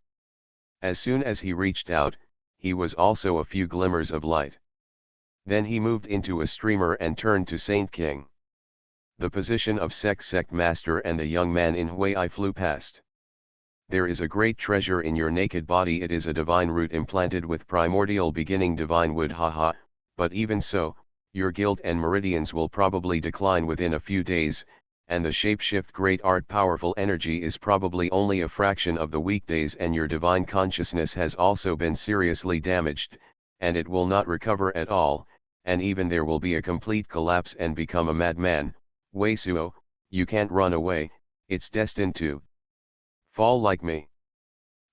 As soon as he reached out, he was also a few glimmers of light. Then he moved into a streamer and turned to Saint King. The position of Sect Master and the young man in Hui flew past. There is a great treasure in your naked body. It is a divine root implanted with primordial beginning divine wood, haha, but even so, your guilt and meridians will probably decline within a few days, and the shapeshift great art powerful energy is probably only a fraction of the weekdays, and your divine consciousness has also been seriously damaged, and it will not recover at all, and even there will be a complete collapse and become a madman. Wei Suo, you can't run away, it's destined to fall like me.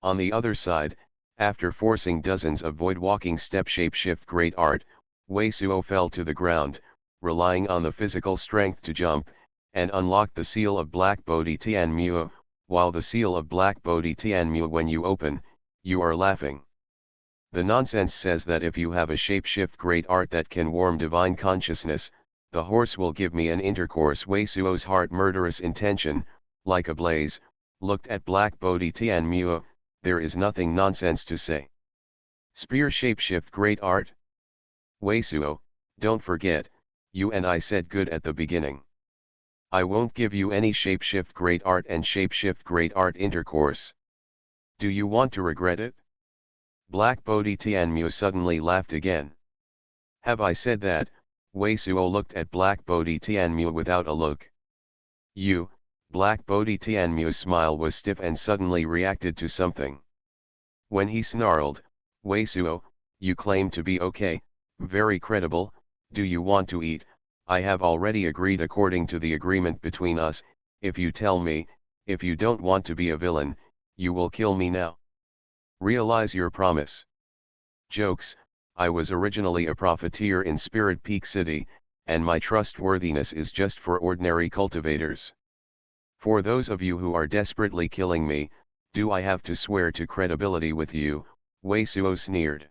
On the other side, after forcing dozens of void-walking step shapeshift great art, Wei Suo fell to the ground, relying on the physical strength to jump, and unlocked the seal of Black Bodhi Tianmu, while the seal of Black Bodhi Tianmu when you open, you are laughing. The nonsense says that if you have a shapeshift great art that can warm divine consciousness, the horse will give me an intercourse. Wei Suo's heart murderous intention, like a blaze, looked at Black Bodhi Tianmu. There is nothing nonsense to say. Spear shapeshift great art? Wei Suo, don't forget, you and I said good at the beginning. I won't give you any shapeshift great art and shapeshift great art intercourse. Do you want to regret it? Black Bodhi Tianmu suddenly laughed again. Have I said that? Wei Suo looked at Black Bodhi Tianmu without a look. You, Black Bodhi Tianmu's smile was stiff and suddenly reacted to something. When he snarled, Wei Suo, you claim to be okay, very credible, do you want to eat? I have already agreed according to the agreement between us. If you tell me, if you don't want to be a villain, you will kill me now. Realize your promise. Jokes, I was originally a profiteer in Spirit Peak City, and my trustworthiness is just for ordinary cultivators. For those of you who are desperately killing me, do I have to swear to credibility with you? Wei Suo sneered.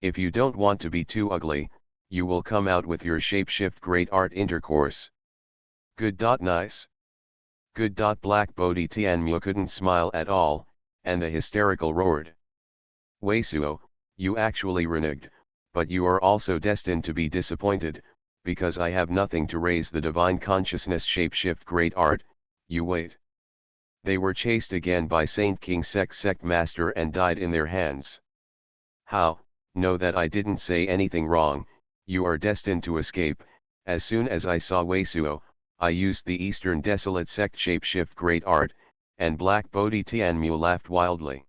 If you don't want to be too ugly, you will come out with your shapeshift great art intercourse. Good. Nice. Good. Black Bodhi Tianmu couldn't smile at all, and the hysterical roared. Wei Suo, you actually reneged, but you are also destined to be disappointed, because I have nothing to raise the divine consciousness shapeshift great art. You wait. They were chased again by Saint King Sect Master and died in their hands. How? Know that I didn't say anything wrong. You are destined to escape. As soon as I saw Wei Suo, I used the Eastern Desolate Sect shapeshift great art, and Black Bodhi Tianmu laughed wildly.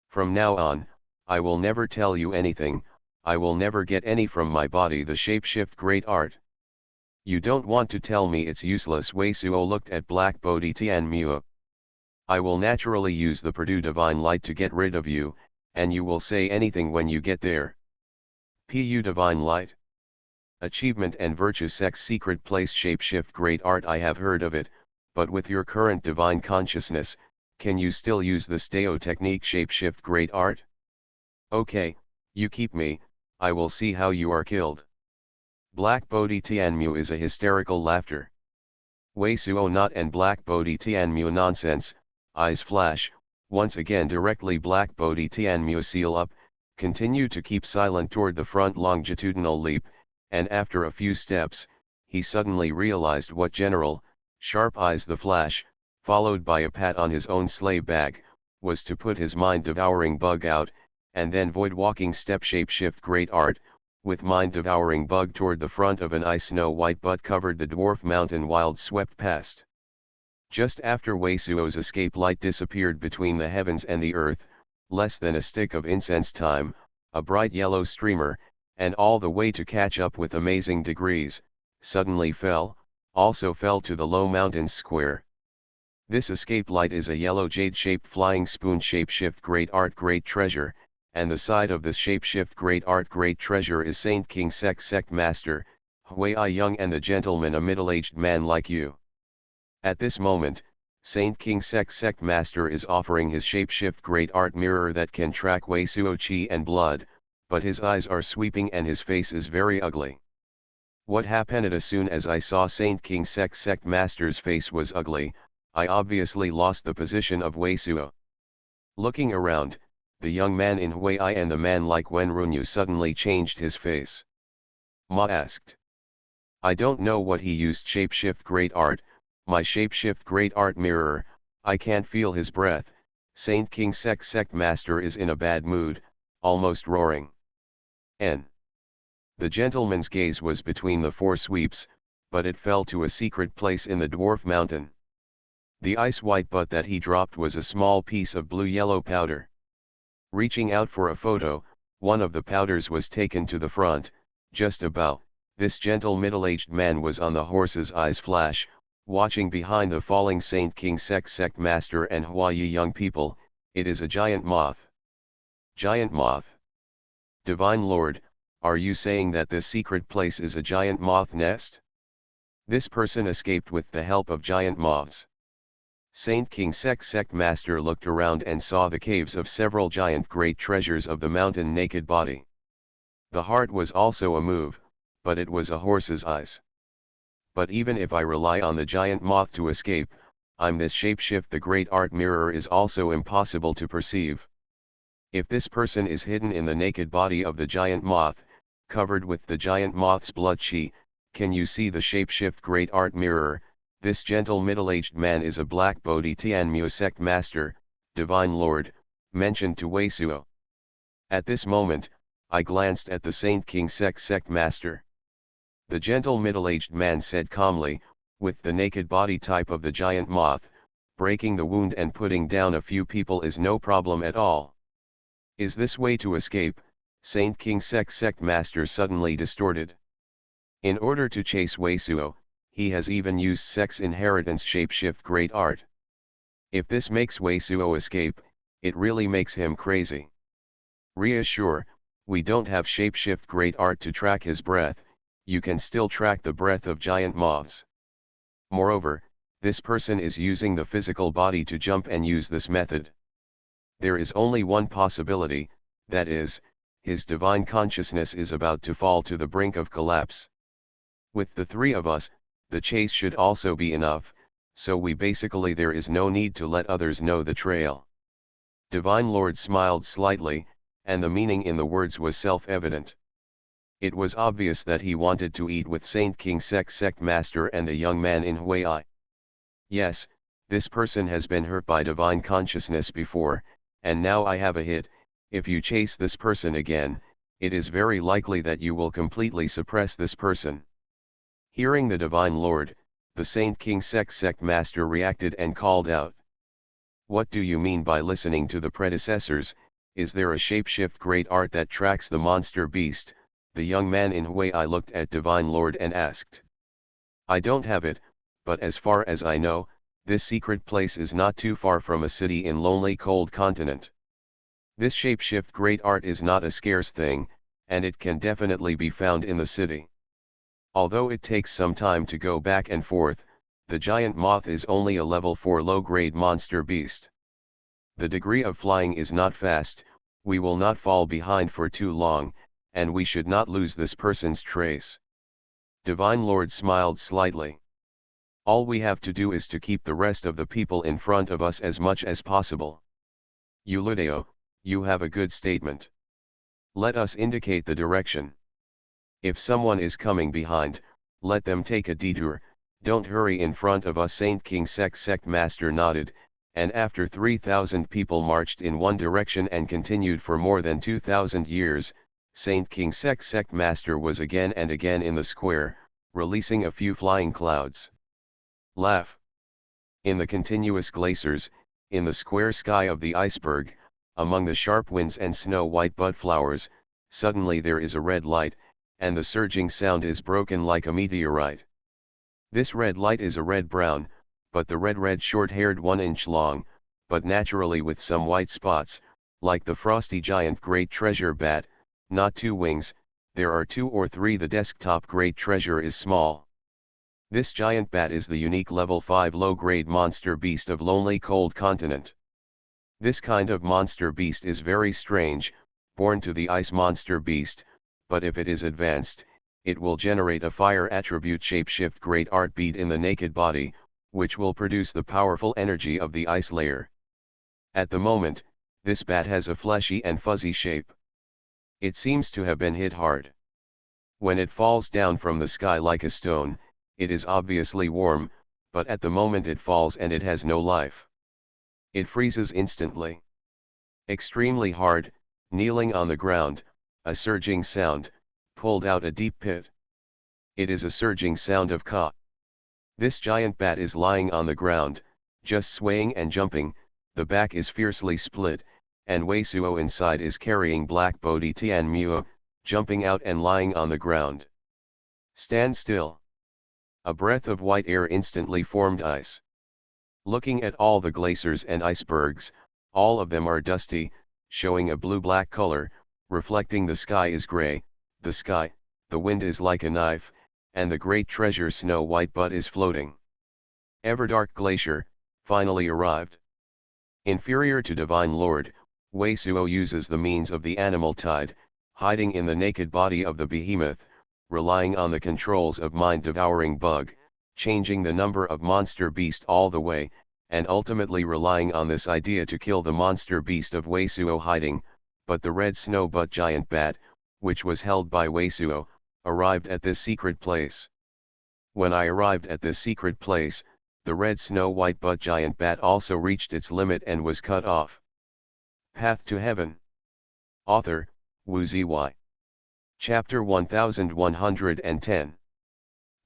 From now on, I will never tell you anything, I will never get any from my body the shapeshift great art. You don't want to tell me it's useless. Wei Suo looked at Black Bodhi Tianmu. I will naturally use the Purdue Divine Light to get rid of you, and you will say anything when you get there. Pu Divine Light. Achievement and Virtue Sex Secret Place Shapeshift Great Art. I have heard of it, but with your current divine consciousness, can you still use the Steo technique Shapeshift Great Art? Okay, you keep me, I will see how you are killed. Black Bodhi Tianmu is a hysterical laughter. Wei Suo not and Black Bodhi Tianmu nonsense, eyes flash, once again directly Black Bodhi Tianmu seal up, continue to keep silent toward the front longitudinal leap, and after a few steps, he suddenly realized what general, sharp eyes the flash, followed by a pat on his own sleigh bag, was to put his mind devouring bug out, and then void walking step shapeshift great art, with mind-devouring bug toward the front of an ice snow-white butt covered the dwarf mountain wild swept past. Just after Wei Suo's escape light disappeared between the heavens and the earth, less than a stick of incense time, a bright yellow streamer, and all the way to catch up with amazing degrees, suddenly also fell to the low mountain's square. This escape light is a yellow jade-shaped flying spoon shapeshift great art great treasure, and the side of this shapeshift great art great treasure is Saint King sect master, Hui Young and the gentleman a middle-aged man like you. At this moment, Saint King sect master is offering his shapeshift great art mirror that can track Wei Suo chi and blood, but his eyes are sweeping and his face is very ugly. What happened? As soon as I saw Saint King sect master's face was ugly, I obviously lost the position of Wei Suo. Looking around, the young man in Hui and the man like Wen Runyu suddenly changed his face. Ma asked. I don't know what he used shapeshift great art, my shapeshift great art mirror, I can't feel his breath. Saint King sect master is in a bad mood, almost roaring. N. The gentleman's gaze was between the four sweeps, but it fell to a secret place in the dwarf mountain. The ice-white butt that he dropped was a small piece of blue-yellow powder. Reaching out for a photo, one of the powders was taken to the front, just about. This gentle middle-aged man was on the horse's eyes flash, watching behind the falling Saint King sect master and Huayi young people. It is a giant moth. Giant moth. Divine Lord, are you saying that this secret place is a giant moth nest? This person escaped with the help of giant moths. Saint King sect master looked around and saw the caves of several giant great treasures of the mountain naked body. The heart was also a move, but it was a horse's eyes. But even if I rely on the giant moth to escape, I'm this shapeshift the great art mirror is also impossible to perceive. If this person is hidden in the naked body of the giant moth, covered with the giant moth's blood chi, can you see the shapeshift great art mirror? This gentle middle-aged man is a black Bodhi Tianmu sect master, divine lord, mentioned to Wei Suo. At this moment, I glanced at the Saint King sect master. The gentle middle-aged man said calmly, with the naked body type of the giant moth, breaking the wound and putting down a few people is no problem at all. Is this way to escape? Saint King sect master suddenly distorted. In order to chase Wei Suo, he has even used sex inheritance shapeshift great art. If this makes Wei Suo escape, it really makes him crazy. Reassure, we don't have shapeshift great art to track his breath, you can still track the breath of giant moths. Moreover, this person is using the physical body to jump and use this method. There is only one possibility, that is, his divine consciousness is about to fall to the brink of collapse. With the three of us, the chase should also be enough, so there is no need to let others know the trail. Divine Lord smiled slightly, and the meaning in the words was self-evident. It was obvious that he wanted to eat with Saint King sect master and the young man in Hui. Yes, this person has been hurt by divine consciousness before, and now I have a hit. If you chase this person again, it is very likely that you will completely suppress this person. Hearing the divine lord, the Saint King sect master reacted and called out. What do you mean by listening to the predecessors? Is there a shapeshift great art that tracks the monster beast? The young man in Hui looked at divine lord and asked. I don't have it, but as far as I know, this secret place is not too far from a city in lonely cold continent. This shapeshift great art is not a scarce thing, and it can definitely be found in the city. Although it takes some time to go back and forth, the giant moth is only a level 4 low-grade monster beast. The degree of flying is not fast, we will not fall behind for too long, and we should not lose this person's trace. Divine Lord smiled slightly. All we have to do is to keep the rest of the people in front of us as much as possible. Eulideo, you have a good statement. Let us indicate the direction. If someone is coming behind, let them take a detour, don't hurry in front of us. Saint King sect master nodded, and after 3,000 people marched in one direction and continued for more than 2,000 years, Saint King sect master was again and again in the square, releasing a few flying clouds. Laugh. In the continuous glaciers, in the square sky of the iceberg, among the sharp winds and snow-white bud flowers, suddenly there is a red light, and the surging sound is broken like a meteorite. This red light is a red-brown, but the red short-haired 1 inch long, but naturally with some white spots, like the frosty giant great treasure bat, not 2 wings, there are 2 or 3. The desktop great treasure is small. This giant bat is the unique level 5 low-grade monster beast of lonely cold continent. This kind of monster beast is very strange, born to the ice monster beast, but if it is advanced, it will generate a fire attribute shapeshift great art bead in the naked body, which will produce the powerful energy of the ice layer. At the moment, this bat has a fleshy and fuzzy shape. It seems to have been hit hard. When it falls down from the sky like a stone, it is obviously warm, but at the moment it falls and it has no life. It freezes instantly. Extremely hard, kneeling on the ground, a surging sound, pulled out a deep pit. It is a surging sound of ka. This giant bat is lying on the ground, just swaying and jumping, the back is fiercely split, and Wei Suo inside is carrying Black Bodhi Tian Muo, jumping out and lying on the ground. Stand still. A breath of white air instantly formed ice. Looking at all the glaciers and icebergs, all of them are dusty, showing a blue-black color, reflecting the sky is gray, the wind is like a knife, and the great treasure snow-white butt is floating. Everdark Glacier, finally arrived. Inferior to Divine Lord, Wei Suo uses the means of the animal tide, hiding in the naked body of the behemoth, relying on the controls of mind-devouring bug, changing the number of monster beast all the way, and ultimately relying on this idea to kill the monster beast of Wei Suo hiding, but the red snow butt giant bat, which was held by Wei Suo, arrived at this secret place. When I arrived at this secret place, the red snow white butt giant bat also reached its limit and was cut off. Path to Heaven. Author, Wu Zy. Chapter 1110.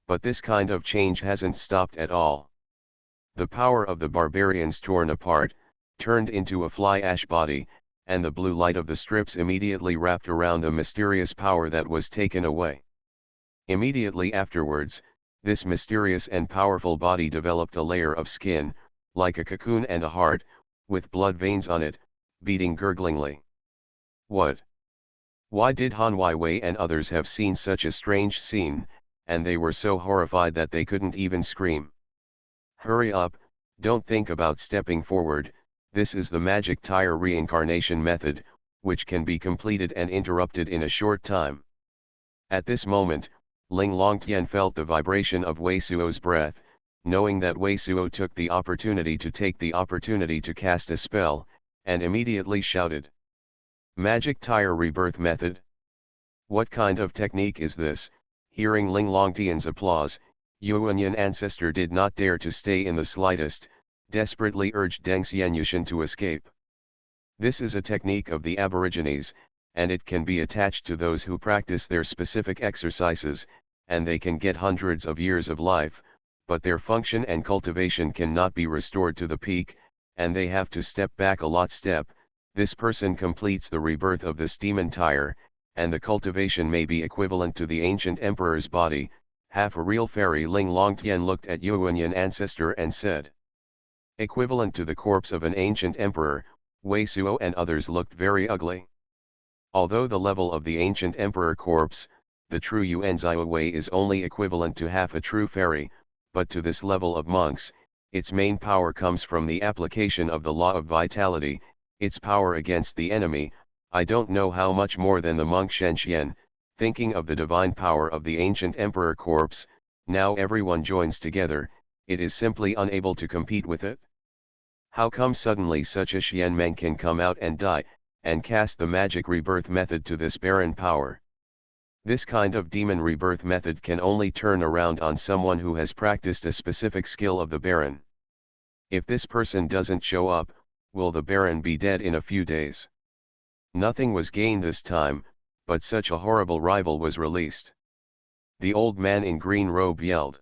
But this kind of change hasn't stopped at all. The power of the barbarians torn apart, turned into a fly ash body, and the blue light of the strips immediately wrapped around the mysterious power that was taken away. Immediately afterwards, this mysterious and powerful body developed a layer of skin, like a cocoon and a heart, with blood veins on it, beating gurglingly. What? Why did Han Wei and others have seen such a strange scene, and they were so horrified that they couldn't even scream? Hurry up, don't think about stepping forward, this is the magic tire reincarnation method, which can be completed and interrupted in a short time. At this moment, Ling Longtian felt the vibration of Wei Suo's breath, knowing that Wei Suo took the opportunity to cast a spell, and immediately shouted. Magic tire rebirth method? What kind of technique is this? Hearing Ling Longtian's applause, Xuanhuan ancestor did not dare to stay in the slightest, desperately urged Deng Xianyushan to escape. This is a technique of the Aborigines, and it can be attached to those who practice their specific exercises, and they can get hundreds of years of life, but their function and cultivation cannot be restored to the peak, and they have to step back a lot. This person completes the rebirth of this demon tire, and the cultivation may be equivalent to the ancient emperor's body. Half a real fairy. Ling Longtian looked at Xuanhuan ancestor and said. Equivalent to the corpse of an ancient emperor, Wei Suo and others looked very ugly. Although the level of the ancient emperor corpse, the true Yuan Zio Wei is only equivalent to half a true fairy, but to this level of monks, its main power comes from the application of the law of vitality, its power against the enemy. I don't know how much more than the monk Shenxian, thinking of the divine power of the ancient emperor corpse, now everyone joins together, it is simply unable to compete with it. How come suddenly such a Xianmeng can come out and die, and cast the magic rebirth method to this barren power? This kind of demon rebirth method can only turn around on someone who has practiced a specific skill of the Baron. If this person doesn't show up, will the Baron be dead in a few days? Nothing was gained this time, but such a horrible rival was released. The old man in green robe yelled.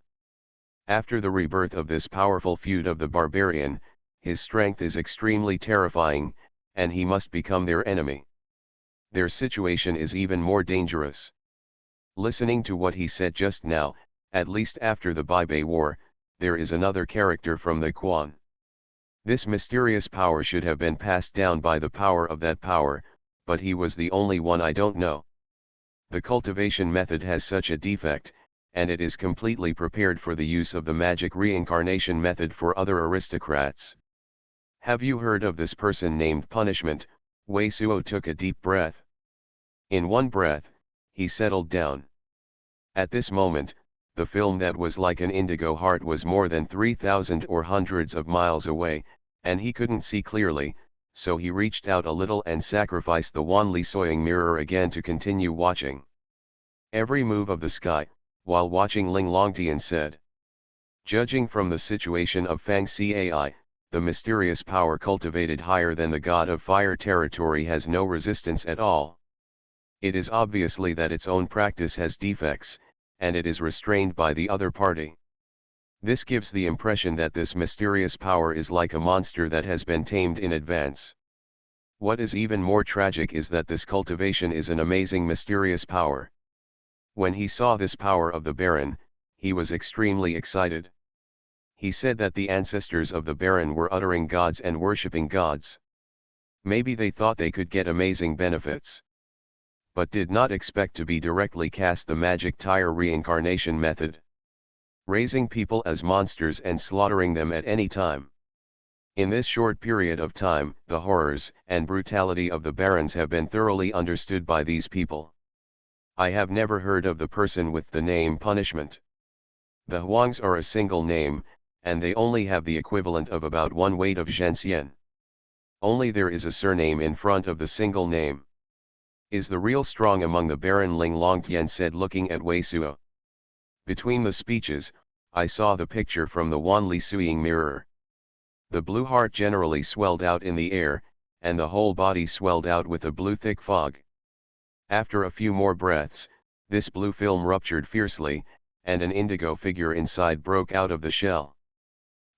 After the rebirth of this powerful feud of the barbarian, his strength is extremely terrifying, and he must become their enemy. Their situation is even more dangerous. Listening to what he said just now, at least after the Baibei War, there is another character from the Quan. This mysterious power should have been passed down by the power of that power, but he was the only one I don't know. The cultivation method has such a defect, and it is completely prepared for the use of the magic reincarnation method for other aristocrats. Have you heard of this person named Punishment? Wei Suo took a deep breath. In one breath, he settled down. At this moment, the film that was like an indigo heart was more than 3,000 or hundreds of miles away, and he couldn't see clearly, so he reached out a little and sacrificed the Wanli Soying mirror again to continue watching every move of the sky, while watching Ling Longtian said. Judging from the situation of Fang Cai, the mysterious power cultivated higher than the god of fire territory has no resistance at all. It is obviously that its own practice has defects, and it is restrained by the other party. This gives the impression that this mysterious power is like a monster that has been tamed in advance. What is even more tragic is that this cultivation is an amazing mysterious power. When he saw this power of the Baron, he was extremely excited. He said that the ancestors of the Baron were uttering gods and worshipping gods. Maybe they thought they could get amazing benefits, but did not expect to be directly cast the magic tire reincarnation method, raising people as monsters and slaughtering them at any time. In this short period of time, the horrors and brutality of the barons have been thoroughly understood by these people. I have never heard of the person with the name Punishment. The Huangs are a single name, and they only have the equivalent of about 1 weight of Zhenxian. Only there is a surname in front of the single name. Is the real strong among the Baron, Ling Longtian said, looking at Wei Suo. Between the speeches, I saw the picture from the Wanli Suing mirror. The blue heart generally swelled out in the air, and the whole body swelled out with a blue thick fog. After a few more breaths, this blue film ruptured fiercely, and an indigo figure inside broke out of the shell.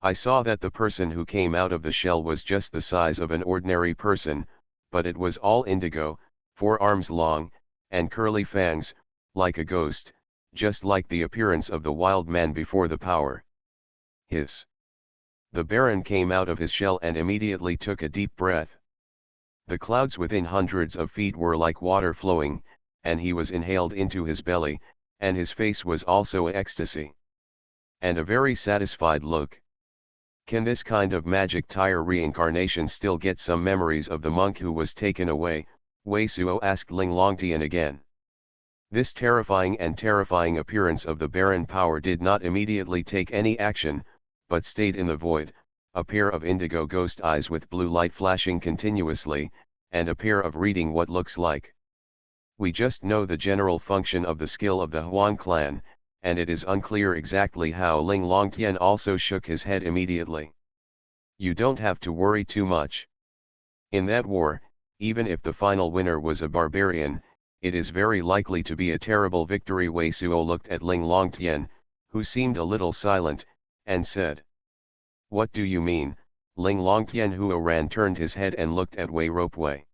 I saw that the person who came out of the shell was just the size of an ordinary person, but it was all indigo, 4 arms long, and curly fangs, like a ghost, just like the appearance of the wild man before the power. Hiss. The Baron came out of his shell and immediately took a deep breath. The clouds within hundreds of feet were like water flowing, and he was inhaled into his belly, and his face was also ecstasy. And a very satisfied look. Can this kind of magic tire reincarnation still get some memories of the monk who was taken away? Wei Suo asked Ling Longtian again. This terrifying appearance of the Baron power did not immediately take any action, but stayed in the void, a pair of indigo ghost eyes with blue light flashing continuously, and a pair of reading what looks like. We just know the general function of the skill of the Huan clan, and it is unclear exactly how. Ling Longtian also shook his head immediately. You don't have to worry too much. In that war, even if the final winner was a barbarian, it is very likely to be a terrible victory. Wei Suo looked at Ling Longtian, who seemed a little silent, and said. What do you mean? Ling Longtian Huoran turned his head and looked at Wei Ropewei.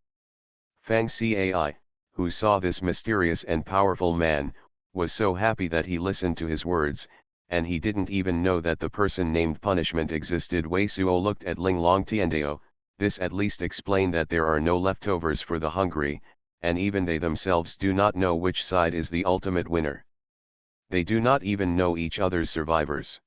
Fang Cai, who saw this mysterious and powerful man, was so happy that he listened to his words, and he didn't even know that the person named Punishment existed. Wei Suo looked at Ling Longtiandeo. This at least explained that there are no leftovers for the hungry, and even they themselves do not know which side is the ultimate winner. They do not even know each other's survivors.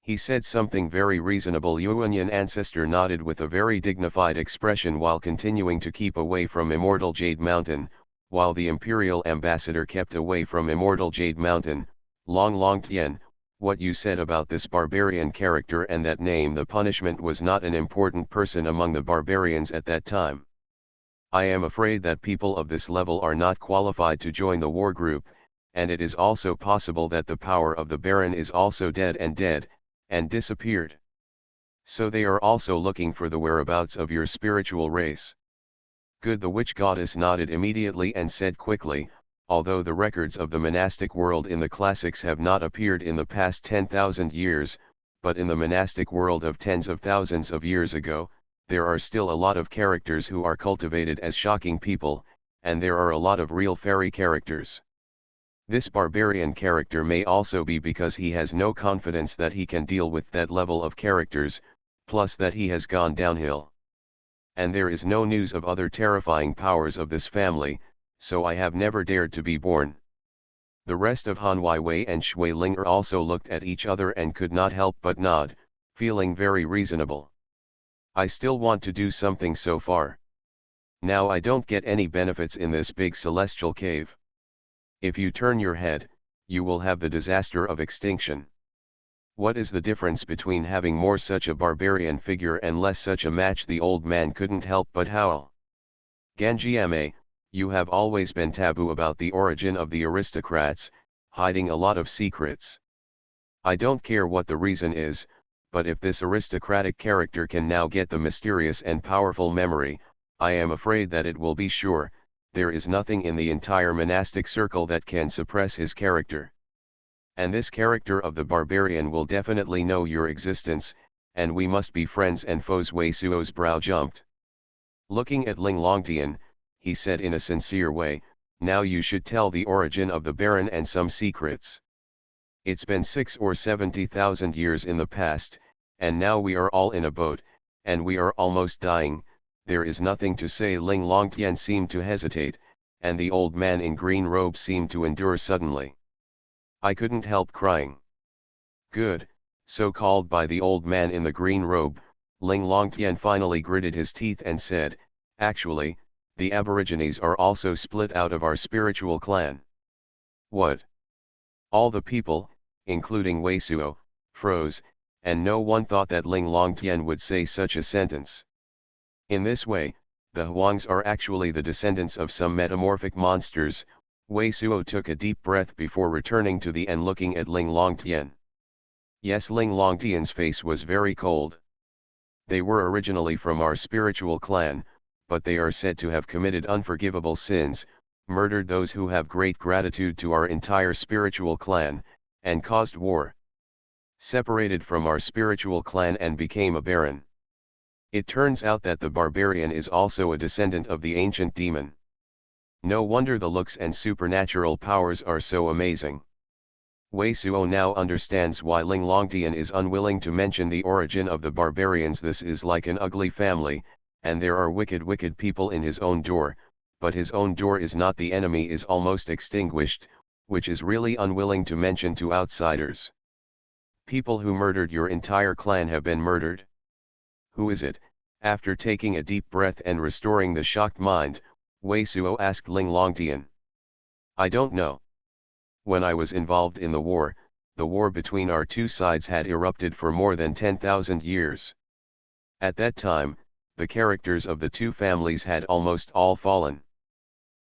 He said something very reasonable. Yuanyan ancestor nodded with a very dignified expression while continuing to keep away from Immortal Jade Mountain, while the imperial ambassador kept away from Immortal Jade Mountain. Longtian, what you said about this barbarian character and that name, the Punishment, was not an important person among the barbarians at that time. I am afraid that people of this level are not qualified to join the war group, and it is also possible that the power of the Baron is also dead and disappeared. So they are also looking for the whereabouts of your spiritual race. Good. The witch goddess nodded immediately and said quickly, although the records of the monastic world in the classics have not appeared in the past 10,000 years, but in the monastic world of tens of thousands of years ago, there are still a lot of characters who are cultivated as shocking people, and there are a lot of real fairy characters. This barbarian character may also be because he has no confidence that he can deal with that level of characters, plus that he has gone downhill. And there is no news of other terrifying powers of this family, so I have never dared to be born. The rest of Han Weiwei and Shui Linger also looked at each other and could not help but nod, feeling very reasonable. I still want to do something so far. Now I don't get any benefits in this big celestial cave. If you turn your head, you will have the disaster of extinction. What is the difference between having more such a barbarian figure and less such a match? The old man couldn't help but howl. Ganjiame, you have always been taboo about the origin of the aristocrats, hiding a lot of secrets. I don't care what the reason is, but if this aristocratic character can now get the mysterious and powerful memory, I am afraid that it will be sure, there is nothing in the entire monastic circle that can suppress his character. And this character of the barbarian will definitely know your existence, and we must be friends and foes. Wei Suo's brow jumped. Looking at Ling Longtian, he said in a sincere way, now you should tell the origin of the Baron and some secrets. It's been 6 or 70,000 years in the past, and now we are all in a boat, and we are almost dying. There is nothing to say. Ling Longtian seemed to hesitate, and the old man in green robe seemed to endure suddenly. I couldn't help crying. Good, so called by the old man in the green robe. Ling Longtian finally gritted his teeth and said, actually, the Aborigines are also split out of our spiritual clan. What? All the people, including Wei Suo, froze, and no one thought that Ling Longtian would say such a sentence. In this way, the Huangs are actually the descendants of some metamorphic monsters. Wei Suo took a deep breath before returning to the and looking at Ling Longtian. Yes, Ling Longtian's face was very cold. They were originally from our spiritual clan, but they are said to have committed unforgivable sins, murdered those who have great gratitude to our entire spiritual clan, and caused war. Separated from our spiritual clan and became a baron. It turns out that the barbarian is also a descendant of the ancient demon. No wonder the looks and supernatural powers are so amazing. Wei Suo now understands why Ling Longtian is unwilling to mention the origin of the barbarians. This is like an ugly family, and there are wicked people in his own door, but his own door is not. The enemy is almost extinguished, which is really unwilling to mention to outsiders. People who murdered your entire clan have been murdered. Who is it? After taking a deep breath and restoring the shocked mind, Wei Suo asked Ling Longtian. I don't know. When I was involved in the war between our two sides had erupted for more than 10,000 years. At that time, the characters of the two families had almost all fallen.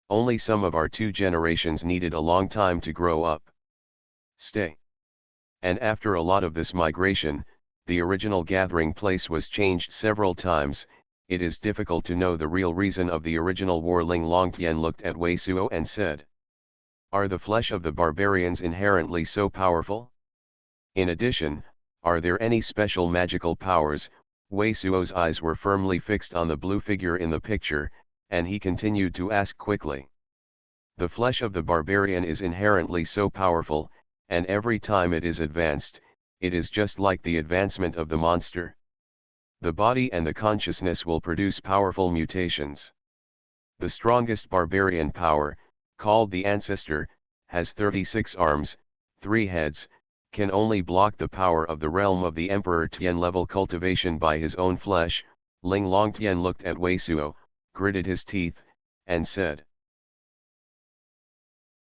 Only some of our two generations needed a long time to grow up. Stay. And after a lot of this migration, the original gathering place was changed several times. It is difficult to know the real reason of the original war. Ling Longtian looked at Wei Suo and said. Are the flesh of the barbarians inherently so powerful? In addition, are there any special magical powers? Wei Suo's eyes were firmly fixed on the blue figure in the picture, and he continued to ask quickly. The flesh of the barbarian is inherently so powerful, and every time it is advanced, it is just like the advancement of the monster. The body and the consciousness will produce powerful mutations. The strongest barbarian power, called the Ancestor, has 36 arms, 3 heads, can only block the power of the realm of the Emperor Tian level cultivation by his own flesh. Ling Longtian looked at Wei Suo, gritted his teeth, and said.